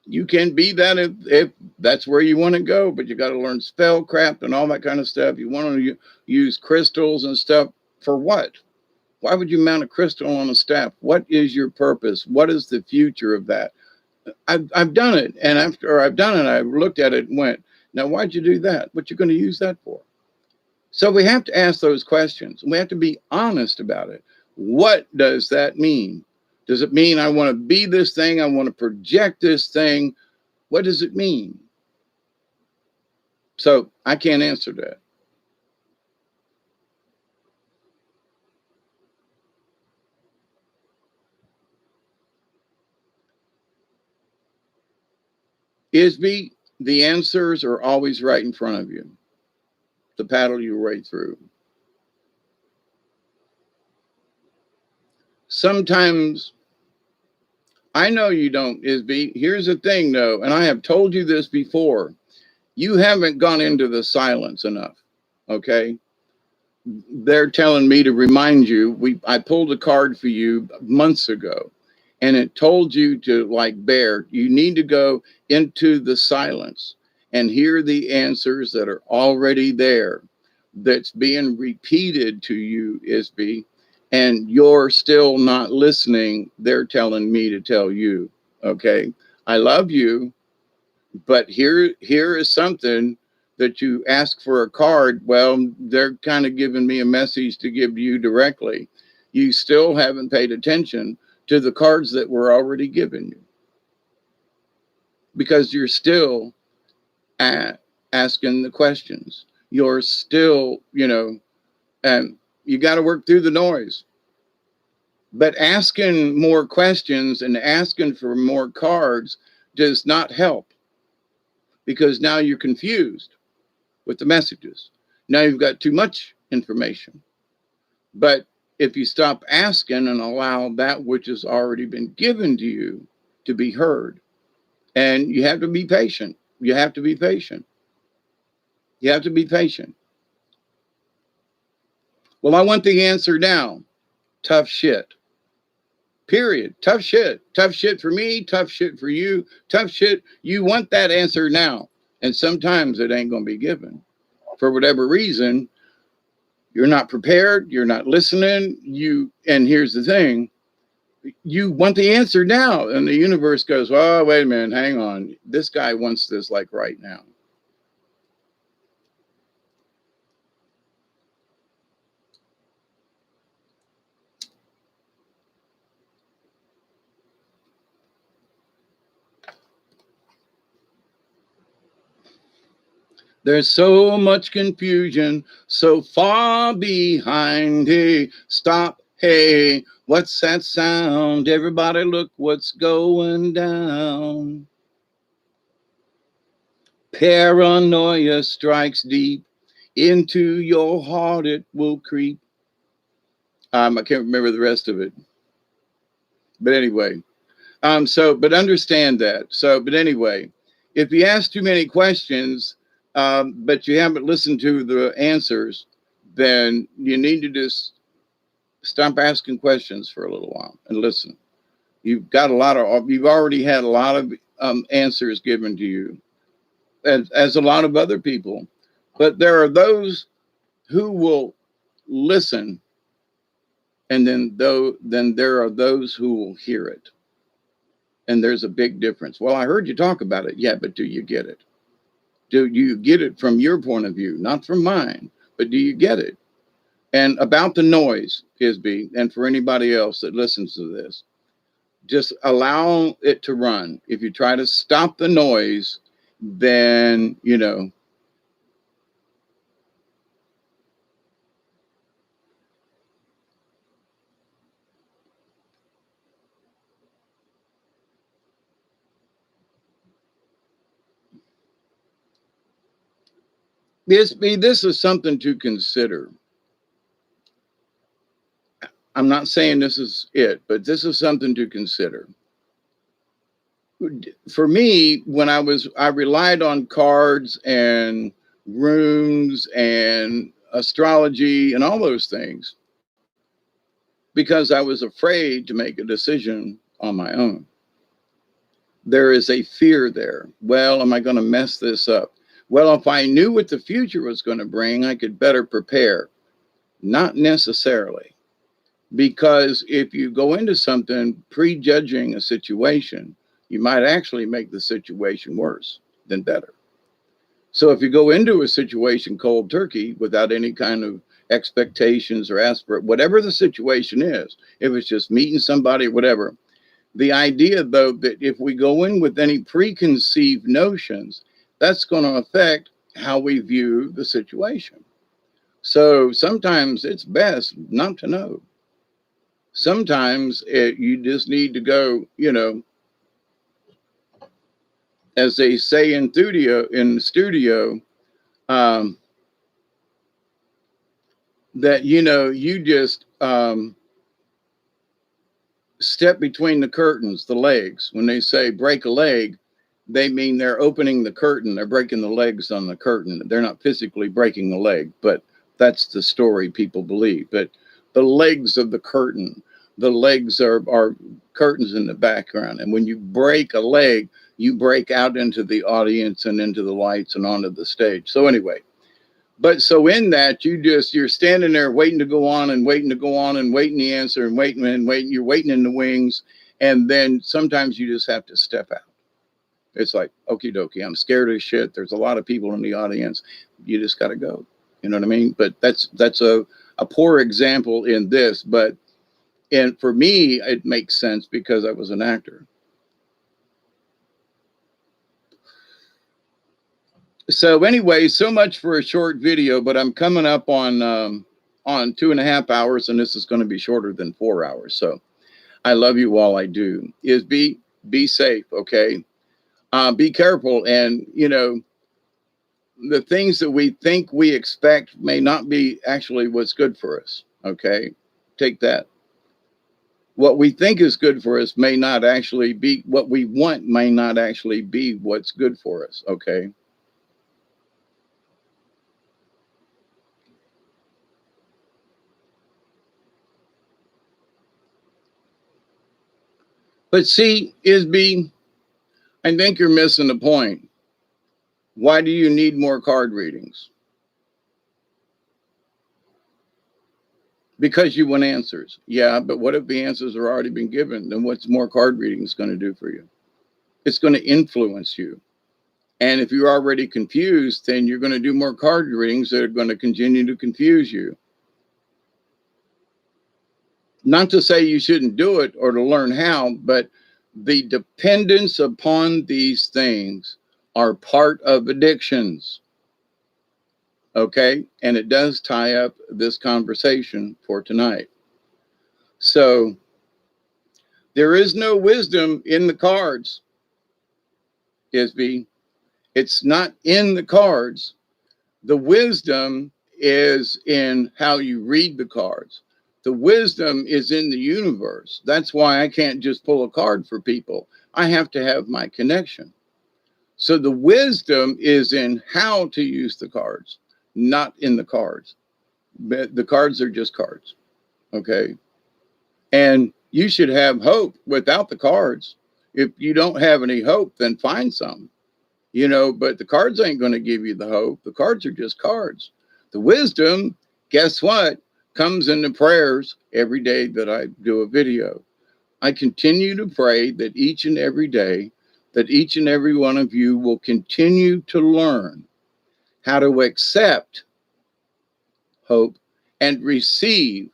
[SPEAKER 1] you can be that if that's where you want to go, but you got to learn spellcraft and all that kind of stuff. You want to use crystals and stuff for what? Why would you mount a crystal on a staff? What is your purpose? What is the future of that? I've done it. And after I've done it, I looked at it and went, now, why'd you do that? What you going to use that for? So we have to ask those questions. We have to be honest about it. What does that mean? Does it mean I want to be this thing? I want to project this thing? What does it mean? So I can't answer that. Isby, the answers are always right in front of you. The paddle you right through. Sometimes, I know you don't, Isby. Here's the thing, though, and I have told you this before. You haven't gone into the silence enough, okay? They're telling me to remind you. I pulled a card for you months ago, and it told you to, like Bear, you need to go into the silence and hear the answers that are already there, that's being repeated to you, Isby, and you're still not listening. They're telling me to tell you, okay? I love you, but here is something that you ask for a card. Well, they're kind of giving me a message to give you directly. You still haven't paid attention to the cards that were already given you, because you're still asking the questions. You're still, and you got to work through the noise. But asking more questions and asking for more cards does not help, because now you're confused with the messages. Now you've got too much information. But if you stop asking and allow that which has already been given to you to be heard, and you have to be patient. You have to be patient. You have to be patient. Well, I want the answer now. Tough shit. Period. Tough shit. Tough shit for me. Tough shit for you. Tough shit. You want that answer now. And sometimes it ain't going to be given. For whatever reason, you're not prepared. You're not listening. And here's the thing. You want the answer now. And the universe goes, oh, wait a minute. Hang on. This guy wants this like right now. There's so much confusion, so far behind. Hey, stop. Hey, what's that sound? Everybody look what's going down. Paranoia strikes deep. Into your heart it will creep. I can't remember the rest of it. But anyway, but understand that. But anyway, if you ask too many questions, but you haven't listened to the answers, then you need to just stop asking questions for a little while and listen. You've already had a lot of answers given to you, as a lot of other people. But there are those who will listen, and then there are those who will hear it. And there's a big difference. Well, I heard you talk about it. Yeah, but do you get it? Do you get it from your point of view, not from mine? But do you get it? And about the noise, Isby, and for anybody else that listens to this, just allow it to run. If you try to stop the noise, then, this is something to consider. I'm not saying this is it, but this is something to consider. For me, when I relied on cards and runes and astrology and all those things because I was afraid to make a decision on my own. There is a fear there. Well, am I going to mess this up? Well, if I knew what the future was going to bring, I could better prepare. Not necessarily. Because if you go into something prejudging a situation, you might actually make the situation worse than better. So if you go into a situation cold turkey without any kind of expectations or whatever the situation is, if it's just meeting somebody, whatever, the idea, though, that if we go in with any preconceived notions, that's going to affect how we view the situation. So sometimes it's best not to know. Sometimes you just need to go, as they say in the studio, that, you just step between the curtains, the legs. When they say break a leg, they mean they're opening the curtain. They're breaking the legs on the curtain. They're not physically breaking the leg, but that's the story people believe. But the legs of the curtain, the legs are curtains in the background. And when you break a leg, you break out into the audience and into the lights and onto the stage. So anyway, but so in that, you're standing there waiting to go on and waiting to go on and waiting the answer and waiting and waiting. You're waiting in the wings. And then sometimes you just have to step out. It's like, okie dokie, I'm scared as shit. There's a lot of people in the audience. You just got to go. You know what I mean? But that's a poor example in this. And for me, it makes sense because I was an actor. So anyway, so much for a short video, but I'm coming up on 2.5 hours, and this is going to be shorter than 4 hours. So I love you all. I do. Be safe. Okay. Be careful. And, the things that we think we expect may not be actually what's good for us. Okay. Take that. What we think is good for us may not actually be what we want, may not actually be what's good for us. Okay. But see, I think you're missing the point. Why do you need more card readings? Because you want answers. Yeah, but what if the answers are already been given? Then what's more card readings going to do for you? It's going to influence you. And if you're already confused, then you're going to do more card readings that are going to continue to confuse you. Not to say you shouldn't do it or to learn how, but the dependence upon these things are part of addictions. Okay. And it does tie up this conversation for tonight. So there is no wisdom in the cards, Isby. It's not in the cards. The wisdom is in how you read the cards. The wisdom is in the universe. That's why I can't just pull a card for people. I have to have my connection. So the wisdom is in how to use the cards, not in the cards. But the cards are just cards. Okay. And you should have hope without the cards. If you don't have any hope, then find some, but the cards ain't going to give you the hope. The cards are just cards. The wisdom, guess what, comes in the prayers every day that I do a video. I continue to pray that each and every day, that each and every one of you will continue to learn how to accept hope and receive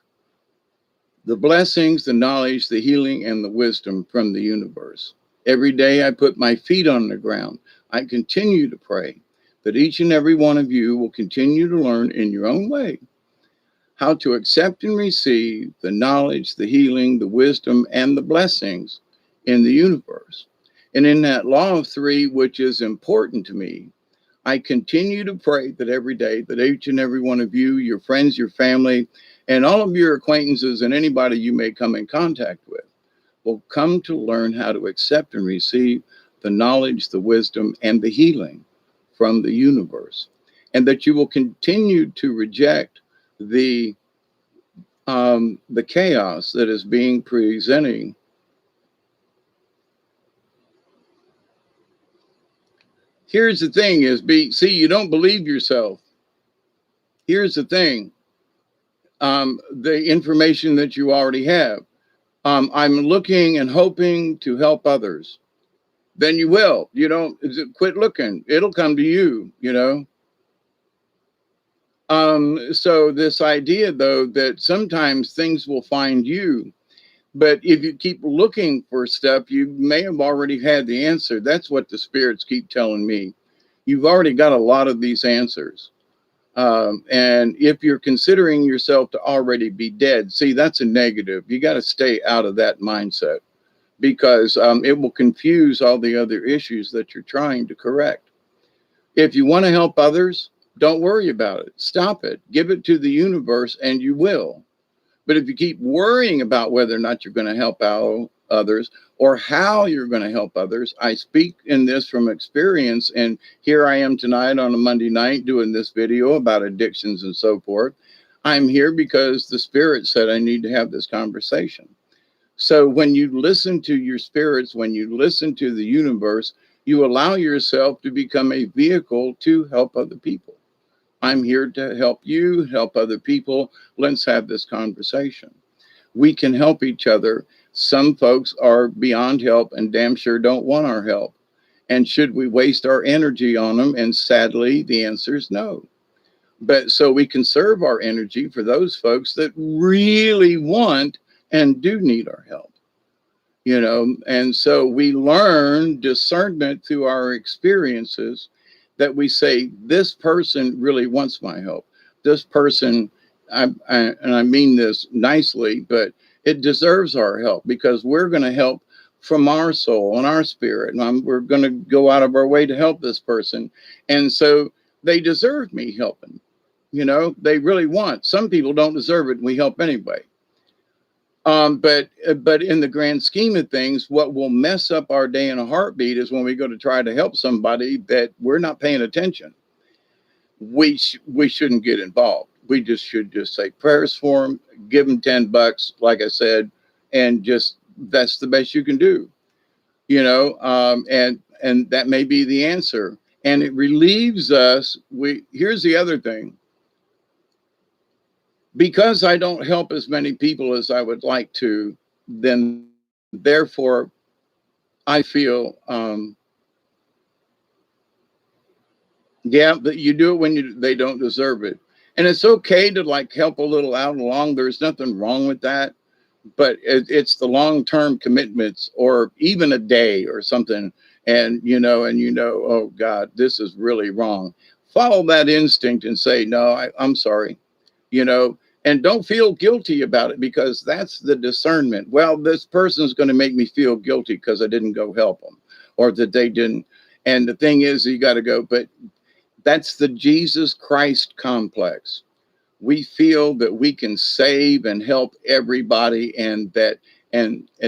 [SPEAKER 1] the blessings, the knowledge, the healing, and the wisdom from the universe. Every day I put my feet on the ground. I continue to pray that each and every one of you will continue to learn in your own way how to accept and receive the knowledge, the healing, the wisdom, and the blessings in the universe. And in that law of three, which is important to me, I continue to pray that every day that each and every one of you, your friends, your family, and all of your acquaintances and anybody you may come in contact with will come to learn how to accept and receive the knowledge, the wisdom, and the healing from the universe. And that you will continue to reject the chaos that is being presenting. Here's the thing see, you don't believe yourself. Here's the thing. The information that you already have. I'm looking and hoping to help others. Then you will. You don't quit looking. It'll come to you, So this idea, though, that sometimes things will find you, but if you keep looking for stuff, you may have already had the answer. That's what the spirits keep telling me. You've already got a lot of these answers. And if you're considering yourself to already be dead, see, that's a negative. You got to stay out of that mindset because it will confuse all the other issues that you're trying to correct. If you want to help others, don't worry about it. Stop it. Give it to the universe and you will. But if you keep worrying about whether or not you're going to help out others or how you're going to help others, I speak in this from experience. And here I am tonight on a Monday night doing this video about addictions and so forth. I'm here because the spirit said I need to have this conversation. So when you listen to your spirits, when you listen to the universe, you allow yourself to become a vehicle to help other people. I'm here to help you, help other people. Let's have this conversation. We can help each other. Some folks are beyond help and damn sure don't want our help. And should we waste our energy on them? And sadly, the answer is no. But so we conserve our energy for those folks that really want and do need our help. And so we learn discernment through our experiences that we say, this person really wants my help. This person, and I mean this nicely, but it deserves our help because we're going to help from our soul and our spirit. And we're going to go out of our way to help this person. And so they deserve me helping. They really want. Some people don't deserve it and we help anyway. But in the grand scheme of things, what will mess up our day in a heartbeat is when we go to try to help somebody that we're not paying attention. We shouldn't get involved. We should say prayers for them, give them $10, like I said, and that's the best you can do. And that may be the answer. And it relieves us. Here's the other thing. Because I don't help as many people as I would like to, then therefore I feel, but you do it when they don't deserve it. And it's okay to help a little out along. There's nothing wrong with that, but it's the long-term commitments or even a day or something. And, oh God, this is really wrong. Follow that instinct and say, no, I'm sorry, and don't feel guilty about it because that's the discernment. Well, this person's going to make me feel guilty because I didn't go help them or that they didn't. And the thing is, you got to go, but That's the Jesus Christ complex. We feel that we can save and help everybody, and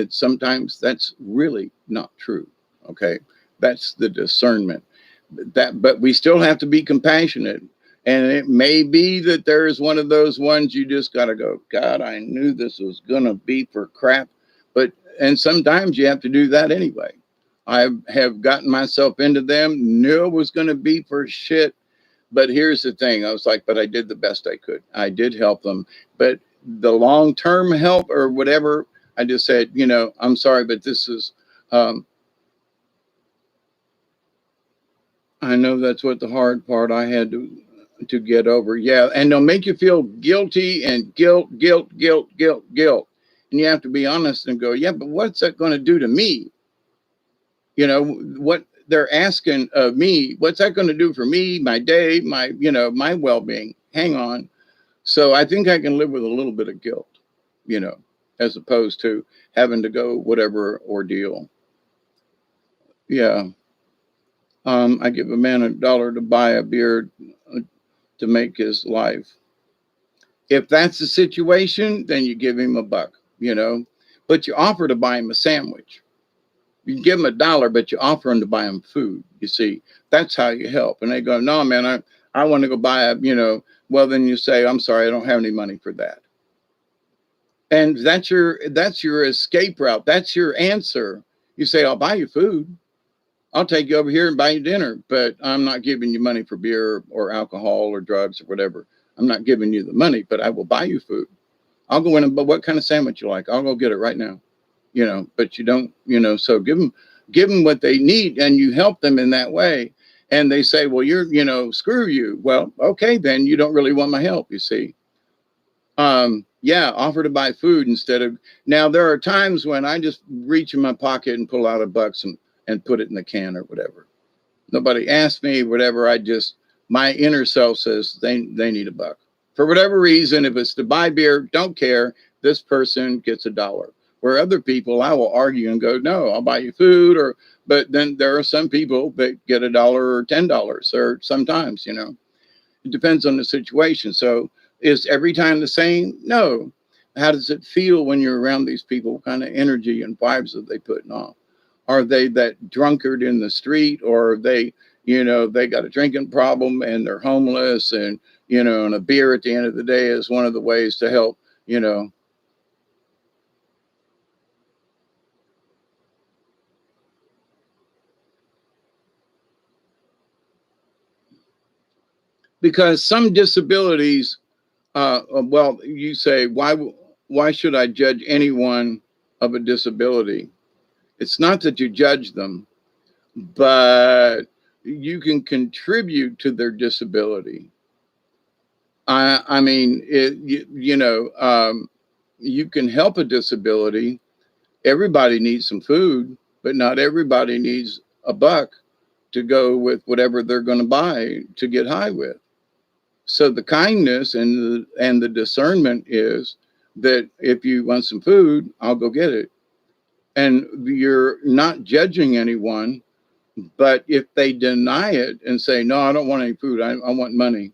[SPEAKER 1] sometimes that's really not true. Okay, that's the discernment. But we still have to be compassionate. And it may be that there is one of those ones you just got to go, God, I knew this was going to be for crap. But, and sometimes you have to do that anyway. I have gotten myself into them, knew it was going to be for shit. But here's the thing, I was like, but I did the best I could. I did help them. But the long term help or whatever, I just said, I'm sorry, but this is, I know that's what the hard part I had to get over. Yeah, and they'll make you feel guilty and guilt. And you have to be honest and go, yeah, but what's that going to do to me? What they're asking of me, what's that going to do for me, my day, my well-being? Hang on. So I think I can live with a little bit of guilt, as opposed to having to go whatever ordeal. Yeah. I give a man $1 to buy a beer to make his life. If that's the situation, then you give him $1, but you offer to buy him a sandwich. You give him $1, but you offer him to buy him food. You see, that's how you help. And they go, no, man, I want to go buy well, then you say, I'm sorry, I don't have any money for that. And that's your escape route. That's your answer. You say, I'll buy you food. I'll take you over here and buy you dinner, but I'm not giving you money for beer or alcohol or drugs or whatever. I'm not giving you the money, but I will buy you food. I'll go in and, but what kind of sandwich you like? I'll go get it right now. But you don't, so give them what they need and you help them in that way. And they say, well, screw you. Well, okay, then you don't really want my help, you see. Yeah, offer to buy food instead of, now there are times when I just reach in my pocket and pull out $1 and put it in the can or whatever. Nobody asked me, whatever. My inner self says they need $1. For whatever reason, if it's to buy beer, don't care. This person gets $1. Where other people, I will argue and go, no, I'll buy you food. But then there are some people that get $1 or $10 or sometimes, it depends on the situation. So is every time the same? No. How does it feel when you're around these people? What kind of energy and vibes are they putting off? Are they that drunkard in the street, or are they, they got a drinking problem and they're homeless and, and a beer at the end of the day is one of the ways to help, Because some disabilities, well, you say, why should I judge anyone of a disability? It's not that you judge them, but you can contribute to their disability. I mean, you can help a disability. Everybody needs some food, but not everybody needs $1 to go with whatever they're going to buy to get high with. So the kindness and the discernment is that if you want some food, I'll go get it. And you're not judging anyone, but if they deny it and say, no, I don't want any food, I want money,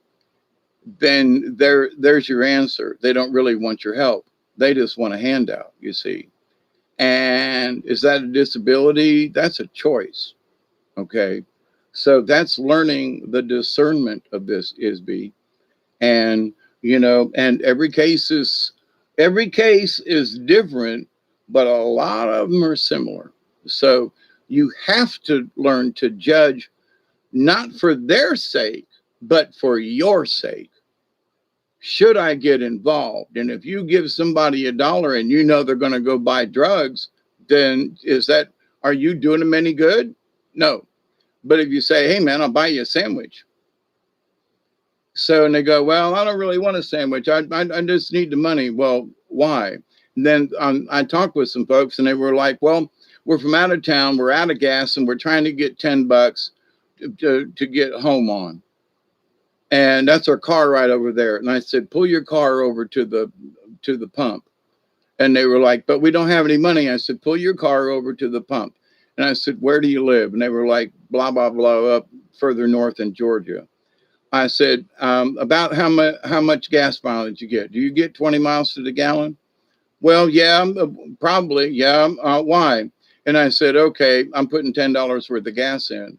[SPEAKER 1] then there's your answer. They don't really want your help. They just want a handout, you see. And is that a disability? That's a choice. Okay. So that's learning the discernment of this, Isby. And, and every case is different, but a lot of them are similar. So you have to learn to judge, not for their sake, but for your sake. Should I get involved? And if you give somebody $1 and they're going to go buy drugs, then are you doing them any good? No. But if you say, hey man, I'll buy you a sandwich. So, and they go, well, I don't really want a sandwich. I just need the money. Well, why? And then I talked with some folks and they were like, well, we're from out of town. We're out of gas and we're trying to get $10 to get home on. And that's our car right over there. And I said, pull your car over to the pump. And they were like, but we don't have any money. I said, pull your car over to the pump. And I said, where do you live? And they were like, blah, blah, blah, up further north in Georgia. I said, about how much gas mileage you get. Do you get 20 miles to the gallon? Well, yeah, probably. Yeah. Why? And I said, okay, I'm putting $10 worth of gas in.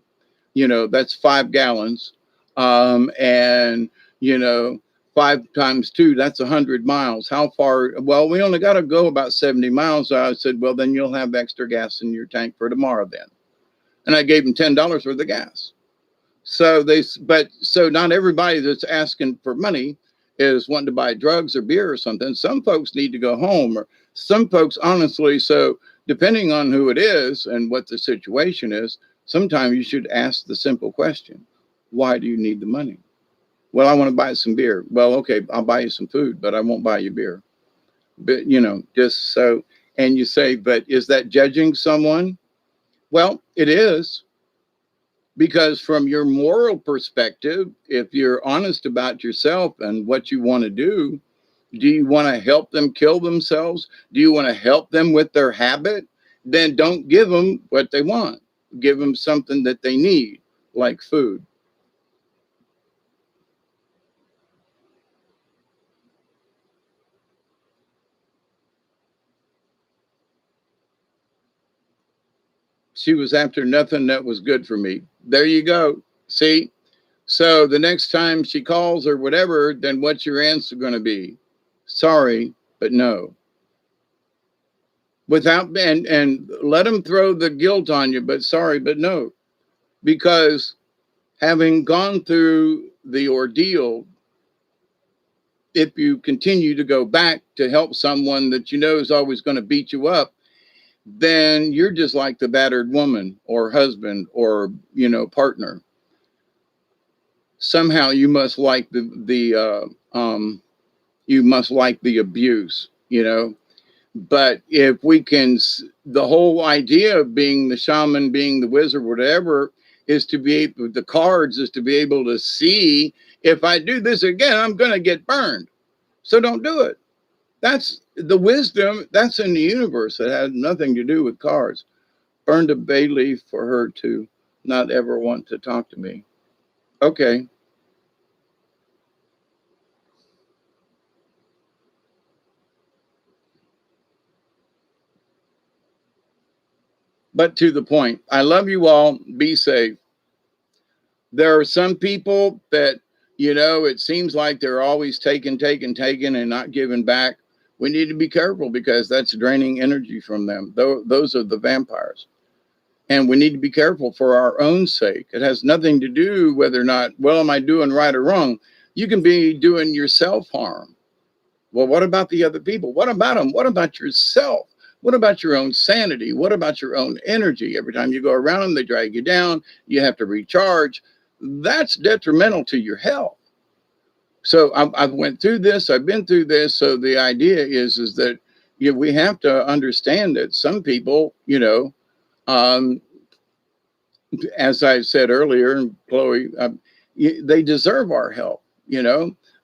[SPEAKER 1] That's 5 gallons. And, you know, 5 times 2, that's 100 miles. How far? Well, we only got to go about 70 miles. I said, well, then you'll have extra gas in your tank for tomorrow then. And I gave him $10 worth of gas. So not everybody that's asking for money is wanting to buy drugs or beer or something. Some folks need to go home, or some folks, honestly. So depending on who it is and what the situation is, sometimes you should ask the simple question: why do you need the money? Well, I want to buy some beer. Well, okay, I'll buy you some food, but I won't buy you beer. But just so. And you say, but is that judging someone? Well, it is. Because from your moral perspective, if you're honest about yourself and what you want to do you want to help them kill themselves? Do you want to help them with their habit? Then don't give them what they want. Give them something that they need, like food. She was after nothing that was good for me. There you go. See? So the next time she calls or whatever, then what's your answer going to be? Sorry, but no. Without and let them throw the guilt on you, but sorry, but no. Because having gone through the ordeal, if you continue to go back to help someone that you know is always going to beat you up, then you're just like the battered woman or husband or partner. Somehow you must like you must like the abuse, But if we can, the whole idea of being the shaman, being the wizard, whatever, is to be able, the cards is to be able to see, if I do this again, I'm going to get burned. So don't do it. That's the wisdom that's in the universe. That has nothing to do with cards. Burned a bay leaf for her to not ever want to talk to me. Okay. But to the point, I love you all. Be safe. There are some people that, it seems like they're always taking and not giving back. We need to be careful because that's draining energy from them. Those are the vampires. And we need to be careful for our own sake. It has nothing to do whether or not, well, am I doing right or wrong? You can be doing yourself harm. Well, what about the other people? What about them? What about yourself? What about your own sanity? What about your own energy? Every time you go around them, they drag you down. You have to recharge. That's detrimental to your health. So I've went through this. I've been through this. So the idea is that we have to understand that some people, um, as I said earlier, Chloe, they deserve our help.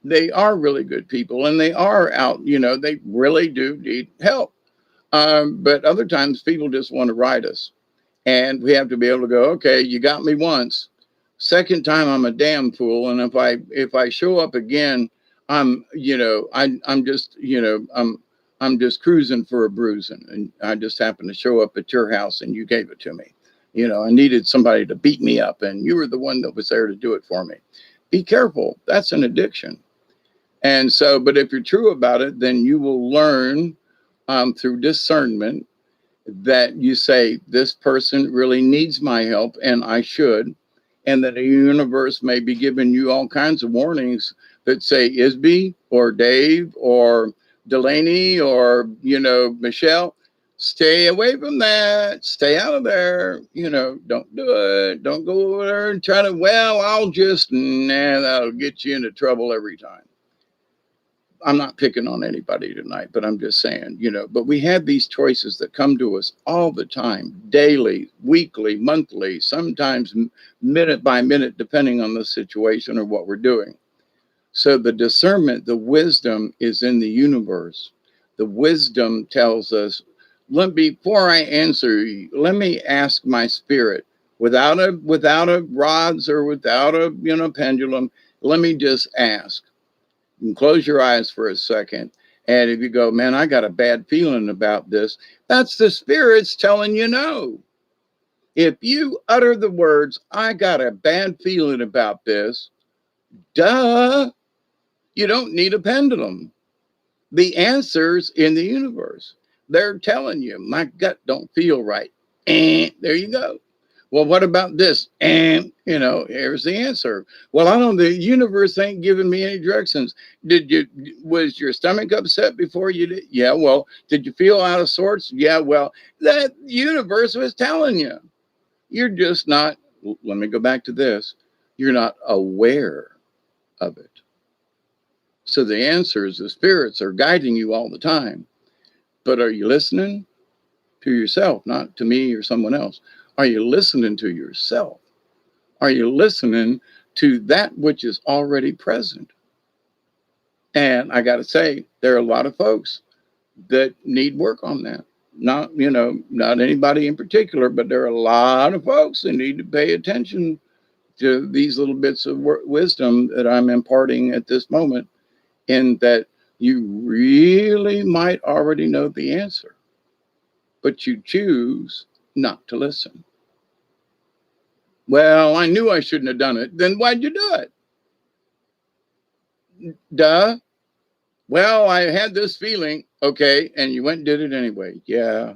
[SPEAKER 1] They are really good people, and they are out. They really do need help. But other times, people just want to ride us, and we have to be able to go, okay, you got me once. Second time, I'm a damn fool, and if I show up again, I'm I'm just cruising for a bruising, and I just happened to show up at your house, and you gave it to me. I needed somebody to beat me up, and you were the one that was there to do it for me. Be careful. That's an addiction. And so, but if you're true about it, then you will learn through discernment that you say, this person really needs my help and I should. And that the universe may be giving you all kinds of warnings that say, Isby or Dave or Delaney or, Michelle, stay away from that. Stay out of there. Don't do it. Don't go over there and try to, I'll just, that'll get you into trouble every time. I'm not picking on anybody tonight, but I'm just saying, but we have these choices that come to us all the time, daily, weekly, monthly, sometimes minute by minute, depending on the situation or what we're doing. So the discernment, the wisdom is in the universe. The wisdom tells us, before I answer you, let me ask my spirit without a rods or without a pendulum. let me just ask. You can close your eyes for a second. And if you go, man, I got a bad feeling about this, that's the spirits telling you no. If you utter the words, I got a bad feeling about this, duh, you don't need a pendulum. The answer's in the universe. They're telling you, my gut don't feel right. And there you go. Well, what about this? And, here's the answer. Well, I don't, the universe ain't giving me any directions. Was your stomach upset before you did? Yeah, well, did you feel out of sorts? Yeah, well, that universe was telling you. You're just not, let me go back to this. You're not aware of it. So the answer is the spirits are guiding you all the time. But are you listening to yourself, not to me or someone else? Are you listening to yourself? Are you listening to that which is already present? And I got to say, there are a lot of folks that need work on that. Not anybody in particular, but there are a lot of folks that need to pay attention to these little bits of wisdom that I'm imparting at this moment, in that you really might already know the answer, but you choose not to listen. Well, I knew I shouldn't have done it. Then why'd you do it? Duh. Well, I had this feeling. Okay. And you went and did it anyway. Yeah.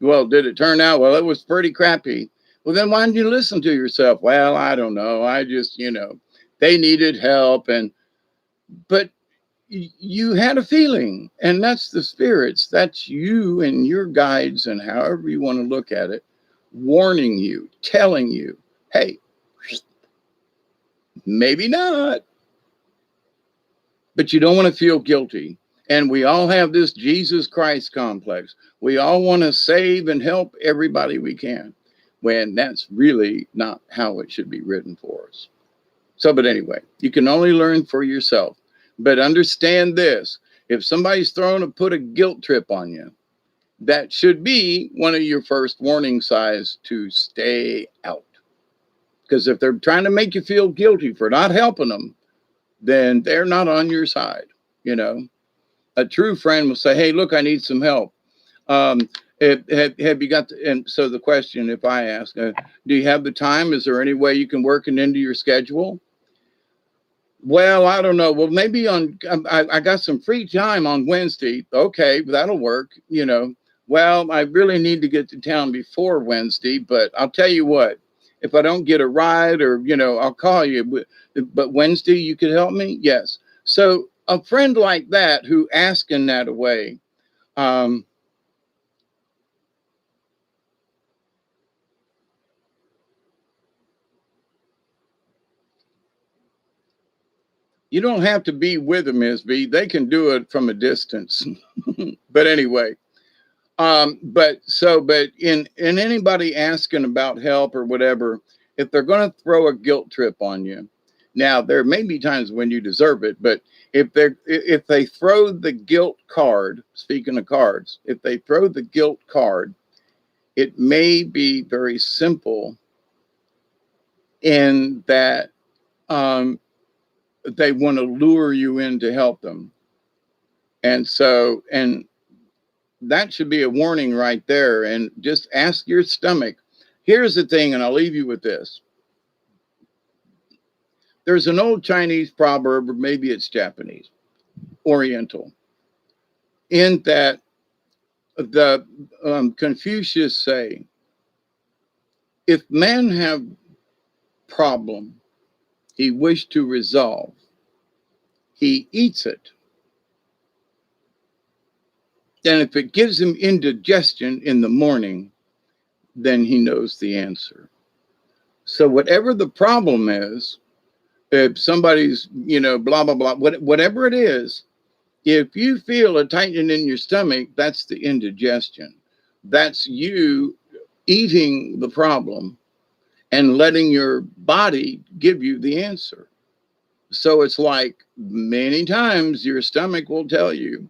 [SPEAKER 1] Well, did it turn out? Well, it was pretty crappy. Well, then why didn't you listen to yourself? Well, I don't know. I just, they needed help. But you had a feeling, and that's the spirits. That's you and your guides, and however you want to look at it, warning you, telling you, hey, maybe not. But you don't want to feel guilty. And we all have this Jesus Christ complex. We all want to save and help everybody we can, when that's really not how it should be written for us. So, but anyway, you can only learn for yourself. But understand this: if somebody's put a guilt trip on you, that should be one of your first warning signs to stay out. Because if they're trying to make you feel guilty for not helping them, then they're not on your side. A true friend will say, hey, look, I need some help. Have you got and so the question, if I ask, do you have the time? Is there any way you can work it into your schedule? Well, I don't know. Well, maybe I got some free time on Wednesday. Okay, that'll work. Well, I really need to get to town before Wednesday, but I'll tell you what, if I don't get a ride, or, I'll call you, but Wednesday you could help me. Yes. So a friend like that who asking that away, you don't have to be with them, Ms. B. They can do it from a distance. But anyway, but in anybody asking about help or whatever, if they're going to throw a guilt trip on you, now there may be times when you deserve it, but if they throw the guilt card, speaking of cards, if they throw the guilt card, it may be very simple in that they want to lure you in to help them. And that should be a warning right there. And just ask your stomach. Here's the thing, and I'll leave you with this. There's an old Chinese proverb, or maybe it's Japanese, Oriental, in that the Confucius say, if man have problem he wish to resolve, he eats it. And if it gives him indigestion in the morning, then he knows the answer. So whatever the problem is, if somebody's, blah, blah, blah, whatever it is, if you feel a tightening in your stomach, that's the indigestion. That's you eating the problem and letting your body give you the answer. So it's like many times your stomach will tell you,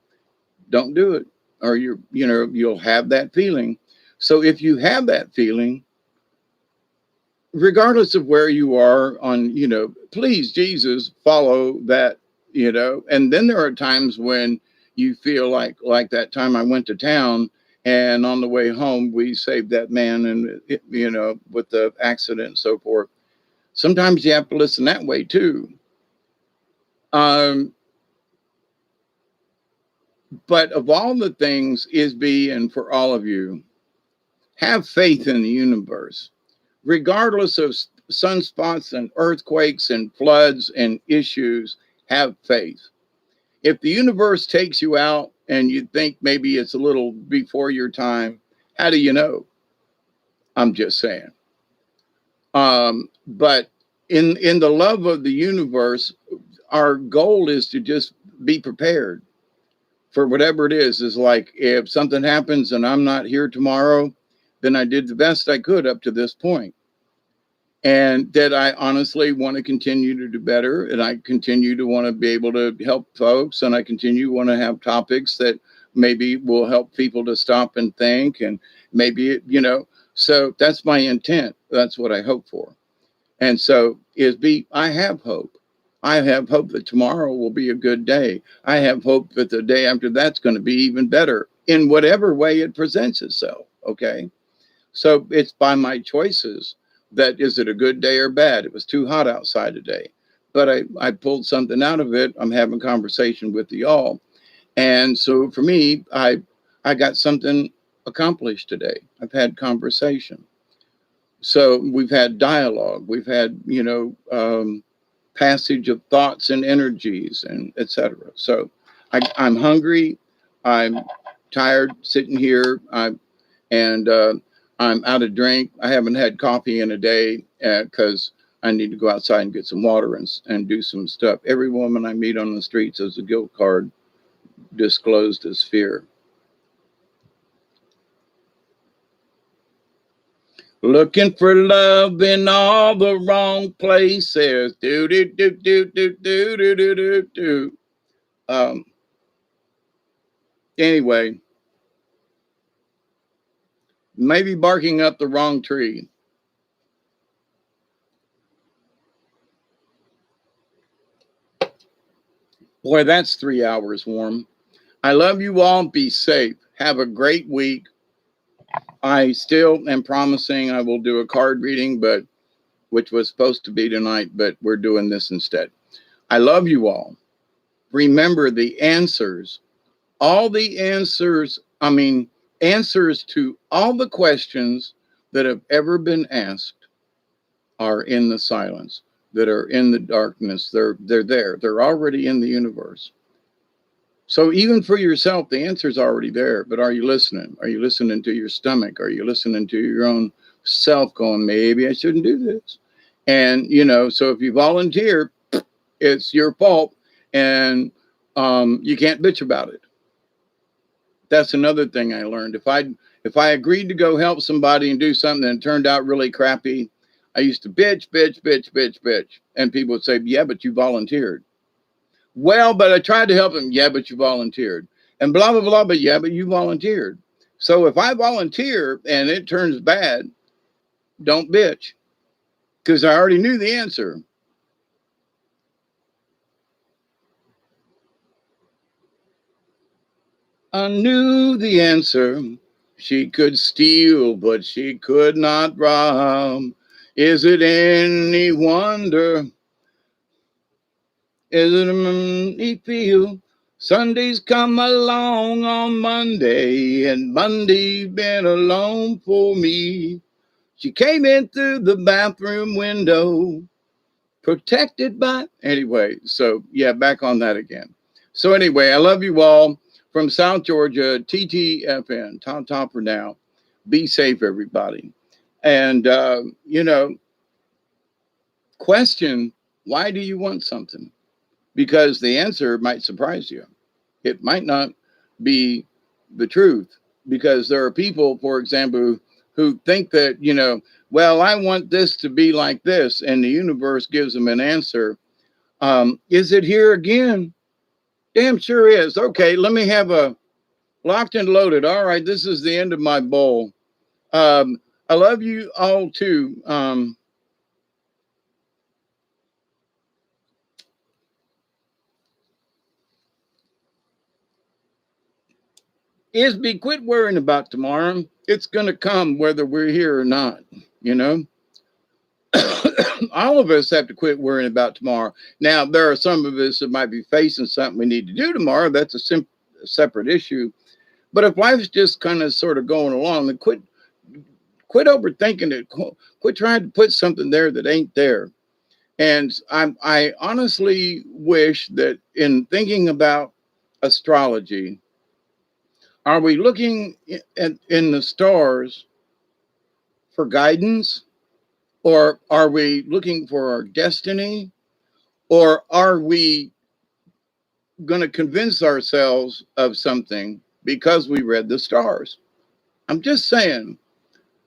[SPEAKER 1] don't do it, or you'll have that feeling. So if you have that feeling, regardless of where you are on, please, Jesus, follow that, and then there are times when you feel like that time I went to town and on the way home, we saved that man and, with the accident and so forth. Sometimes you have to listen that way too. But of all the things is be, and for all of you, have faith in the universe, regardless of sunspots and earthquakes and floods and issues. Have faith. If the universe takes you out and you think maybe it's a little before your time, how do you know? I'm just saying. But in the love of the universe, our goal is to just be prepared for whatever it is like if something happens and I'm not here tomorrow, then I did the best I could up to this point. And that I honestly want to continue to do better. And I continue to want to be able to help folks. And I continue to want to have topics that maybe will help people to stop and think. And maybe, so that's my intent. That's what I hope for. And so I have hope. I have hope that tomorrow will be a good day. I have hope that the day after that's going to be even better in whatever way it presents itself. Okay. So it's by my choices that is it a good day or bad? It was too hot outside today, but I pulled something out of it. I'm having a conversation with y'all. And so for me, I got something accomplished today. I've had conversation. So we've had dialogue. We've had, passage of thoughts and energies and etc. So I'm hungry. I'm tired sitting here. I'm out of drink. I haven't had coffee in a day because I need to go outside and get some water and do some stuff. Every woman I meet on the streets has a guilt card disclosed as fear. Looking for love in all the wrong places. Do do do do do do do do do do. Anyway, maybe barking up the wrong tree. Boy, that's 3 hours warm. I love you all. Be safe. Have a great week. I still am promising I will do a card reading, which was supposed to be tonight, but we're doing this instead. I love you all. Remember the answers, all the answers, answers to all the questions that have ever been asked are in the silence, that are in the darkness. They're there. They're already in the universe. So even for yourself, the answer's already there, but are you listening? Are you listening to your stomach? Are you listening to your own self going, maybe I shouldn't do this? And, so if you volunteer, it's your fault and you can't bitch about it. That's another thing I learned. If I agreed to go help somebody and do something and it turned out really crappy, I used to bitch. And people would say, yeah, but you volunteered. Well, but I tried to help him. Yeah, but you volunteered. And blah, blah, blah. But yeah, but you volunteered. So if I volunteer and it turns bad, don't bitch. Because I already knew the answer. I knew the answer. She could steal, but she could not rob. Is it any wonder? Is it any feel? Sunday's come along on Monday, and Monday's been alone for me. She came in through the bathroom window, protected by... Anyway, so yeah, back on that again. So anyway, I love you all from South Georgia, TTFN, top for now. Be safe, everybody. And, question, why do you want something? Because the answer might surprise you. It might not be the truth, because there are people, for example, who think that, well, I want this to be like this, and the universe gives them an answer. Is it here again? Damn sure is. Okay, let me have a locked and loaded. All right, this is the end of my bowl. I love you all too. is be quit worrying about tomorrow. It's going to come whether we're here or not, you know? All of us have to quit worrying about tomorrow. Now, there are some of us that might be facing something we need to do tomorrow. That's a separate issue. But if life's just kind of sort of going along, then quit overthinking it. Quit trying to put something there that ain't there. And I honestly wish that in thinking about astrology, are we looking in the stars for guidance, or are we looking for our destiny, or are we going to convince ourselves of something because we read the stars? I'm just saying.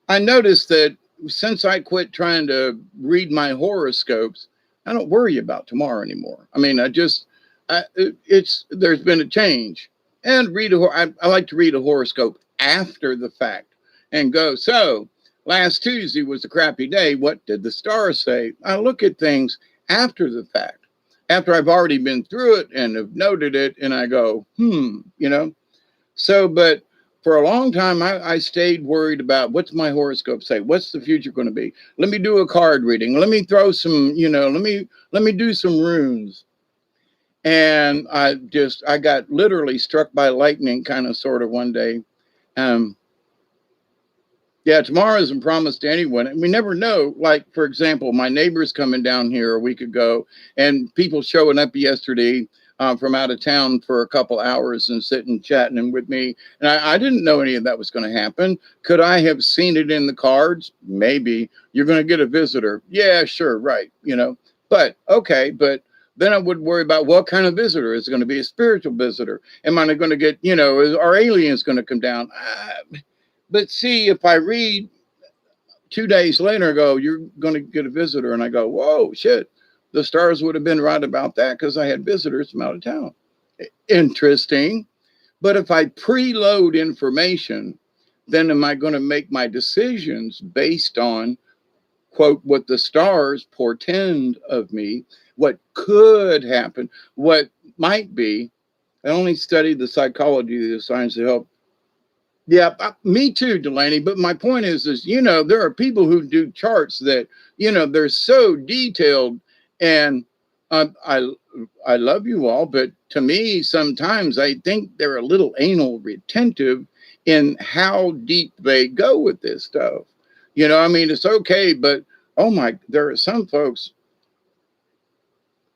[SPEAKER 1] I noticed that since I quit trying to read my horoscopes, I don't worry about tomorrow anymore. I mean, it's there's been a change. And I like to read a horoscope after the fact and go, so last Tuesday was a crappy day. What did the stars say? I look at things after the fact, after I've already been through it and have noted it, and I go, you know. So, but for a long time, I stayed worried about what's my horoscope say? What's the future going to be? Let me do a card reading. Let me throw some, let me do some runes. And I got literally struck by lightning kind of sort of one day. Um, yeah, tomorrow isn't promised to anyone. And we never know. Like, for example, my neighbor's coming down here a week ago, and people showing up yesterday from out of town for a couple hours and sitting chatting with me. And I didn't know any of that was going to happen. Could I have seen it in the cards? Maybe. You're going to get a visitor. Yeah, sure, right. But okay, but then I would worry about what kind of visitor. Is it going to be a spiritual visitor? Am I going to get, are aliens going to come down? But see, if I read 2 days later, I go, you're going to get a visitor. And I go, whoa, shit. The stars would have been right about that because I had visitors from out of town. Interesting. But if I preload information, then am I going to make my decisions based on, quote, what the stars portend of me, what could happen, what might be? I only studied the psychology of the science to help. Yeah, me too, Delaney. But my point is, there are people who do charts that, they're so detailed, and I love you all, but to me, sometimes I think they're a little anal retentive in how deep they go with this stuff. I mean, it's okay, but there are some folks,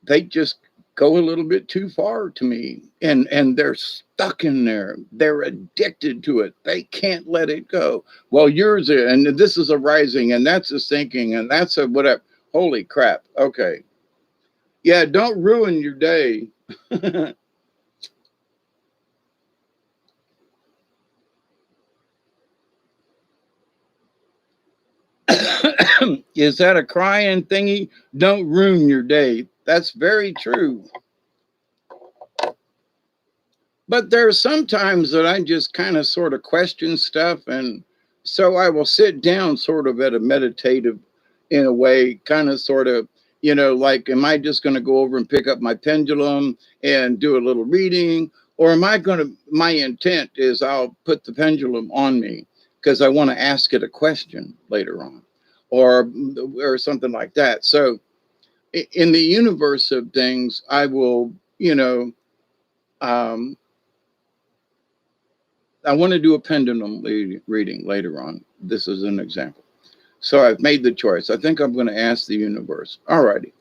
[SPEAKER 1] they just go a little bit too far to me, and they're stuck in there. They're addicted to it. They can't let it go. Well, yours is, and this is a rising, and that's a sinking, and that's a whatever. Holy crap. Okay. Yeah, don't ruin your day. Is that a crying thingy? Don't ruin your day. That's very true. But there are some times that I just kind of sort of question stuff. And so I will sit down sort of at a meditative, in a way, kind of sort of, like, am I just going to go over and pick up my pendulum and do a little reading? Or am I going to, my intent is I'll put the pendulum on me because I want to ask it a question later on, or something like that. So in the universe of things, I will, um, I want to do a pendulum reading later on. This is an example. So I've made the choice. I think I'm going to ask the universe. All righty.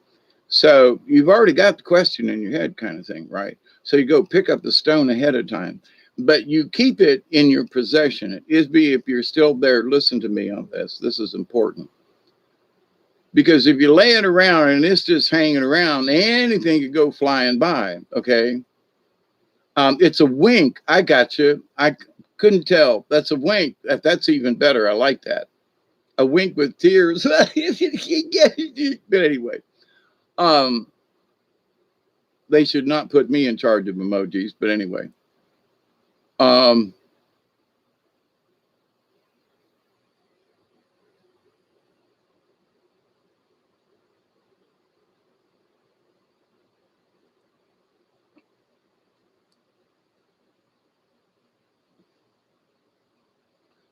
[SPEAKER 1] So you've already got the question in your head, kind of thing, right? So you go pick up the stone ahead of time, but you keep it in your possession. It is be if you're still there, listen to me on this. This is important. Because if you lay it around and it's just hanging around, anything could go flying by. Okay. It's a wink. I got you. I couldn't tell. That's a wink. That's even better. I like that. A wink with tears. But anyway, um, they should not put me in charge of emojis. But anyway, um,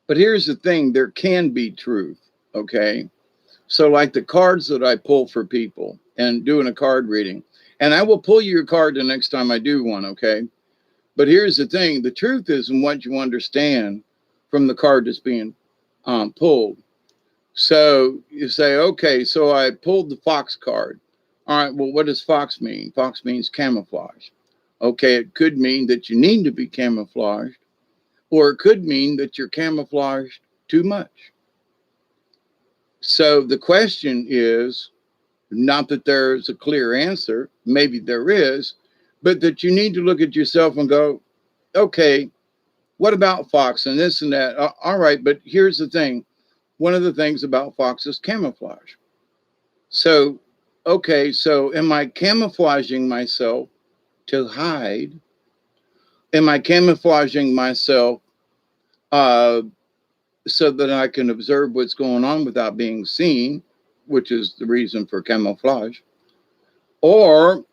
[SPEAKER 1] But here's the thing, there can be truth. Okay. So, like the cards that I pull for people and doing a card reading, and I will pull you your card the next time I do one. Okay. But here's the thing, the truth is in what you understand from the card that's being pulled. So you say, okay, so I pulled the fox card. All right, well, what does fox mean? Fox means camouflage. Okay, it could mean that you need to be camouflaged, or it could mean that you're camouflaged too much. So the question is not that there's a clear answer, maybe there is, but that you need to look at yourself and go, okay, what about fox and this and that? All right, but here's the thing. One of the things about fox is camouflage. So, okay, so am I camouflaging myself to hide? Am I camouflaging myself uh, so that I can observe what's going on without being seen, which is the reason for camouflage? Or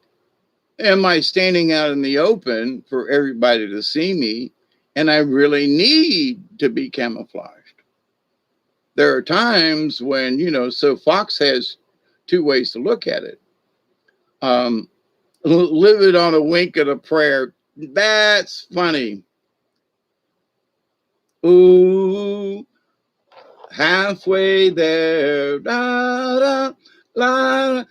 [SPEAKER 1] am I standing out in the open for everybody to see me and I really need to be camouflaged? There are times when, so Fox has two ways to look at it. Live it on a wink and a prayer. That's funny. Ooh, halfway there. Da, da, la,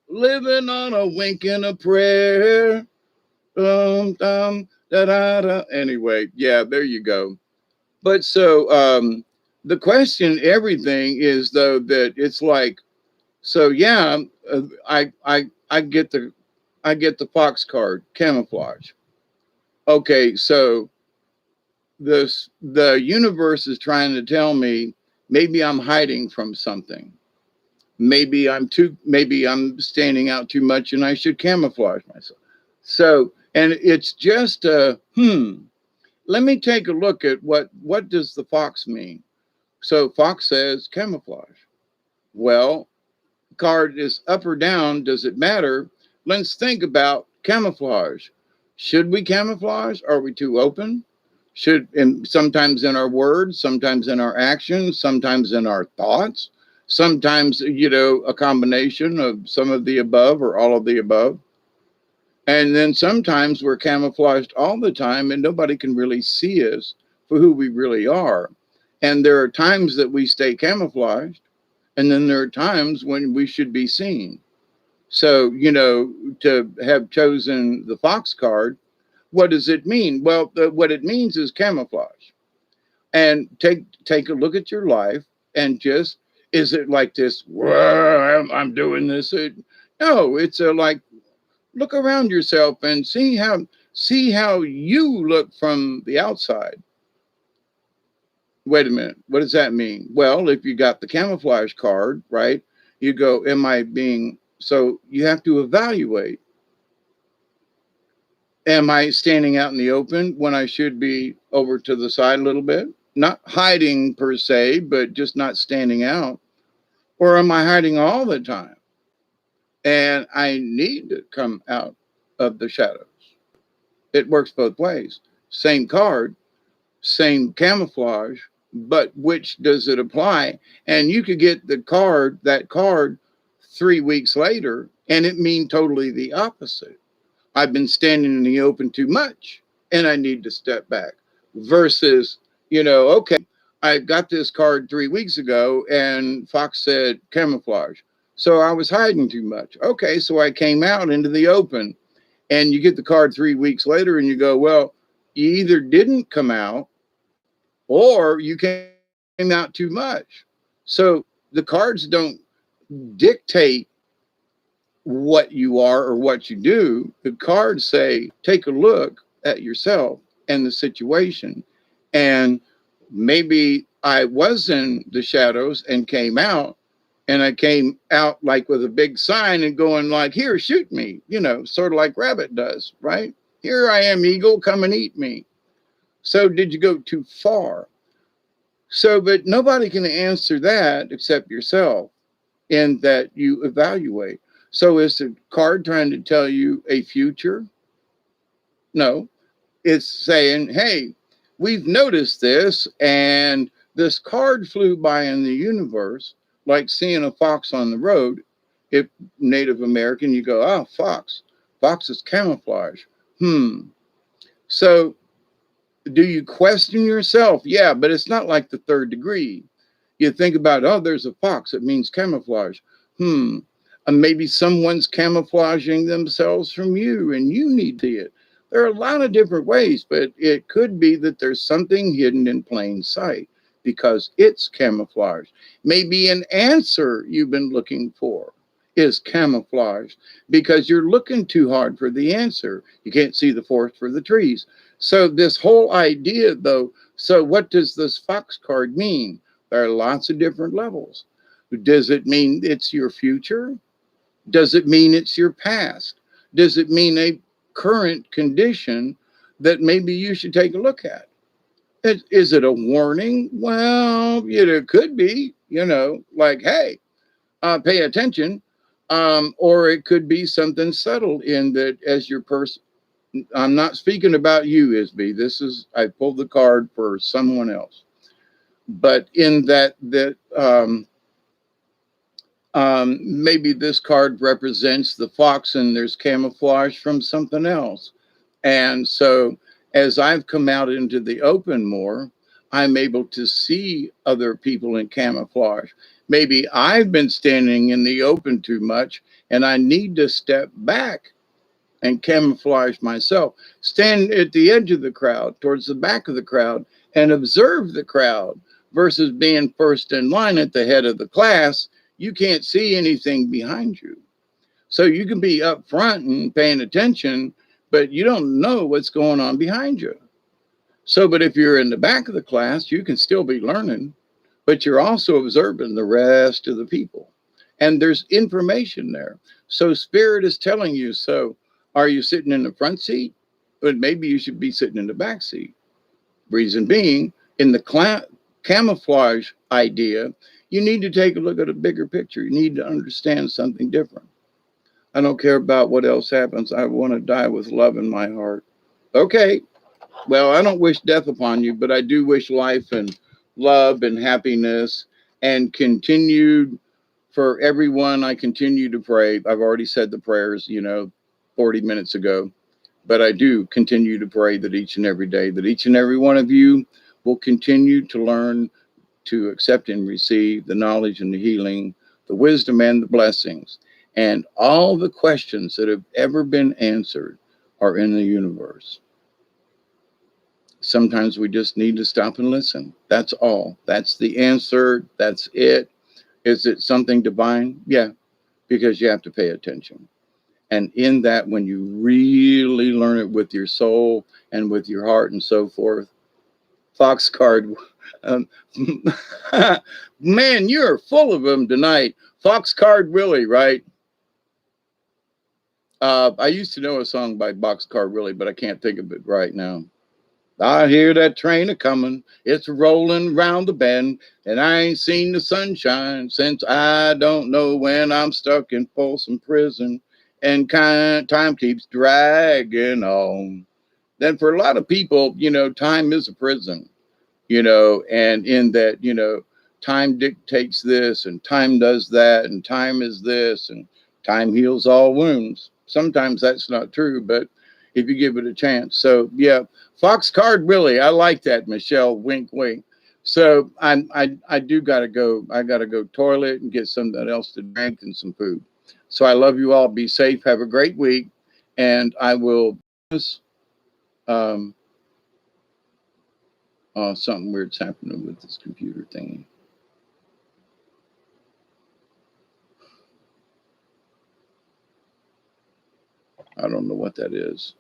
[SPEAKER 1] living on a wink and a prayer. Da, da, da. Anyway, yeah, there you go. But so the question, everything is though that it's like, so yeah, I get the fox card, camouflage. Okay, so the universe is trying to tell me maybe I'm hiding from something. Maybe I'm standing out too much and I should camouflage myself. So, and it's just let me take a look at what does the fox mean? So fox says camouflage. Well, card is up or down, does it matter? Let's think about camouflage. Should we camouflage? Are we too open? Sometimes in our words, sometimes in our actions, sometimes in our thoughts, sometimes, a combination of some of the above or all of the above. And then sometimes we're camouflaged all the time and nobody can really see us for who we really are. And there are times that we stay camouflaged, and then there are times when we should be seen. So, to have chosen the fox card, what does it mean? Well, what it means is camouflage. And take a look at your life and just, is it like this, "Whoa, I'm doing this"? No, it's like, look around yourself and see how you look from the outside. Wait a minute, what does that mean? Well, if you got the camouflage card, right, you go, am I being, so you have to evaluate. Am I standing out in the open when I should be over to the side a little bit? Not hiding per se, but just not standing out. Or am I hiding all the time? And I need to come out of the shadows. It works both ways. Same card, same camouflage, but which does it apply? And you could get that card 3 weeks later, and it mean totally the opposite. I've been standing in the open too much and I need to step back. Versus, okay, I got this card 3 weeks ago and Fox said camouflage. So I was hiding too much. Okay, so I came out into the open, and you get the card 3 weeks later and you go, well, you either didn't come out or you came out too much. So the cards don't dictate what you are or what you do. The cards say, take a look at yourself and the situation. And maybe I was in the shadows and came out, and I came out like with a big sign and going like, here, shoot me, sort of like Rabbit does, right? Here I am, eagle, come and eat me. So did you go too far? So, but nobody can answer that except yourself, in that you evaluate. So is the card trying to tell you a future? No, it's saying, hey, we've noticed this, and this card flew by in the universe, like seeing a fox on the road. If Native American, you go, oh, fox. Fox is camouflage. So do you question yourself? Yeah, but it's not like the third degree. You think about, oh, there's a fox. It means camouflage. Maybe someone's camouflaging themselves from you and you need to see it. There are a lot of different ways, but it could be that there's something hidden in plain sight because it's camouflage. Maybe an answer you've been looking for is camouflage because you're looking too hard for the answer. You can't see the forest for the trees. So this whole idea, though, so what does this fox card mean? There are lots of different levels. Does it mean it's your future? Does it mean it's your past? Does it mean a current condition that maybe you should take a look at? Is it a warning? Well, it could be, like, hey, pay attention. Or it could be something subtle in that as your person. I'm not speaking about you, Isby. I pulled the card for someone else. But in that maybe this card represents the fox and there's camouflage from something else. And so as I've come out into the open more, I'm able to see other people in camouflage. Maybe I've been standing in the open too much and I need to step back and camouflage myself. Stand at the edge of the crowd, towards the back of the crowd, and observe the crowd versus being first in line at the head of the class. You can't see anything behind you. So you can be up front and paying attention, but you don't know what's going on behind you. So, but if you're in the back of the class, you can still be learning, but you're also observing the rest of the people. And there's information there. So Spirit is telling you, so are you sitting in the front seat? But maybe you should be sitting in the back seat. Reason being, in the camouflage idea, you need to take a look at a bigger picture. You need to understand something different. I don't care about what else happens. I want to die with love in my heart. Okay. Well, I don't wish death upon you, but I do wish life and love and happiness and continued for everyone. I continue to pray. I've already said the prayers, 40 minutes ago, but I do continue to pray that each and every day, that each and every one of you will continue to learn to accept and receive the knowledge and the healing, the wisdom and the blessings. And all the questions that have ever been answered are in the universe. Sometimes we just need to stop and listen. That's all. That's the answer. That's it. Is it something divine? Yeah, because you have to pay attention. And in that, when you really learn it with your soul and with your heart and so forth, Fox card, man, you're full of them tonight. Fox card Willie, right? I used to know a song by Boxcar Willie, but I can't think of it right now. I hear that train a coming, it's rolling round the bend, and I ain't seen the sunshine since I don't know when. I'm stuck in Folsom Prison, and time keeps dragging on. Then for a lot of people, time is a prison, and in that, time dictates this, and time does that, and time is this, and time heals all wounds. Sometimes that's not true, but if you give it a chance. So yeah, Fox card Willie, I like that, Michelle. Wink, wink. So I do gotta go. I gotta go toilet and get something else to drink and some food. So I love you all. Be safe. Have a great week, and I will. Something weird's happening with this computer thingy. I don't know what that is.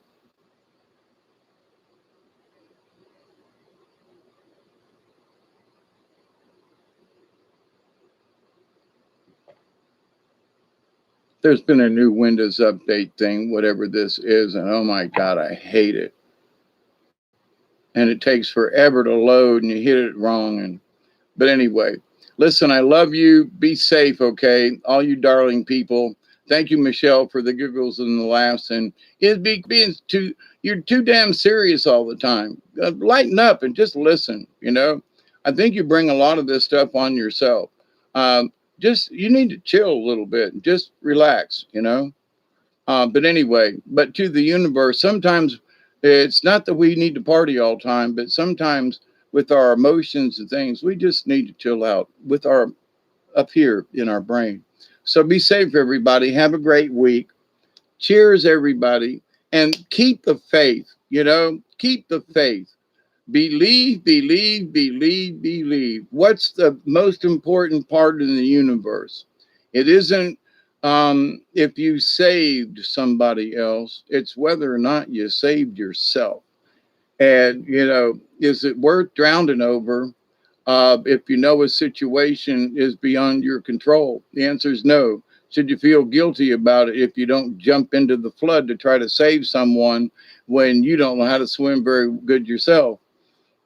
[SPEAKER 1] There's been a new Windows update thing, whatever this is, and oh my God, I hate it. And it takes forever to load, and you hit it wrong. But anyway, listen, I love you. Be safe, okay? All you darling people. Thank you, Michelle, for the giggles and the laughs. And it being too, you're too damn serious all the time. Lighten up and just listen. You know, I think you bring a lot of this stuff on yourself. Just you need to chill a little bit and just relax. You know. But anyway, but to the universe, sometimes it's not that we need to party all the time, but sometimes with our emotions and things, we just need to chill out with our up here in our brain. So be safe, everybody. Have a great week. Cheers, everybody. And keep the faith, you know, keep the faith. Believe, believe, believe, believe. What's the most important part in the universe? It isn't if you saved somebody else, it's whether or not you saved yourself. And, you know, is it worth drowning over if you know a situation is beyond your control? The answer is no. Should you feel guilty about it if you don't jump into the flood to try to save someone when you don't know how to swim very good yourself,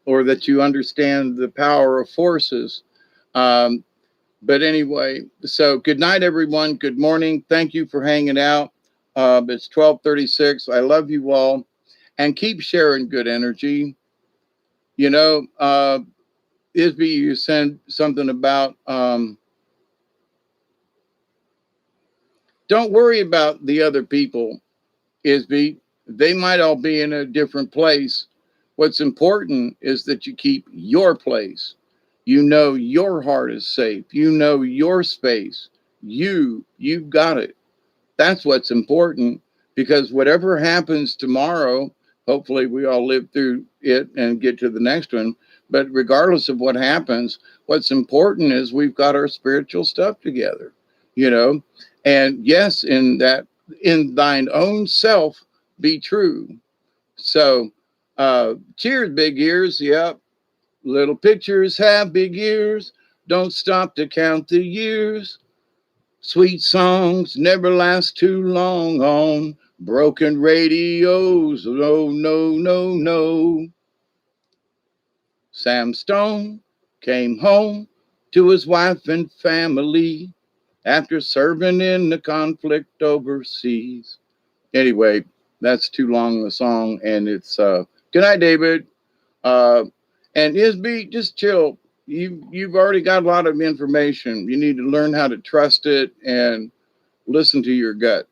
[SPEAKER 1] or that you understand the power of forces? Um, but anyway, so good night, everyone. Good morning. Thank you for hanging out. It's 12:36. I love you all, and keep sharing good energy. You know, Isby, you said something about don't worry about the other people, Isby. They might all be in a different place. What's important is that you keep your place. You know your heart is safe. You know your space. You've got it. That's what's important, because whatever happens tomorrow, hopefully we all live through it and get to the next one. But regardless of what happens, what's important is we've got our spiritual stuff together, you know. And yes, in that, in thine own self be true. So, cheers, big ears. Yep. Little pictures have big ears. Don't stop to count the years. Sweet songs never last too long on broken radios. No, no, no, no. Sam Stone came home to his wife and family after serving in the conflict overseas. Anyway, that's too long a song, and it's good night, David. Uh, and Isby, just chill. You've already got a lot of information. You need to learn how to trust it and listen to your gut.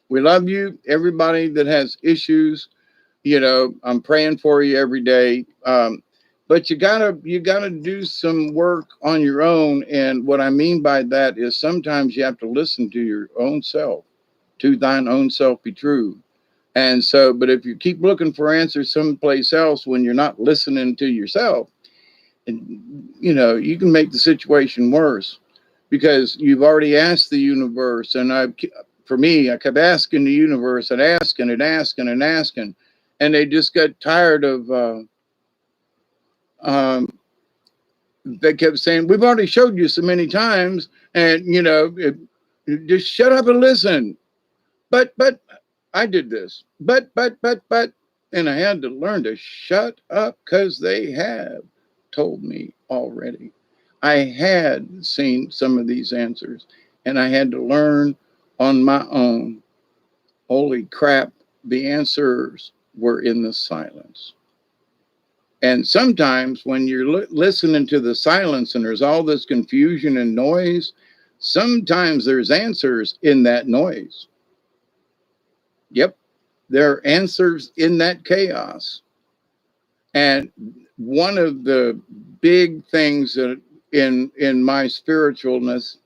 [SPEAKER 1] We love you, everybody that has issues. You know, I'm praying for you every day. But you gotta do some work on your own. And what I mean by that is sometimes you have to listen to your own self. To thine own self be true. And so, but if you keep looking for answers someplace else when you're not listening to yourself, and you know, you can make the situation worse, because you've already asked the universe. And for me, I kept asking the universe and asking and asking and asking, and they just got tired of. Um, they kept saying, "We've already showed you so many times, and you know, just shut up and listen." But I did this. But, and I had to learn to shut up because they have told me already. I had seen some of these answers, and I had to learn on my own. Holy crap, the answers were in the silence. And sometimes when you're listening to the silence and there's all this confusion and noise, sometimes there's answers in that noise. Yep, there are answers in that chaos. And one of the big things that in my spiritualness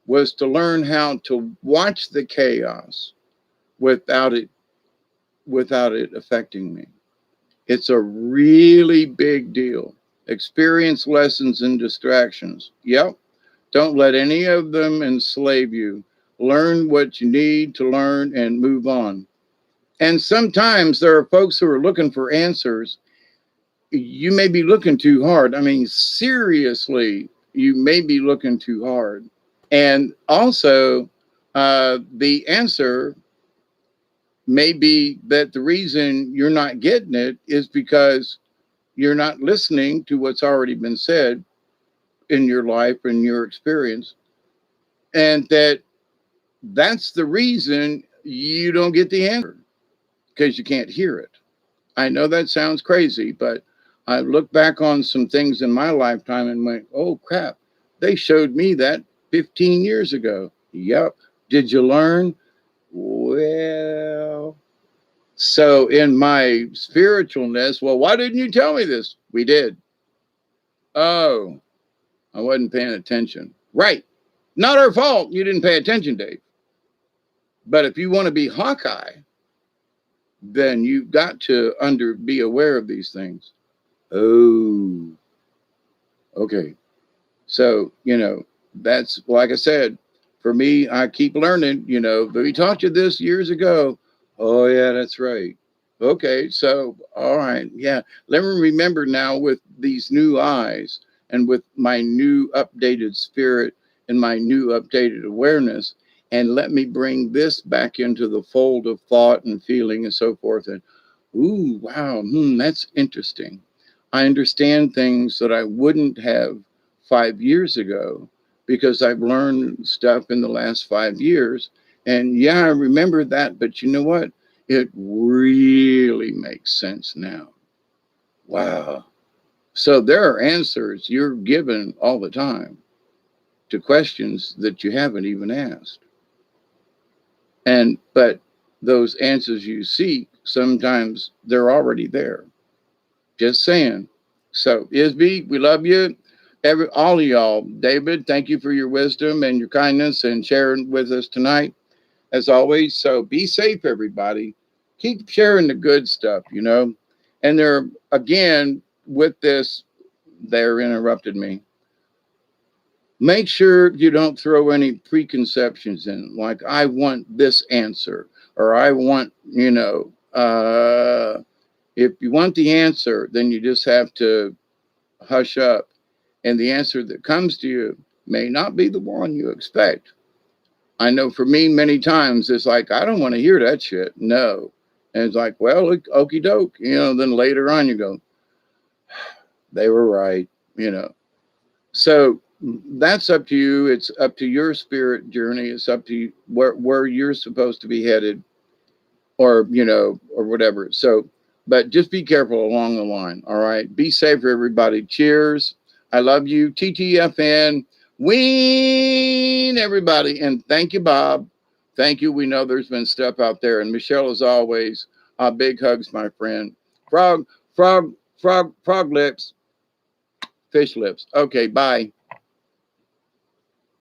[SPEAKER 1] was to learn how to watch the chaos without it affecting me. It's a really big deal. Experience lessons and distractions. Yep. Don't let any of them enslave you. Learn what you need to learn and move on. And sometimes there are folks who are looking for answers. You may be looking too hard. I mean, seriously, you may be looking too hard. And also, the answer may be that the reason you're not getting it is because you're not listening to what's already been said in your life and your experience. And that that's the reason you don't get the answer, because you can't hear it. I know that sounds crazy, but I look back on some things in my lifetime and went, oh crap, they showed me that 15 years ago. Yep. Did you learn? Well, so in my spiritualness, well, why didn't you tell me this? We did. Oh, I wasn't paying attention. Right. Not our fault. You didn't pay attention, Dave. But if you want to be Hawkeye, then you've got to be aware of these things. Oh, okay. So, that's like I said, for me, I keep learning, but we taught you this years ago. Oh, yeah, that's right. Okay. So, all right. Yeah. Let me remember now with these new eyes and with my new updated spirit and my new updated awareness. And let me bring this back into the fold of thought and feeling and so forth. And, ooh, wow. That's interesting. I understand things that I wouldn't have 5 years ago because I've learned stuff in the last 5 years. And yeah, I remember that, but you know what? It really makes sense now. Wow. So there are answers you're given all the time to questions that you haven't even asked. But those answers you seek, sometimes they're already there. Just saying. So, Isby, we love you. All of y'all. David, thank you for your wisdom and your kindness and sharing with us tonight, as always. So, be safe, everybody. Keep sharing the good stuff, And they're, again, with this, they're interrupted me. Make sure you don't throw any preconceptions in, like, I want this answer, or I want, if you want the answer, then you just have to hush up. And the answer that comes to you may not be the one you expect. I know for me, many times it's like, I don't want to hear that shit. No. And it's like, well, okie doke. Then later on you go, they were right, So that's up to you. It's up to your spirit journey. It's up to you where you're supposed to be headed, or, or whatever. So, but just be careful along the line. All right. Be safe, everybody. Cheers. I love you. TTFN. Ween, everybody. And thank you, Bob. Thank you. We know there's been stuff out there. And Michelle, as always, big hugs, my friend. Frog lips, fish lips. Okay. Bye.